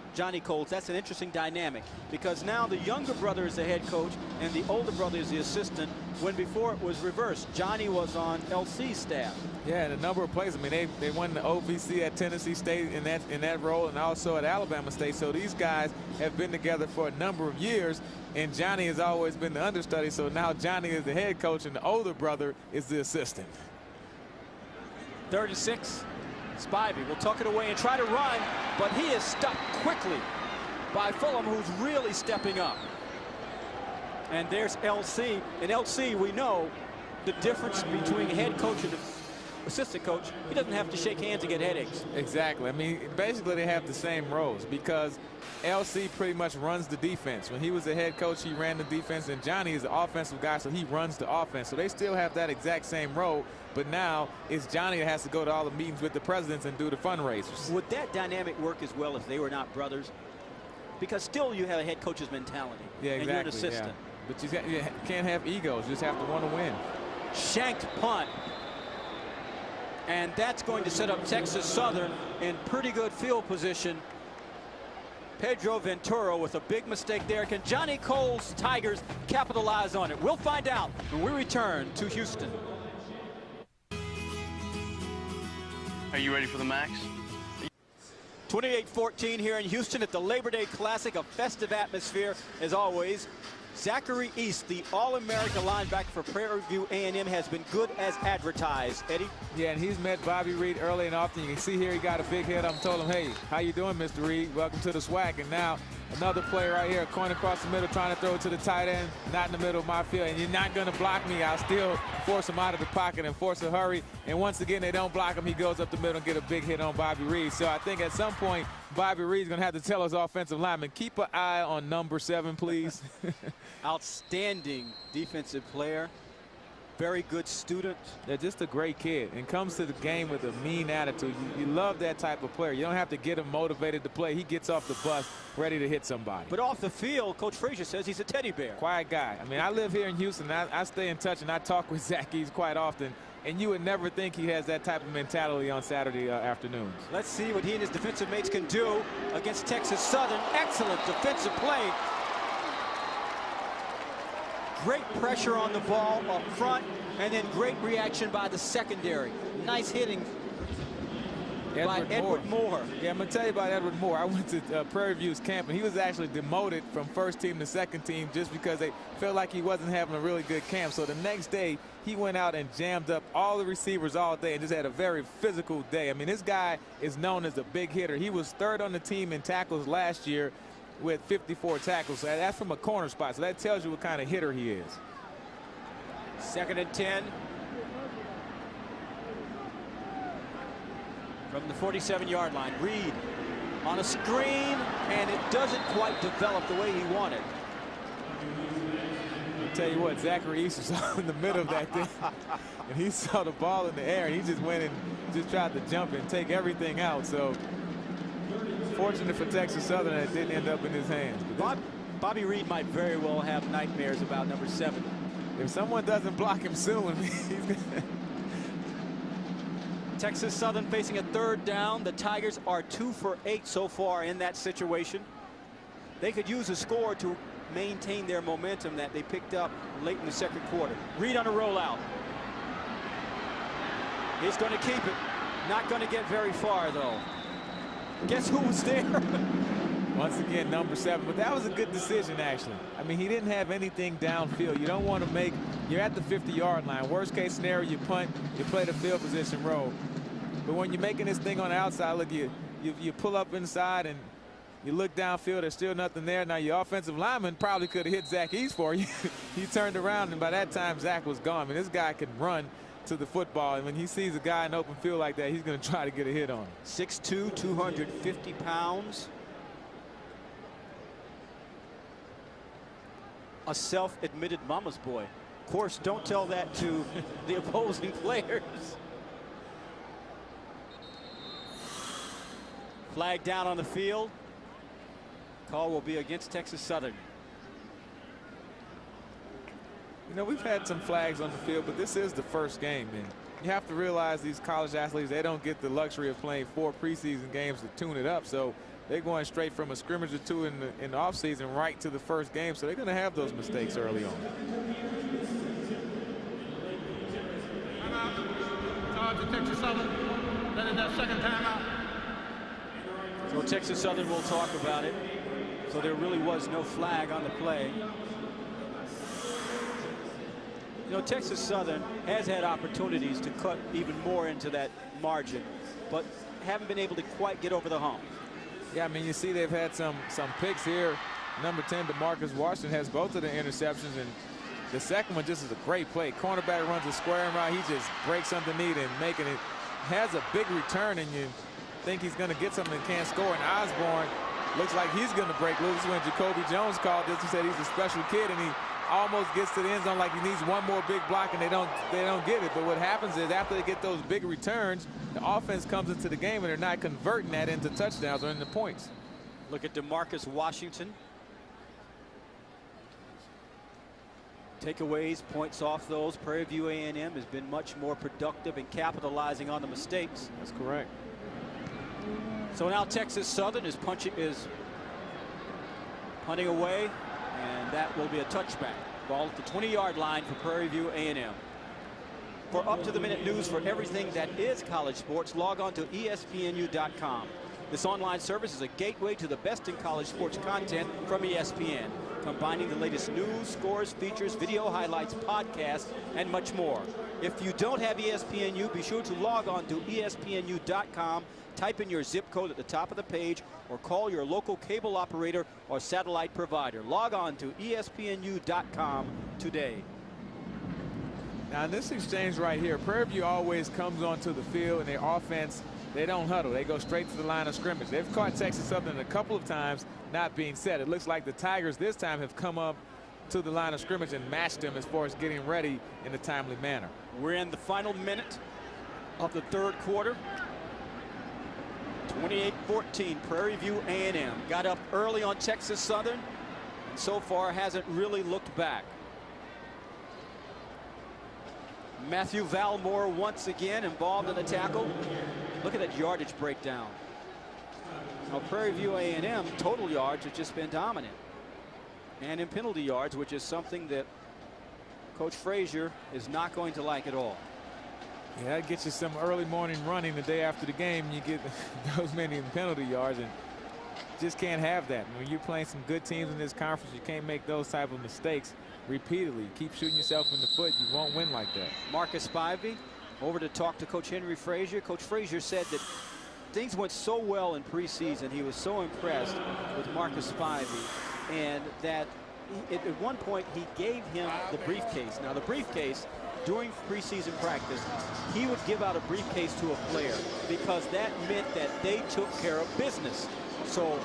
that's an interesting dynamic, because now the younger brother is the head coach and the older brother is the assistant, when before it was reversed. Johnny was on L.C.'s staff. Yeah, in a number of places. I mean, they won the OVC at Tennessee State in that role, and also at Alabama State. So these guys have been together for a number of years, and Johnny has always been the understudy. So now Johnny is the head coach, and the older brother is the assistant. 3rd and 6. Spivey will tuck it away and try to run, but he is stopped quickly by Fulham, who's really stepping up. And there's LC. And LC, we know the difference between head coach and assistant coach. He doesn't have to shake hands and get headaches. Exactly. I mean, basically they have the same roles, because LC pretty much runs the defense. When he was the head coach, he ran the defense, and Johnny is the offensive guy, so he runs the offense. So they still have that exact same role, but now it's Johnny that has to go to all the meetings with the presidents and do the fundraisers. Would that dynamic work as well if they were not brothers? Because still you have a head coach's mentality. Yeah, exactly. And you're an assistant. Yeah. But you can't have egos. You just have to want to win. Shanked punt. And that's going to set up Texas Southern in pretty good field position. Pedro Ventura with a big mistake there. Can Johnny Coles Tigers capitalize on it? We'll find out when we return to Houston. Are you ready for the max? 28-14 here in Houston at the Labor Day Classic. A festive atmosphere as always. Zachary East, the All-America linebacker for Prairie View A&M, has been good as advertised. Eddie? Yeah, and he's met Bobby Reed early and often. You can see here he got a big hit. I'm told him, hey, how you doing, Mr. Reed? Welcome to the SWAC. And now another play right here, a coin across the middle, trying to throw it to the tight end, not in the middle of my field. And you're not going to block me. I'll still force him out of the pocket and force a hurry. And once again, they don't block him. He goes up the middle and get a big hit on Bobby Reed. So I think at some point, Bobby Reed's going to have to tell his offensive lineman, keep an eye on number 7, please. Outstanding defensive player. Very good student. They're just a great kid and comes to the game with a mean attitude. You love that type of player. You don't have to get him motivated to play. He gets off the bus ready to hit somebody. But off the field, Coach Frazier says he's a teddy bear. Quiet guy. I mean, I live here in Houston. I stay in touch and I talk with Zach East quite often. And you would never think he has that type of mentality on Saturday afternoons. Let's see what he and his defensive mates can do against Texas Southern. Excellent defensive play. Great pressure on the ball up front, and then great reaction by the secondary. Nice hitting by Edward Moore. Yeah, I'm going to tell you about Edward Moore. I went to Prairie View's camp, and he was actually demoted from first team to second team just because they felt like he wasn't having a really good camp. So the next day, he went out and jammed up all the receivers all day and just had a very physical day. I mean, this guy is known as a big hitter. He was 3rd on the team in tackles last year with 54 tackles. So that's from a corner spot. So that tells you what kind of hitter he is. 2nd and 10. From the 47-yard line. Reed on a screen, and it doesn't quite develop the way he wanted. I'll tell you what, Zachary East was in the middle of that thing, and he saw the ball in the air, and he just went and just tried to jump and take everything out. So fortunate for Texas Southern that it didn't end up in his hands. Bobby Reed might very well have nightmares about number 7. If someone doesn't block him soon, he's gonna... Texas Southern facing a 3rd down. The Tigers are 2 for 8 so far in that situation. They could use a score to maintain their momentum that they picked up late in the 2nd quarter. Reed on a rollout. He's going to keep it. Not going to get very far, though. Guess who was there? Once again, number 7. But that was a good decision, actually. I mean, he didn't have anything downfield. You don't want to make, you're at the 50-yard line. Worst case scenario, you punt, you play the field position role. But when you're making this thing on the outside, look, you pull up inside and you look downfield, there's still nothing there. Now, your offensive lineman probably could have hit Zach East for you. He turned around, and by that time, Zach was gone. I mean, this guy can run to the football, and when he sees a guy in open field like that, he's going to try to get a hit on him. 6'2", 250 pounds. A self-admitted mama's boy. Of course, don't tell that to the opposing players. Flag down on the field. Call will be against Texas Southern. You know, we've had some flags on the field, but this is the first game, and you have to realize these college athletes, they don't get the luxury of playing 4 preseason games to tune it up. So they're going straight from a scrimmage or 2 in the offseason right to the first game. So they're going to have those mistakes early on. Charge to Texas Southern. That is that second timeout. So Texas Southern will talk about it. So there really was no flag on the play. You know, Texas Southern has had opportunities to cut even more into that margin, but haven't been able to quite get over the hump. Yeah, I mean, you see they've had some picks here. Number 10, DeMarcus Washington, has both of the interceptions, and the second one just is a great play. Cornerback runs a square and right. He just breaks underneath and making it. Has a big return, and you think he's going to get something and can't score. And Osborne looks like he's going to break loose. When Jacoby Jones called this, he said he's a special kid, and he almost gets to the end zone like he needs one more big block, and they don't get it. But what happens is after they get those big returns, the offense comes into the game, and they're not converting that into touchdowns or into points. Look at DeMarcus Washington. Takeaways, points off those. Prairie View A&M has been much more productive in capitalizing on the mistakes. That's correct. So now Texas Southern is punting away, and that will be a touchback. Ball at the 20-yard line for Prairie View A&M. For up-to-the-minute news for everything that is college sports, log on to ESPNU.com. This online service is a gateway to the best in college sports content from ESPN, combining the latest news, scores, features, video highlights, podcasts, and much more. If you don't have ESPNU, be sure to log on to ESPNU.com, type in your zip code at the top of the page, or call your local cable operator or satellite provider. Log on to ESPNU.com today. Now, in this exchange right here, Prairie View always comes onto the field, and their offense, they don't huddle. They go straight to the line of scrimmage. They've caught Texas Southern a couple of times not being set. It looks like the Tigers this time have come up to the line of scrimmage and matched them as far as getting ready in a timely manner. We're in the final minute of the third quarter. 28-14, Prairie View A&M got up early on Texas Southern, and so far hasn't really looked back. Matthew Valmore once again involved in the tackle. Look at that yardage breakdown. Now Prairie View A&M total yards have just been dominant, and in penalty yards, which is something that Coach Frazier is not going to like at all. Yeah, that gets you some early morning running the day after the game. You get those many penalty yards, and just can't have that. When you're playing some good teams in this conference, you can't make those type of mistakes repeatedly. Keep shooting yourself in the foot. You won't win like that. Marcus Spivey over to talk to Coach Henry Frazier. Coach Frazier said that things went so well in preseason. He was so impressed with Marcus Spivey, and that at one point he gave him the briefcase. Now the briefcase, during preseason practice, he would give out a briefcase to a player because that meant that they took care of business. So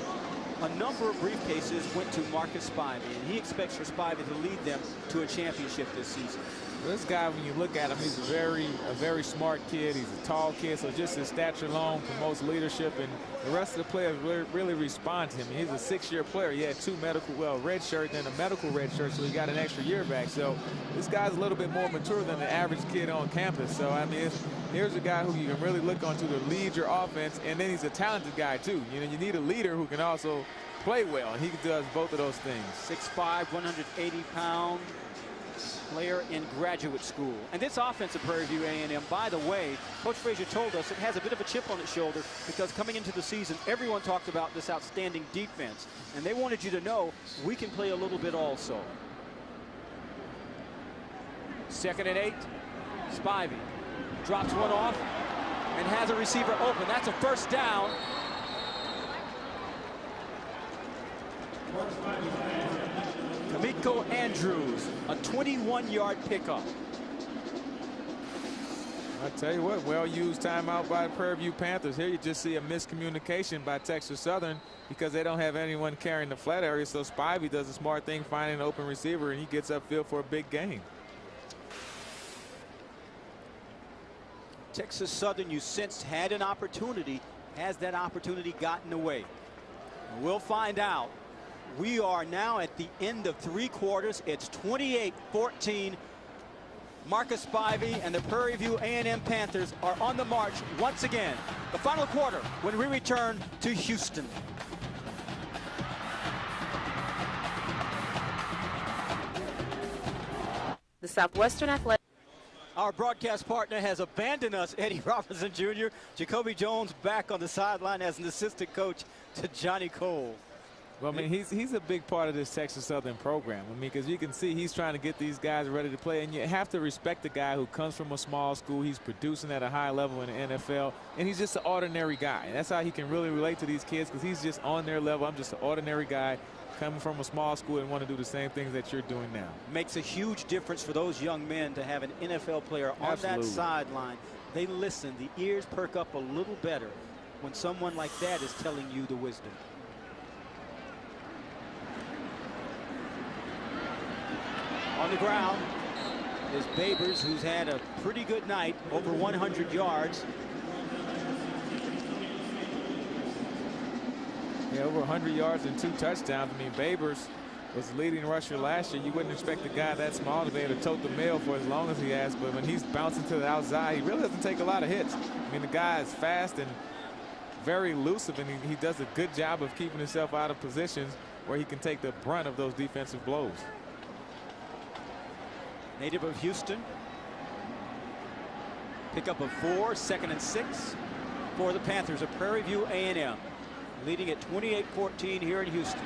a number of briefcases went to Marcus Spivey, and he expects for Spivey to lead them to a championship this season. This guy, when you look at him, he's a very smart kid. He's a tall kid, so just his stature alone promotes leadership, and the rest of the players really respond to him. He's a 6-year player. He had 2 medical, red shirt and a medical red shirt, so he got an extra year back. So this guy's a little bit more mature than the average kid on campus. So I mean, here's a guy who you can really look onto to lead your offense, and then he's a talented guy too. You know, you need a leader who can also play well, and he does both of those things. 6'5", 180-pound player in graduate school. And this offense of Prairie View A&M, by the way, Coach Frazier told us it has a bit of a chip on its shoulder because coming into the season, everyone talked about this outstanding defense, and they wanted you to know we can play a little bit also. 2nd and 8. Spivey drops one off and has a receiver open. That's a first down. Kamiko Andrews, a 21-yard pickup. I tell you what, well-used timeout by the Prairie View Panthers. Here you just see a miscommunication by Texas Southern because they don't have anyone carrying the flat area. So Spivey does a smart thing, finding an open receiver, and he gets upfield for a big gain. Texas Southern, you sensed, had an opportunity Has that opportunity gotten away? We'll find out. We are now at the end of 3 quarters. It's 28-14. Marcus Spivey and the Prairie View A&M Panthers are on the march once again. The final quarter when we return to Houston. The Southwestern Athletic. Our broadcast partner has abandoned us, Eddie Robinson Jr. Jacoby Jones back on the sideline as an assistant coach to Johnny Cole. Well, I mean, he's a big part of this Texas Southern program. I mean, because you can see he's trying to get these guys ready to play, and you have to respect the guy who comes from a small school. He's producing at a high level in the NFL, and he's just an ordinary guy. And that's how he can really relate to these kids, because he's just on their level. I'm just an ordinary guy coming from a small school and want to do the same things that you're doing now. Makes a huge difference for those young men to have an NFL player on that sideline. They listen. The ears perk up a little better when someone like that is telling you the wisdom. On the ground is Babers, who's had a pretty good night, over 100 yards. Yeah, over 100 yards and 2 touchdowns. I mean, Babers was the leading rusher last year. You wouldn't expect a guy that small to be able to tote the mail for as long as he has, but when he's bouncing to the outside, he really doesn't take a lot of hits. I mean, the guy is fast and very elusive, and he does a good job of keeping himself out of positions where he can take the brunt of those defensive blows. Native of Houston. Pickup of 4, 2nd and 6 for the Panthers of Prairie View A&M. Leading at 28-14 here in Houston.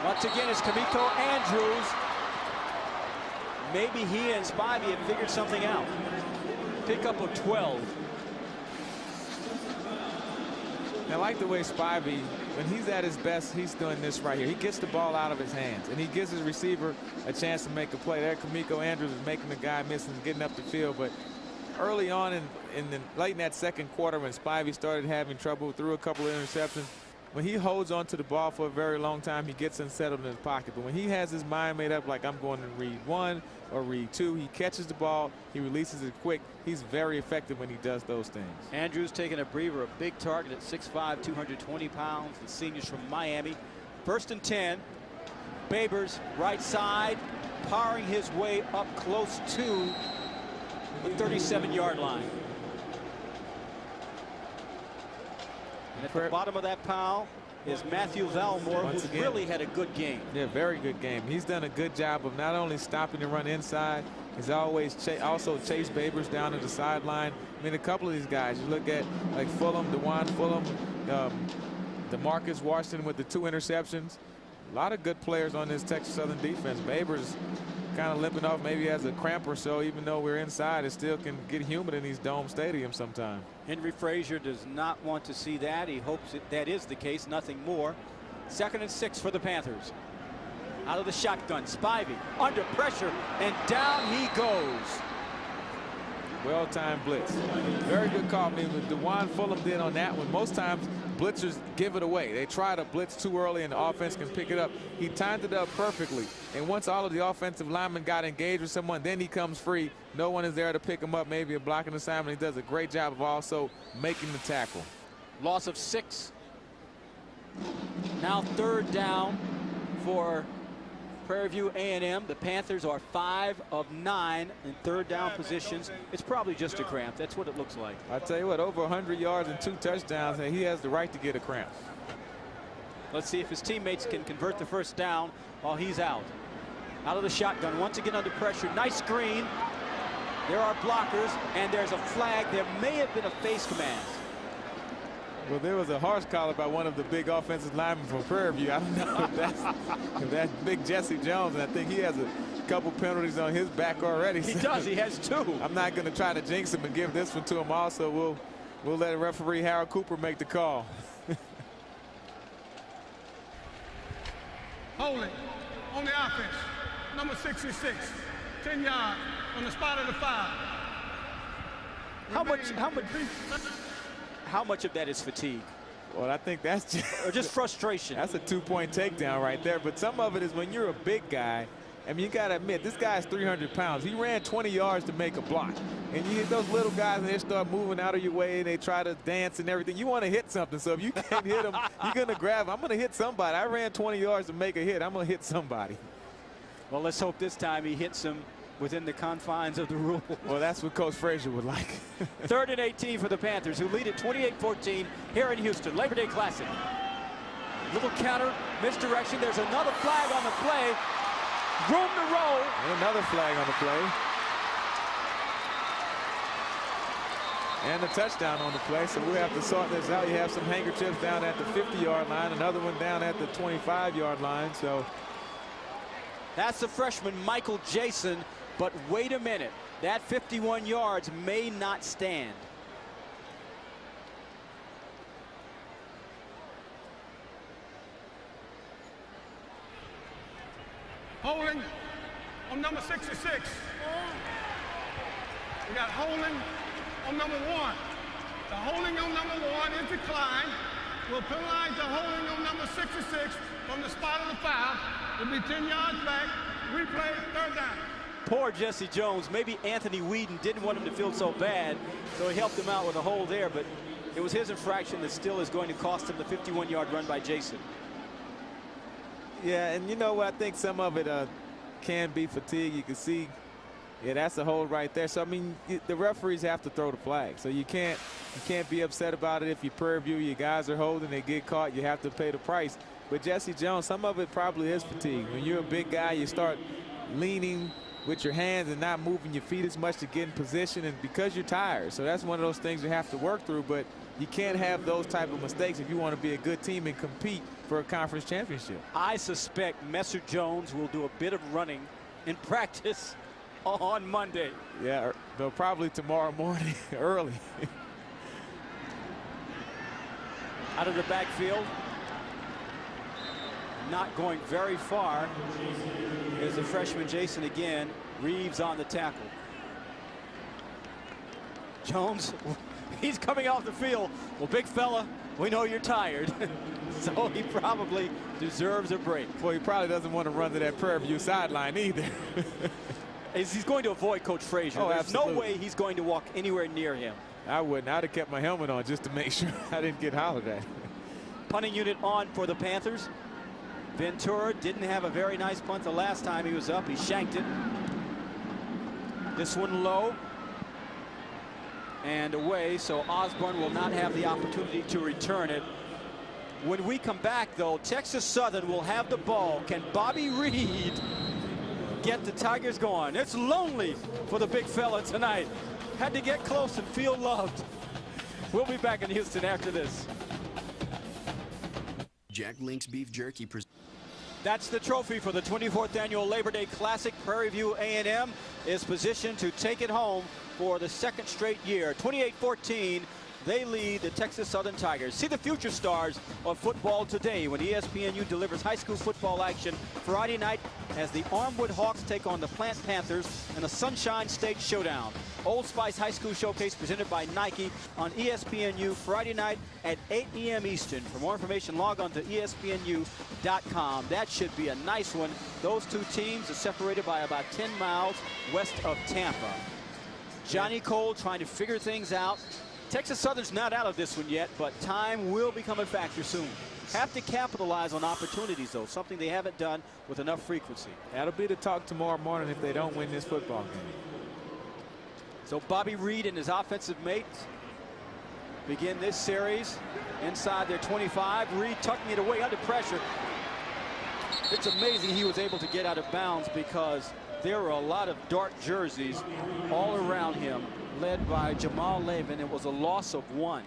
Once again, it's Kamiko Andrews. Maybe he and Spivey have figured something out. Pickup of 12. I like the way Spivey, when he's at his best, he's doing this right here. He gets the ball out of his hands, and he gives his receiver a chance to make a play. There, Kamiko Andrews is making the guy miss and getting up the field, but early on late in that 2nd quarter, when Spivey started having trouble, threw a couple of interceptions, when he holds on to the ball for a very long time, he gets unsettled in his pocket. But when he has his mind made up, like I'm going to read 1 or read 2, he catches the ball, he releases it quick. He's very effective when he does those things. Andrews taking a breather, a big target at 6'5", 220 pounds. The seniors from Miami. 1st and 10. Babers, right side, powering his way up close to the 37-yard line. And at the bottom of that pile is Matthew Valmore, who's really had a good game. Yeah, very good game. He's done a good job of not only stopping the run inside, he's always also chased Babers down to the sideline. I mean, a couple of these guys, you look at like Fulham, DeJuan Fulham, DeMarcus Washington with the 2 interceptions. A lot of good players on this Texas Southern defense. Babers kind of limping off, maybe has a cramp or so, even though we're inside. It still can get humid in these dome stadiums sometimes. Henry Frazier does not want to see that. He hopes that is the case, nothing more. 2nd and 6 for the Panthers. Out of the shotgun, Spivey under pressure, and down he goes. Well-timed blitz. Very good call. I mean, what DeJuan Fulham did on that one, most times blitzers give it away. They try to blitz too early and the offense can pick it up. He timed it up perfectly. And once all of the offensive linemen got engaged with someone, then he comes free. No one is there to pick him up, maybe a blocking assignment. He does a great job of also making the tackle. Loss of 6. Now 3rd down for Prairie View A&M. The Panthers are 5 of 9 in 3rd down positions. It's probably just a cramp. That's what it looks like. I tell you what, over 100 yards and 2 touchdowns, and he has the right to get a cramp. Let's see if his teammates can convert the 1st down while he's out. Out of the shotgun, once again under pressure. Nice screen. There are blockers, and there's a flag. There may have been a face mask. Well, there was a harsh call by one of the big offensive linemen from Prairie View. I don't know if that's big Jesse Jones, and I think he has a couple penalties on his back already. He does. He has 2. I'm not going to try to jinx him and give this one to him. Also, we'll let referee Harold Cooper make the call. Holding on the offense. Number 66, 10 yards on the spot of the 5. How much of that is fatigue? Well, I think that's just frustration. That's a 2-point takedown right there. But some of it is when you're a big guy I mean, you got to admit, this guy's 300 pounds. He ran 20 yards to make a block. And you get those little guys, and they start moving out of your way, and they try to dance and everything. You want to hit something. So if you can't hit them, you're going to grab them. I'm going to hit somebody. I ran 20 yards to make a hit. I'm going to hit somebody. Well, let's hope this time he hits him within the confines of the rule. Well, that's what Coach Frazier would like. 3rd and 18 for the Panthers, who lead at 28-14 here in Houston. Labor Day Classic. Little counter, misdirection. There's another flag on the play. Room to roll. And another flag on the play. And a touchdown on the play. So we'll have to sort this out. You have some handkerchiefs down at the 50-yard line, another one down at the 25-yard line. So that's the freshman Michael Jason. But wait a minute. That 51 yards may not stand. Holding on number 66. We got holding on number 1. The holding on number 1 is declined. We'll penalize the holding on number 66 from the spot of the foul. It'll be 10 yards back. Replay, 3rd down. Poor Jesse Jones. Maybe Anthony Whedon didn't want him to feel so bad, so he helped him out with a hold there, but it was his infraction that still is going to cost him the 51-yard run by Jason. Yeah, and you know what? I think some of it can be fatigue. You can see, yeah, that's a hold right there. So I mean, the referees have to throw the flag. So you can't be upset about it if you Prairie View, your guys are holding, they get caught, you have to pay the price. But Jesse Jones, some of it probably is fatigue. When you're a big guy, you start leaning with your hands and not moving your feet as much to get in position, and because you're tired. So that's one of those things you have to work through. But you can't have those type of mistakes if you want to be a good team and compete for a conference championship. I suspect Messer Jones will do a bit of running in practice on Monday. Yeah, they'll probably tomorrow morning early. Out of the backfield, not going very far, is the freshman Jason again. Reeves on the tackle. Jones, he's coming off the field. Well, big fella, we know you're tired. So he probably deserves a break. Well, he probably doesn't want to run to that Prairie View sideline either. He's going to avoid Coach Frazier. Oh, There's absolutely. no way he's going to walk anywhere near him. I wouldn't. I'd have kept my helmet on just to make sure I didn't get hollered at. Punting unit on for the Panthers. Ventura didn't have a very nice punt the last time he was up. He shanked it. This one low and away, so Osborne will not have the opportunity to return it. When we come back, though, Texas Southern will have the ball. Can Bobby Reed get the Tigers going? It's lonely for the big fella tonight. Had to get close and feel loved. We'll be back in Houston after this. Jack Link's Beef Jerky. That's the trophy for the 24th annual Labor Day Classic. Prairie View A&M is positioned to take it home for the 2nd straight year. 28-14, they lead the Texas Southern Tigers. See the future stars of football today when ESPNU delivers high school football action Friday night as the Armwood Hawks take on the Plant Panthers in a Sunshine State showdown. Old Spice High School Showcase presented by Nike on ESPNU Friday night at 8 p.m. Eastern. For more information, log on to ESPNU.com. That should be a nice one. Those two teams are separated by about 10 miles west of Tampa. Johnny Cole trying to figure things out. Texas Southern's not out of this one yet, but time will become a factor soon. Have to capitalize on opportunities, though, something they haven't done with enough frequency. That'll be the talk tomorrow morning if they don't win this football game. So Bobby Reed and his offensive mates begin this series inside their 25. Reed tucking it away under pressure. It's amazing he was able to get out of bounds because there were a lot of dark jerseys all around him, led by Jamal Lavin. It was a loss of 1.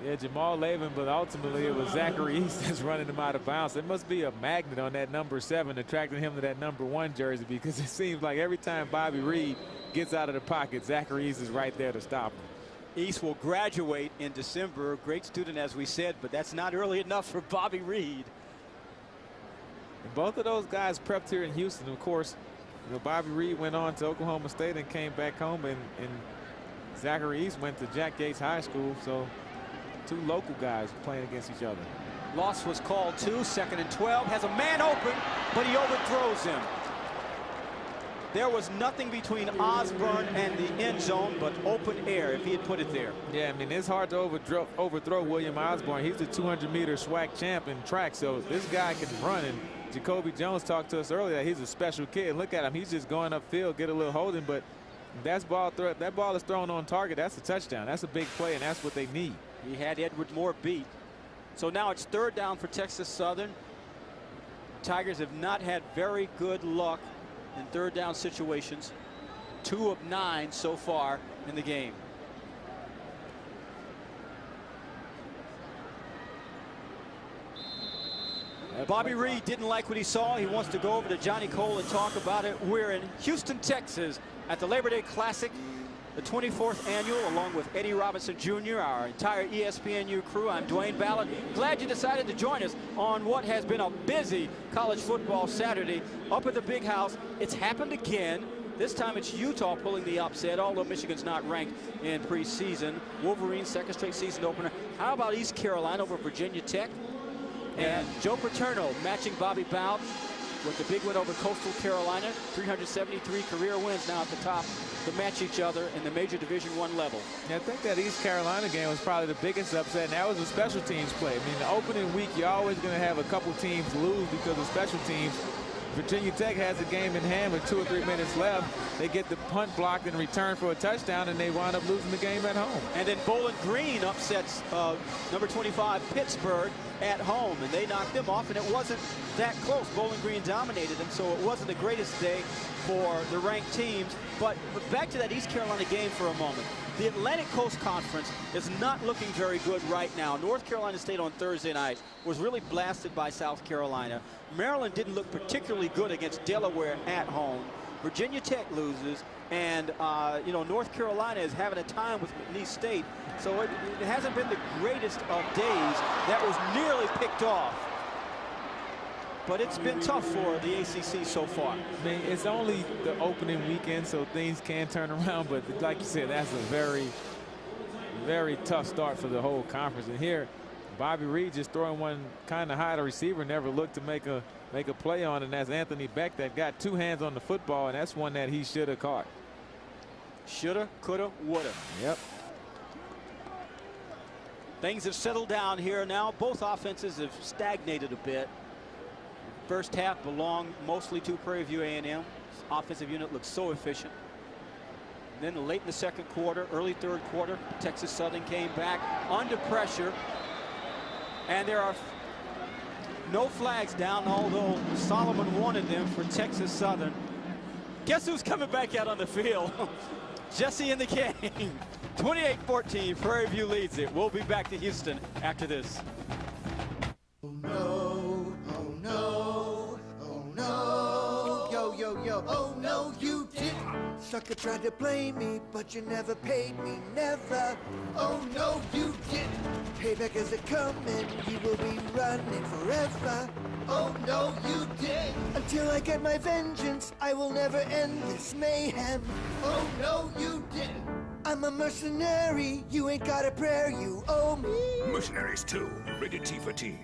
Yeah, Jamal Lavin, but ultimately it was Zachary East that's running him out of bounds. There must be a magnet on that number 7 attracting him to that number 1 jersey, because it seems like every time Bobby Reed gets out of the pocket, Zachary East is right there to stop him. East will graduate in December. Great student, as we said, but that's not early enough for Bobby Reed. And both of those guys prepped here in Houston. Of course, you know, Bobby Reed went on to Oklahoma State and came back home, and Zachary East went to Jack Gates High School. So 2 local guys playing against each other. Loss was called too. 2nd and 12. Has a man open, but he overthrows him. There was nothing between Osborne and the end zone but open air if he had put it there. Yeah, I mean, it's hard to overthrow William Osborne. He's the 200-meter SWAC champ in track, so this guy can run. And Jacoby Jones talked to us earlier that he's a special kid. Look at him. He's just going upfield, get a little holding, but that ball is thrown on target. That's a touchdown. That's a big play, and that's what they need. He had Edward Moore beat. So now it's 3rd down for Texas Southern. Tigers have not had very good luck in 3rd down situations. 2 of 9 so far in the game. Bobby Reed didn't like what he saw. He wants to go over to Johnny Cole and talk about it. We're in Houston, Texas at the Labor Day Classic, the 24th annual, along with Eddie Robinson Jr., our entire ESPNU crew. I'm Dwayne Ballard. Glad you decided to join us on what has been a busy college football Saturday up at the Big House. It's happened again. This time it's Utah pulling the upset, although Michigan's not ranked in preseason. Wolverines, 2nd straight season opener. How about East Carolina over Virginia Tech? And Joe Paterno matching Bobby Bowden with the big win over Coastal Carolina. 373 career wins now at the top to match each other in the major Division I level. Yeah, I think that East Carolina game was probably the biggest upset, and that was a special teams play. I mean, the opening week, you're always going to have a couple teams lose because of special teams. Virginia Tech has the game in hand with 2 or 3 minutes left. They get the punt blocked in return for a touchdown, and they wind up losing the game at home. And then Bowling Green upsets number 25 Pittsburgh at home, and they knocked them off, and it wasn't that close. Bowling Green dominated them, so it wasn't the greatest day for the ranked teams. But back to that East Carolina game for a moment. The Atlantic Coast Conference is not looking very good right now. North Carolina State on Thursday night was really blasted by South Carolina. Maryland didn't look particularly good against Delaware at home. Virginia Tech loses, and you know, North Carolina is having a time with McNeese State. So it hasn't been the greatest of days. That was nearly picked off. But it's been tough for the ACC so far. I mean, it's only the opening weekend, so things can turn around. But like you said, that's a very, very tough start for the whole conference. And here, Bobby Reed just throwing one kind of high. The receiver never looked to make a play on, and that's Anthony Beck that got 2 hands on the football, and that's one that he should have caught. Shoulda, coulda, woulda. Yep. Things have settled down here now. Both offenses have stagnated a bit. First half belonged mostly to Prairie View A&M. Offensive unit looks so efficient. And then late in the 2nd quarter, early 3rd quarter, Texas Southern came back under pressure. And there are no flags down, although Solomon wanted them for Texas Southern. Guess who's coming back out on the field? Jesse in the game. 28-14, Prairie View leads it. We'll be back to Houston after this. Oh no, oh no, oh no, yo, yo, yo, oh no, you didn't. Sucker tried to play me, but you never paid me, never. Oh no, you didn't. Payback is a coming, you will be running forever. Oh no, you didn't. Until I get my vengeance, I will never end this mayhem. Oh no, you didn't. I'm a mercenary, you ain't got a prayer, you owe me. Mercenaries 2, rated T for teen.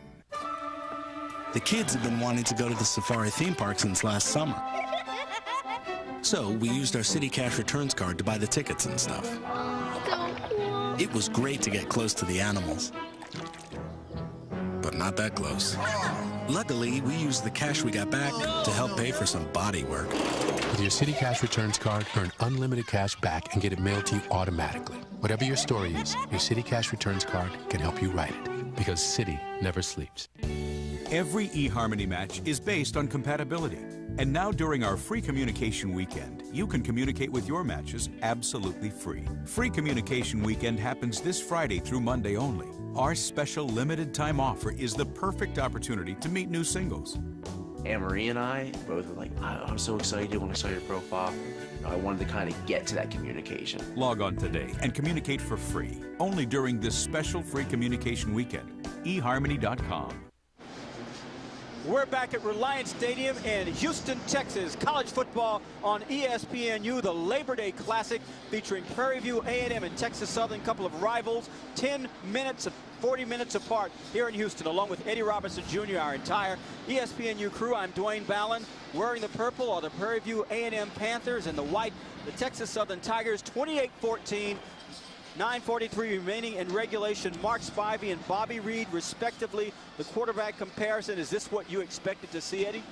The kids have been wanting to go to the Safari theme park since last summer. So we used our City Cash Returns card to buy the tickets and stuff. It was great to get close to the animals, but not that close. Luckily, we used the cash we got back to help pay for some body work. With your City Cash Returns card, earn unlimited cash back and get it mailed to you automatically. Whatever your story is, your City Cash Returns card can help you write it, because City never sleeps. Every eHarmony match is based on compatibility. And now during our free communication weekend, you can communicate with your matches absolutely free. Free communication weekend happens this Friday through Monday only. Our special limited time offer is the perfect opportunity to meet new singles. Anne-Marie and I both were like, I was so excited when I saw your profile. I wanted to kind of get to that communication. Log on today and communicate for free. Only during this special free communication weekend. eHarmony.com. We're back at Reliant Stadium in Houston, Texas. College football on ESPNU, the Labor Day Classic featuring Prairie View A&M and Texas Southern, couple of rivals. 10 minutes of 40 minutes apart here in Houston, along with Eddie Robinson Jr., our entire ESPNU crew. I'm Dwayne Ballin. Wearing the purple are the Prairie View A&M Panthers, and the white, the Texas Southern Tigers. 28-14. 9:43 remaining in regulation. Mark Spivey and Bobby Reed, respectively. The quarterback comparison, is this what you expected to see, Eddie?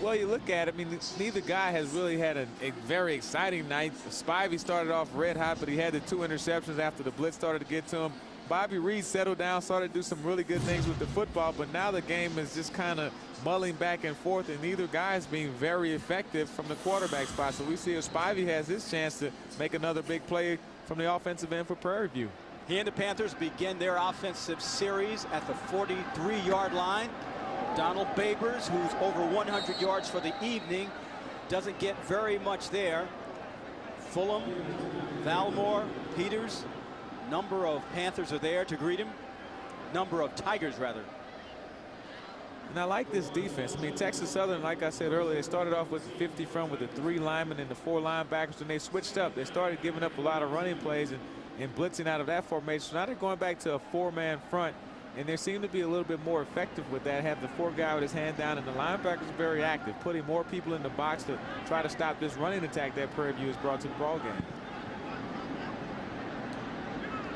Well, you look at it, I mean, neither guy has really had a very exciting night. Spivey started off red hot, but he had the 2 interceptions after the blitz started to get to him. Bobby Reed settled down, started to do some really good things with the football, but now the game is just kind of mulling back and forth, and neither guy is being very effective from the quarterback spot. So we see if Spivey has his chance to make another big play from the offensive end for Prairie View. He and the Panthers begin their offensive series at the 43-yard line. Donald Babers, who's over 100 yards for the evening, doesn't get very much there. Fulham, Valmore, Peters, number of Panthers are there to greet him. Number of Tigers, rather. And I like this defense. I mean, Texas Southern, like I said earlier, they started off with the 50 front with the 3 linemen and the 4 linebackers, and they switched up. They started giving up a lot of running plays and blitzing out of that formation. So now they're going back to a 4-man front, and they seem to be a little bit more effective with that. Have the 4 guy with his hand down, and the linebackers are very active, putting more people in the box to try to stop this running attack that Prairie View has brought to the ball game.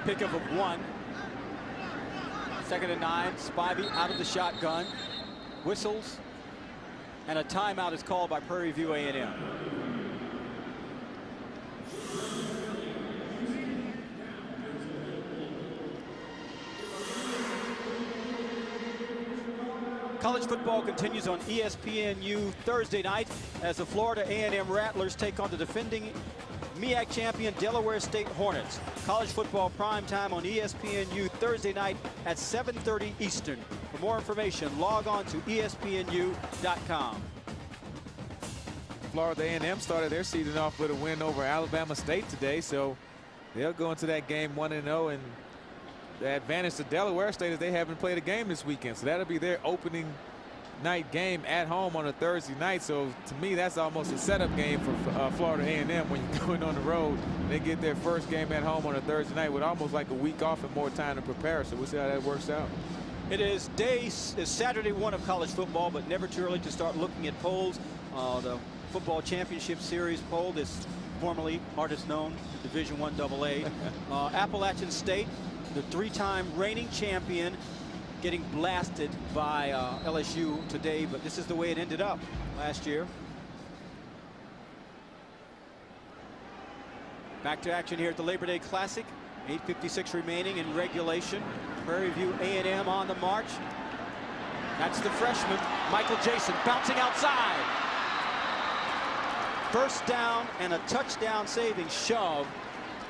Pickup of 1. 2nd and 9. Spivey out of the shotgun. Whistles, and a timeout is called by Prairie View A&M. College football continues on ESPNU Thursday night as the Florida A&M Rattlers take on the defending MEAC champion Delaware State Hornets. College football primetime on ESPNU Thursday night at 7:30 Eastern. For more information, log on to ESPNU.com. Florida A&M started their season off with a win over Alabama State today, so they'll go into that game 1-0, and the advantage to Delaware State is they haven't played a game this weekend, so that'll be their opening night game at home on a Thursday night. So to me, that's almost a setup game for Florida A&M when you're going on the road. They get their first game at home on a Thursday night with almost like a week off and more time to prepare. So we'll see how that works out. It is Saturday 1 of college football, but never too early to start looking at polls. The Football Championship Series poll is formerly artist known to Division I AA. Appalachian State, the 3-time reigning champion, getting blasted by LSU today, but this is the way it ended up last year. Back to action here at the Labor Day Classic. 8:56 remaining in regulation. Prairie View A&M on the march. That's the freshman, Michael Jason, bouncing outside. First down and a touchdown saving shove.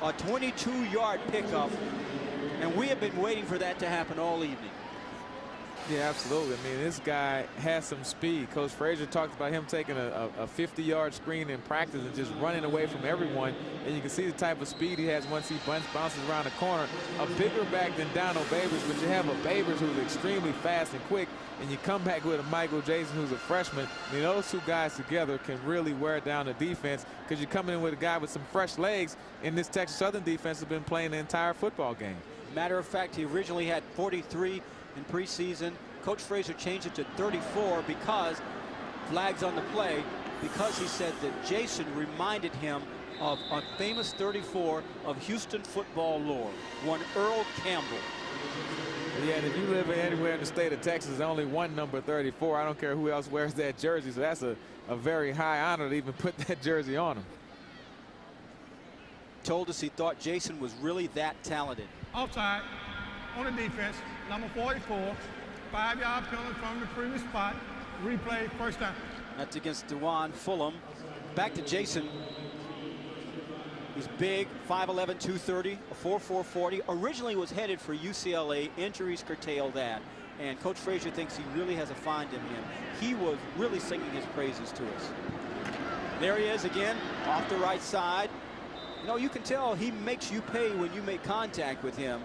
A 22-yard pickup. And we have been waiting for that to happen all evening. Yeah, absolutely. I mean, this guy has some speed. Coach Frazier talked about him taking a 50-yard screen in practice and just running away from everyone. And you can see the type of speed he has once he bounces around the corner. A bigger back than Donald Babers, but you have a Babers who's extremely fast and quick, and you come back with a Michael Jason who's a freshman. I mean, those 2 guys together can really wear down the defense because you're coming in with a guy with some fresh legs, and this Texas Southern defense has been playing the entire football game. Matter of fact, he originally had 43 in preseason. Coach Frazier changed it to 34 because flags on the play, because he said that Jason reminded him of a famous 34 of Houston football lore, one Earl Campbell. Yeah, and if you live anywhere in the state of Texas, there's only one number 34. I don't care who else wears that jersey, so that's a very high honor to even put that jersey on him. Told us he thought Jason was really that talented. Offside on the defense, number 44. 5-yard penalty from the previous spot. Replay, first down. That's against DeJuan Fulham. Back to Jason. He's big, 5'11", 230, a 4.4 40. Originally was headed for UCLA. Injuries curtailed that. And Coach Frazier thinks he really has a find in him. He was really singing his praises to us. There he is again, off the right side. You know, you can tell he makes you pay when you make contact with him.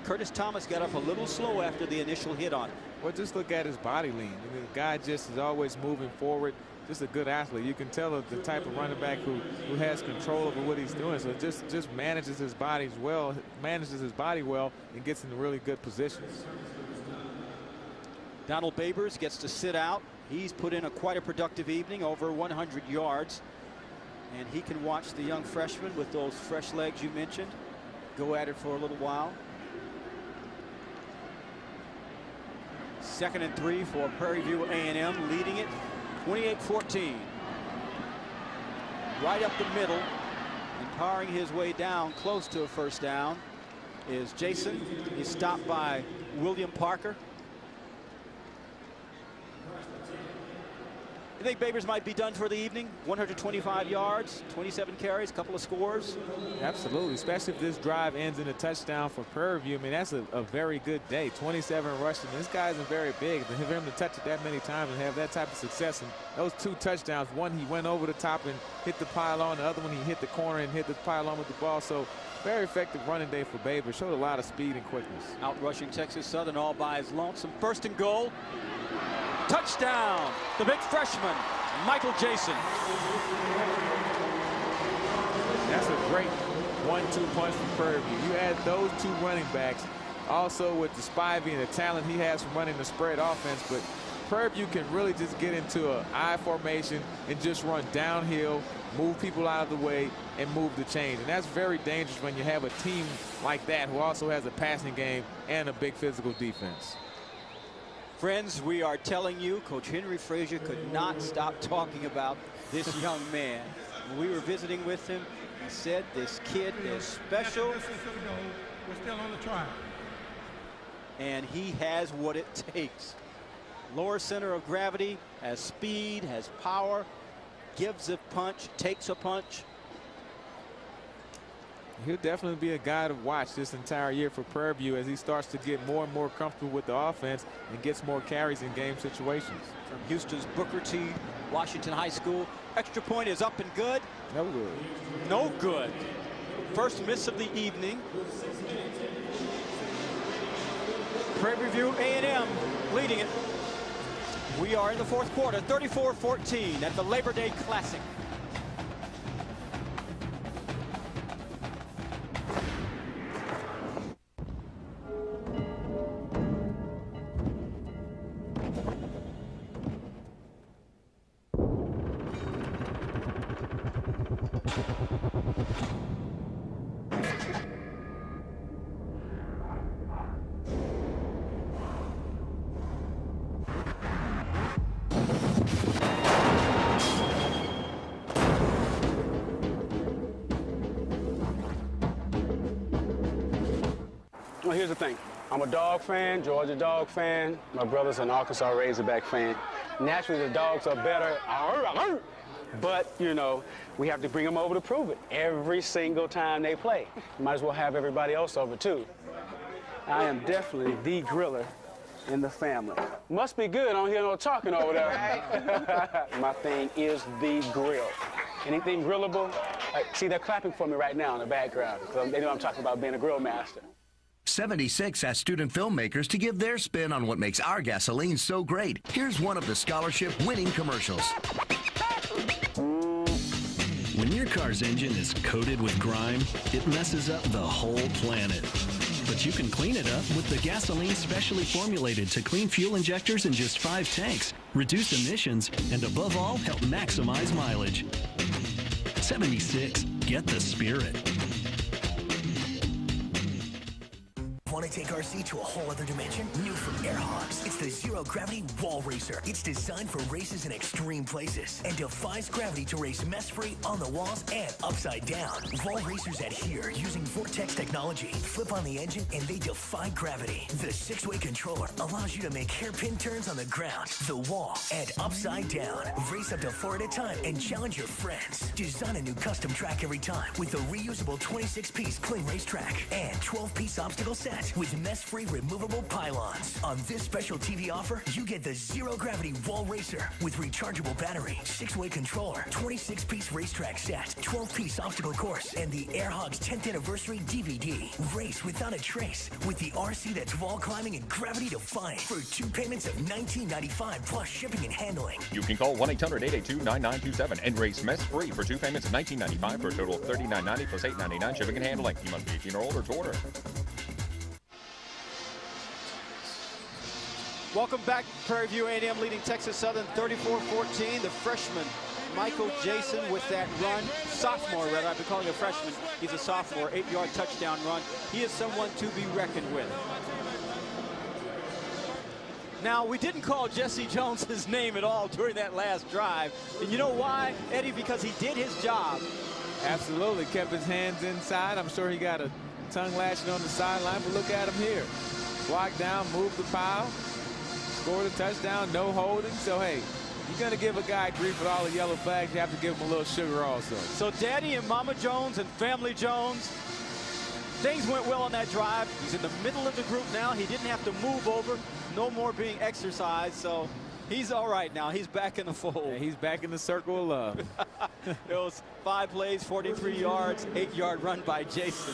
Curtis Thomas got up a little slow after the initial hit on it. Well, just look at his body lean. I mean, the guy just is always moving forward. Just a good athlete. You can tell the type of running back who has control over what he's doing. So just manages his body well, and gets in really good positions. Donald Babers gets to sit out. He's put in quite a productive evening, over 100 yards. And he can watch the young freshman with those fresh legs you mentioned go at it for a little while. 2nd and 3 for Prairie View A&M, leading it 28-14. Right up the middle and powering his way down close to a first down is Jason. He's stopped by William Parker. You think Babers might be done for the evening? 125 yards, 27 carries, couple of scores. Absolutely, especially if this drive ends in a touchdown for Prairie View. I mean, that's a very good day. 27 rushing. This guy isn't very big. For him to touch it that many times and have that type of success, and those 2 touchdowns, one he went over the top and hit the pylon, the other one he hit the corner and hit the pylon with the ball. So very effective running day for Babers. Showed a lot of speed and quickness. Out rushing Texas Southern all by his lonesome. 1st and goal. Touchdown, the big freshman, Michael Jason. That's a great 1-2 punch from Prairie View. You add those 2 running backs, also with the Spivey and the talent he has from running the spread offense, but Prairie View can really just get into an I formation and just run downhill, move people out of the way, and move the chains. And that's very dangerous when you have a team like that who also has a passing game and a big physical defense. Friends, we are telling you, Coach Henry Frazier could not stop talking about this young man. When we were visiting with him, he said this kid is special. We're still on the trial. And he has what it takes. Lower center of gravity, has speed, has power, gives a punch, takes a punch. He'll definitely be a guy to watch this entire year for Prairie View as he starts to get more and more comfortable with the offense and gets more carries in game situations. From Houston's Booker T. Washington High School. Extra point is up and good. No good. No good. First miss of the evening. Prairie View A&M leading it. We are in the 4th quarter, 34-14 at the Labor Day Classic. Well, here's the thing. I'm a dog fan, Georgia dog fan. My brother's an Arkansas Razorback fan. Naturally, the dogs are better. But, you know, we have to bring them over to prove it every single time they play. Might as well have everybody else over, too. I am definitely the griller in the family. Must be good. I don't hear no talking over there. My thing is the grill. Anything grillable? See, they're clapping for me right now in the background. They know I'm talking about being a grill master. 76 asked student filmmakers to give their spin on what makes our gasoline so great. Here's one of the scholarship-winning commercials. When your car's engine is coated with grime, it messes up the whole planet. But you can clean it up with the gasoline specially formulated to clean fuel injectors in just 5 tanks, reduce emissions, and above all, help maximize mileage. 76, get the spirit. Want to take RC to a whole other dimension? New from Airhogs. It's the Zero Gravity Wall Racer. It's designed for races in extreme places and defies gravity to race mess-free on the walls and upside down. Wall racers adhere using Vortex technology. Flip on the engine and they defy gravity. The 6-way controller allows you to make hairpin turns on the ground, the wall, and upside down. Race up to 4 at a time and challenge your friends. Design a new custom track every time with the reusable 26-piece clean racetrack and 12-piece obstacle set with mess-free removable pylons. On this special TV offer, you get the zero-gravity wall racer with rechargeable battery, 6-way controller, 26-piece racetrack set, 12-piece obstacle course, and the AirHogs 10th anniversary DVD. Race without a trace with the RC that's wall climbing and gravity defying for 2 payments of $19.95 plus shipping and handling. You can call 1-800-882-9927 and race mess-free for 2 payments of $19.95 for a total of $39.90 plus $8.99 shipping and handling. You must be 18 or older to order. Welcome back. Prairie View A&M leading Texas Southern 34-14. The freshman Michael Jason with that run, sophomore rather, I've been calling him a freshman. He's a sophomore, 8-yard touchdown run. He is someone to be reckoned with. Now, we didn't call Jesse Jones his name at all during that last drive. And you know why, Eddie? Because he did his job. Absolutely, kept his hands inside. I'm sure he got a tongue lashing on the sideline, but look at him here. Blocked down, moved the pile, scored a touchdown, no holding. So, hey, you're going to give a guy grief with all the yellow flags, you have to give him a little sugar also. So Daddy and Mama Jones and Family Jones, things went well on that drive. He's in the middle of the group now. He didn't have to move over. No more being exercised, so he's all right now. He's back in the fold. Yeah, he's back in the circle of love. It was 5 plays, 43 yards, 8-yard run by Jason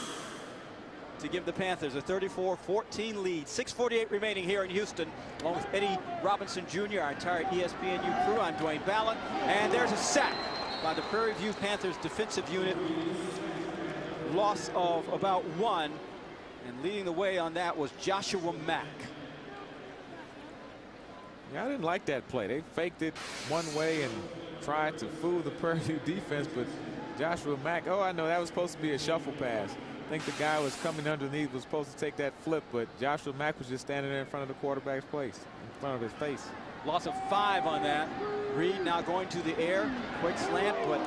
to give the Panthers a 34-14 lead. 6:48 remaining here in Houston. Along with Eddie Robinson Jr., our entire ESPNU crew, I'm Dwayne Ballard. And there's a sack by the Prairie View Panthers defensive unit. Loss of about 1. And leading the way on that was Joshua Mack. Yeah, I didn't like that play. They faked it one way and tried to fool the Prairie View defense, but Joshua Mack, oh, I know that was supposed to be a shuffle pass. I think the guy was coming underneath, was supposed to take that flip, but Joshua Mack was just standing there in front of the quarterback's place, in front of his face. Loss of 5 on that. Reed now going to the air, quick slant, but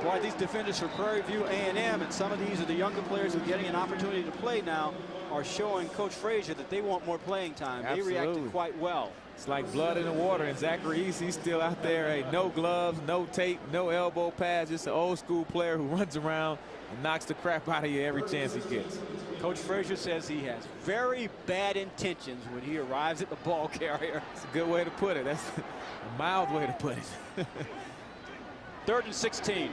boy, these defenders for Prairie View A&M, and some of these are the younger players who are getting an opportunity to play now, are showing Coach Frazier that they want more playing time. Absolutely. They reacted quite well. It's like blood in the water, and Zachary East, he's still out there. Hey, no gloves, no tape, no elbow pads, just an old school player who runs around and knocks the crap out of you every chance he gets. Coach Frazier says he has very bad intentions when he arrives at the ball carrier. It's a good way to put it. That's a mild way to put it. 3rd and 16.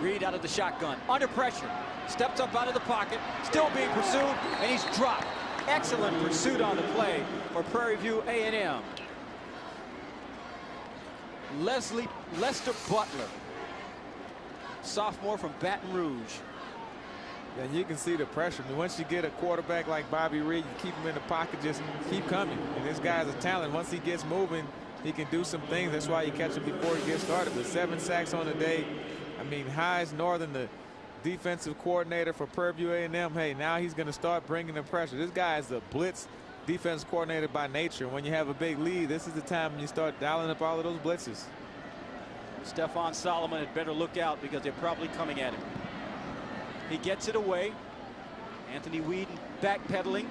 Reed out of the shotgun, under pressure, steps up out of the pocket, still being pursued, and he's dropped. Excellent pursuit on the play for Prairie View A&M. Lester Butler, sophomore from Baton Rouge. And you can see the pressure. I mean, once you get a quarterback like Bobby Reed, you keep him in the pocket, just keep coming. And this guy's a talent. Once he gets moving, he can do some things. That's why you catch him before he gets started. With 7 sacks on the day, I mean, Highs Northern, the defensive coordinator for Prairie View A&M, hey, now he's going to start bringing the pressure. This guy is a blitz defense coordinator by nature. When you have a big lead, this is the time when you start dialing up all of those blitzes. Stephon Solomon had better look out because they're probably coming at him. He gets it away. Anthony Whedon backpedaling,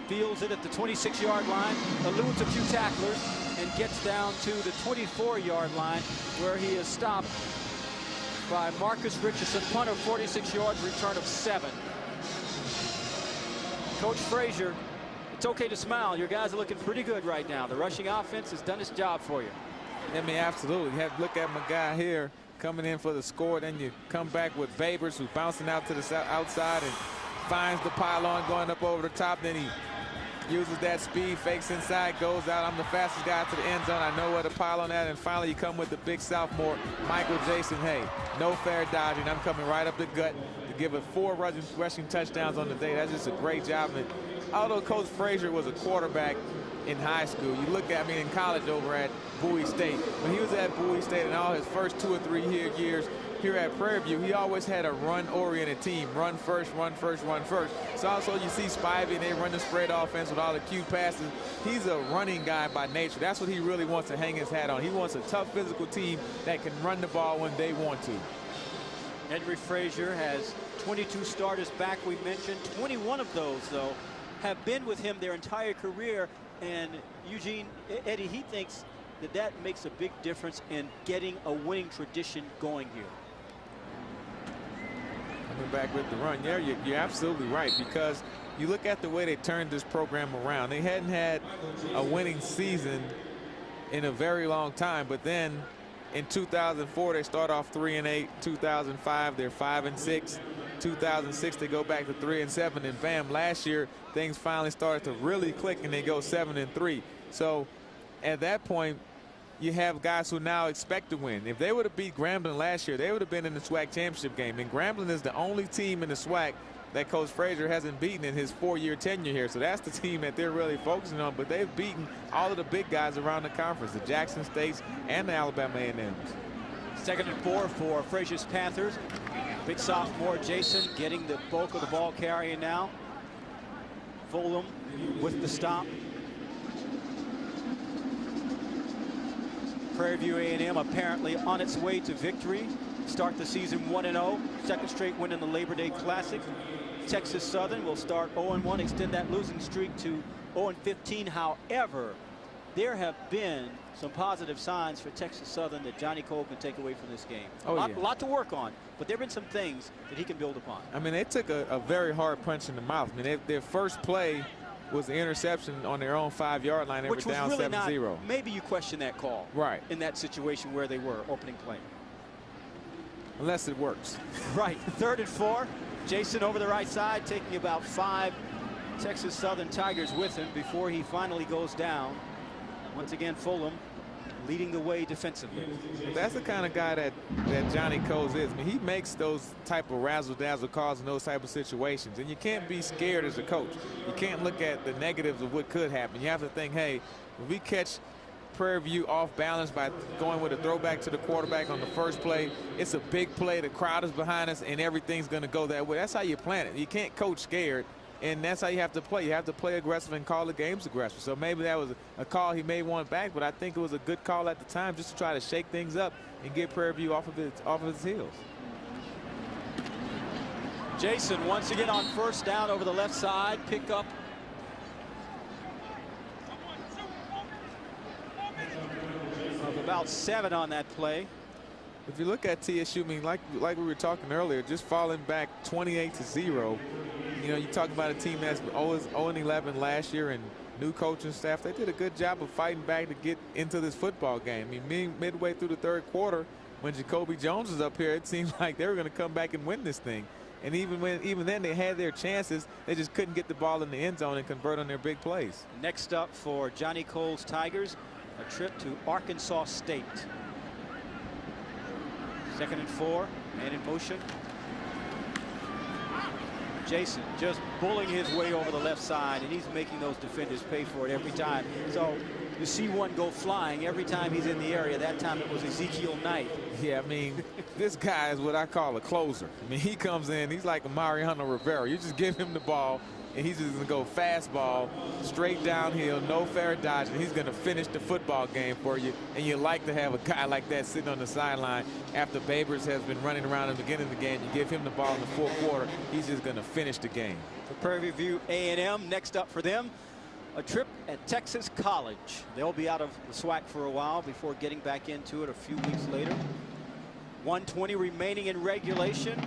fields it at the 26-yard line, eludes a few tacklers, and gets down to the 24-yard line where he is stopped by Marcus Richardson, punter, 46 yards, return of 7. Coach Frazier, it's okay to smile. Your guys are looking pretty good right now. The rushing offense has done its job for you. I mean, absolutely. You have to look at my guy here coming in for the score. Then you come back with Babers, who's bouncing out to the outside and finds the pylon going up over the top. Then he uses that speed, fakes inside, goes out. I'm the fastest guy to the end zone. I know where the pylon at. And finally, you come with the big sophomore, Michael Jason. Hey, no fair dodging. I'm coming right up the gut to give it 4 rushing touchdowns on the day. That's just a great job. And although Coach Frazier was a quarterback in high school, you look at me in college over at Bowie State. When he was at Bowie State in all his first 2 or 3 years here at Prairie View, he always had a run-oriented team. Run first, run first, run first. So also you see Spivey, and they run the spread offense with all the cute passes. He's a running guy by nature. That's what he really wants to hang his hat on. He wants a tough physical team that can run the ball when they want to. Henry Frazier has 22 starters back, we mentioned. 21 of those, though, have been with him their entire career. And Eugene, Eddie, he thinks that that makes a big difference in getting a winning tradition going here. Coming back with the run. Yeah, you're absolutely right, because you look at the way they turned this program around. They hadn't had a winning season in a very long time, but then in 2004 they start off 3-8. 2005 they're 5-6. 2006 they go back to 3-7, and bam, last year things finally started to really click and they go 7-3. So at that point you have guys who now expect to win. If they would have beat Grambling last year, they would have been in the SWAC championship game, and Grambling is the only team in the SWAC that Coach Frazier hasn't beaten in his 4-year tenure here. So that's the team that they're really focusing on, but they've beaten all of the big guys around the conference, the Jackson States and the Alabama A&Ms. 2nd and 4 for Frazier's Panthers. Big sophomore Jason getting the bulk of the ball carrying now. Fulham with the stop. Prairie View A&M apparently on its way to victory. Start the season 1-0. 2nd straight win in the Labor Day Classic. Texas Southern will start 0-1, extend that losing streak to 0-15. However, there have been some positive signs for Texas Southern that Johnny Cole can take away from this game. A lot to work on, but there have been some things that he can build upon. I mean, they took a very hard punch in the mouth. I mean, their first play was the interception on their own 5-yard line. They were down 7-0. Maybe you question that call. Right. In that situation where they were opening play. Unless it works. Right. 3rd and 4. Jason over the right side, taking about 5 Texas Southern Tigers with him before he finally goes down. Once again, Fulham leading the way defensively. That's the kind of guy that Johnny Coles is. I mean, he makes those type of razzle-dazzle calls in those type of situations, and you can't be scared as a coach. You can't look at the negatives of what could happen. You have to think, hey, if we catch Prairie View off balance by going with a throwback to the quarterback on the first play, it's a big play. The crowd is behind us, and everything's going to go that way. That's how you plan it. You can't coach scared. And that's how you have to play. You have to play aggressive and call the games aggressive. So maybe that was a call he may want back, but I think it was a good call at the time just to try to shake things up and get Prairie View off of his heels. Jason once again on 1st down over the left side. Pick up of about 7 on that play. If you look at TxSU, I mean, like we were talking earlier, just falling back 28-0. You know, you talk about a team that's always 0-11 last year and new coaching staff. They did a good job of fighting back to get into this football game. I mean, midway through the 3rd quarter, when Jacoby Jones was up here, it seemed like they were going to come back and win this thing. And even then, they had their chances. They just couldn't get the ball in the end zone and convert on their big plays. Next up for Johnny Cole's Tigers, a trip to Arkansas State. 2nd and 4, man in motion. Jason just bullying his way over the left side, and he's making those defenders pay for it every time. So you see one go flying every time he's in the area. That time it was Ezekiel Knight. Yeah, I mean, this guy is what I call a closer. I mean, he comes in, he's like a Mariano Rivera. You just give him the ball, and he's just going to go fastball, straight downhill, no fair dodge, and he's going to finish the football game for you. And you like to have a guy like that sitting on the sideline after Babers has been running around in the beginning of the game. You give him the ball in the 4th quarter, he's just going to finish the game. For Prairie View A&M, next up for them, a trip at Texas College. They'll be out of the SWAC for a while before getting back into it a few weeks later. 1:20 remaining in regulation.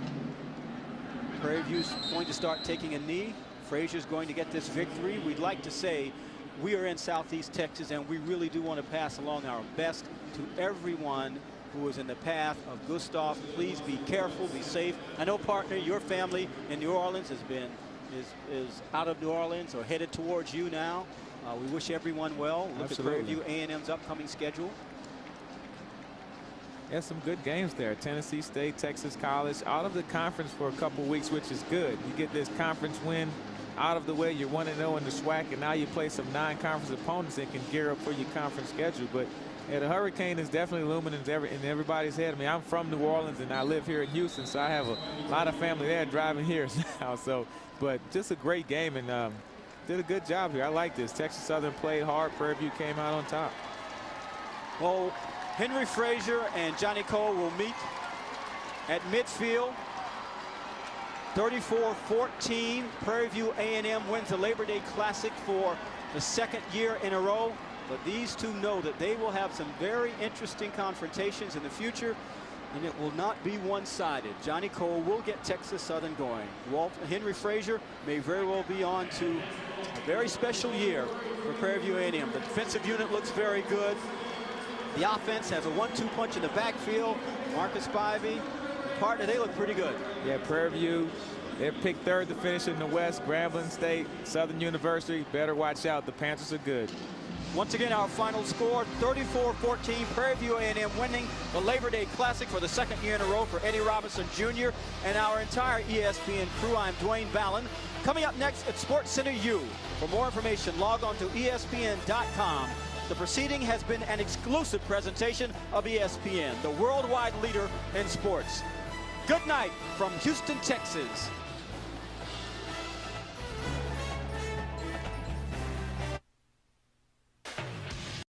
Prairie View's going to start taking a knee. Frazier's going to get this victory. We'd like to say we are in Southeast Texas, and we really do want to pass along our best to everyone who is in the path of Gustav. Please be careful, be safe. I know, partner, your family in New Orleans is out of New Orleans or headed towards you now. We wish everyone well. Look Absolutely. at Prairie View A&M's upcoming schedule. Yeah, some good games there. Tennessee State, Texas College, out of the conference for a couple weeks, which is good. You get this conference win out of the way. You're 1-0 in the SWAC, and now you play some non-conference opponents and can gear up for your conference schedule. But yeah, the hurricane is definitely looming in everybody's head. I mean, I'm from New Orleans, and I live here in Houston, so I have a lot of family there driving here now. So, but just a great game, and did a good job here. I like this. Texas Southern played hard. Prairie View came out on top. Well, Henry Frazier and Johnny Cole will meet at midfield. 34-14. Prairie View A&M wins the Labor Day Classic for the 2nd year in a row. But these two know that they will have some very interesting confrontations in the future. And it will not be one-sided. Johnny Cole will get Texas Southern going. Henry Frazier may very well be on to a very special year for Prairie View A&M. The defensive unit looks very good. The offense has a 1-2 punch in the backfield. Marcus Spivey, partner, they look pretty good. Yeah, Prairie View, they're picked third to finish in the West. Grambling State, Southern University, better watch out. The Panthers are good. Once again, our final score, 34-14, Prairie View A&M winning the Labor Day Classic for the second year in a row for Eddie Robinson Jr. and our entire ESPN crew. I'm Dwayne Vallon. Coming up next at Sports Center U. For more information, log on to ESPN.com. The proceeding has been an exclusive presentation of ESPN, the worldwide leader in sports. Good night from Houston, Texas.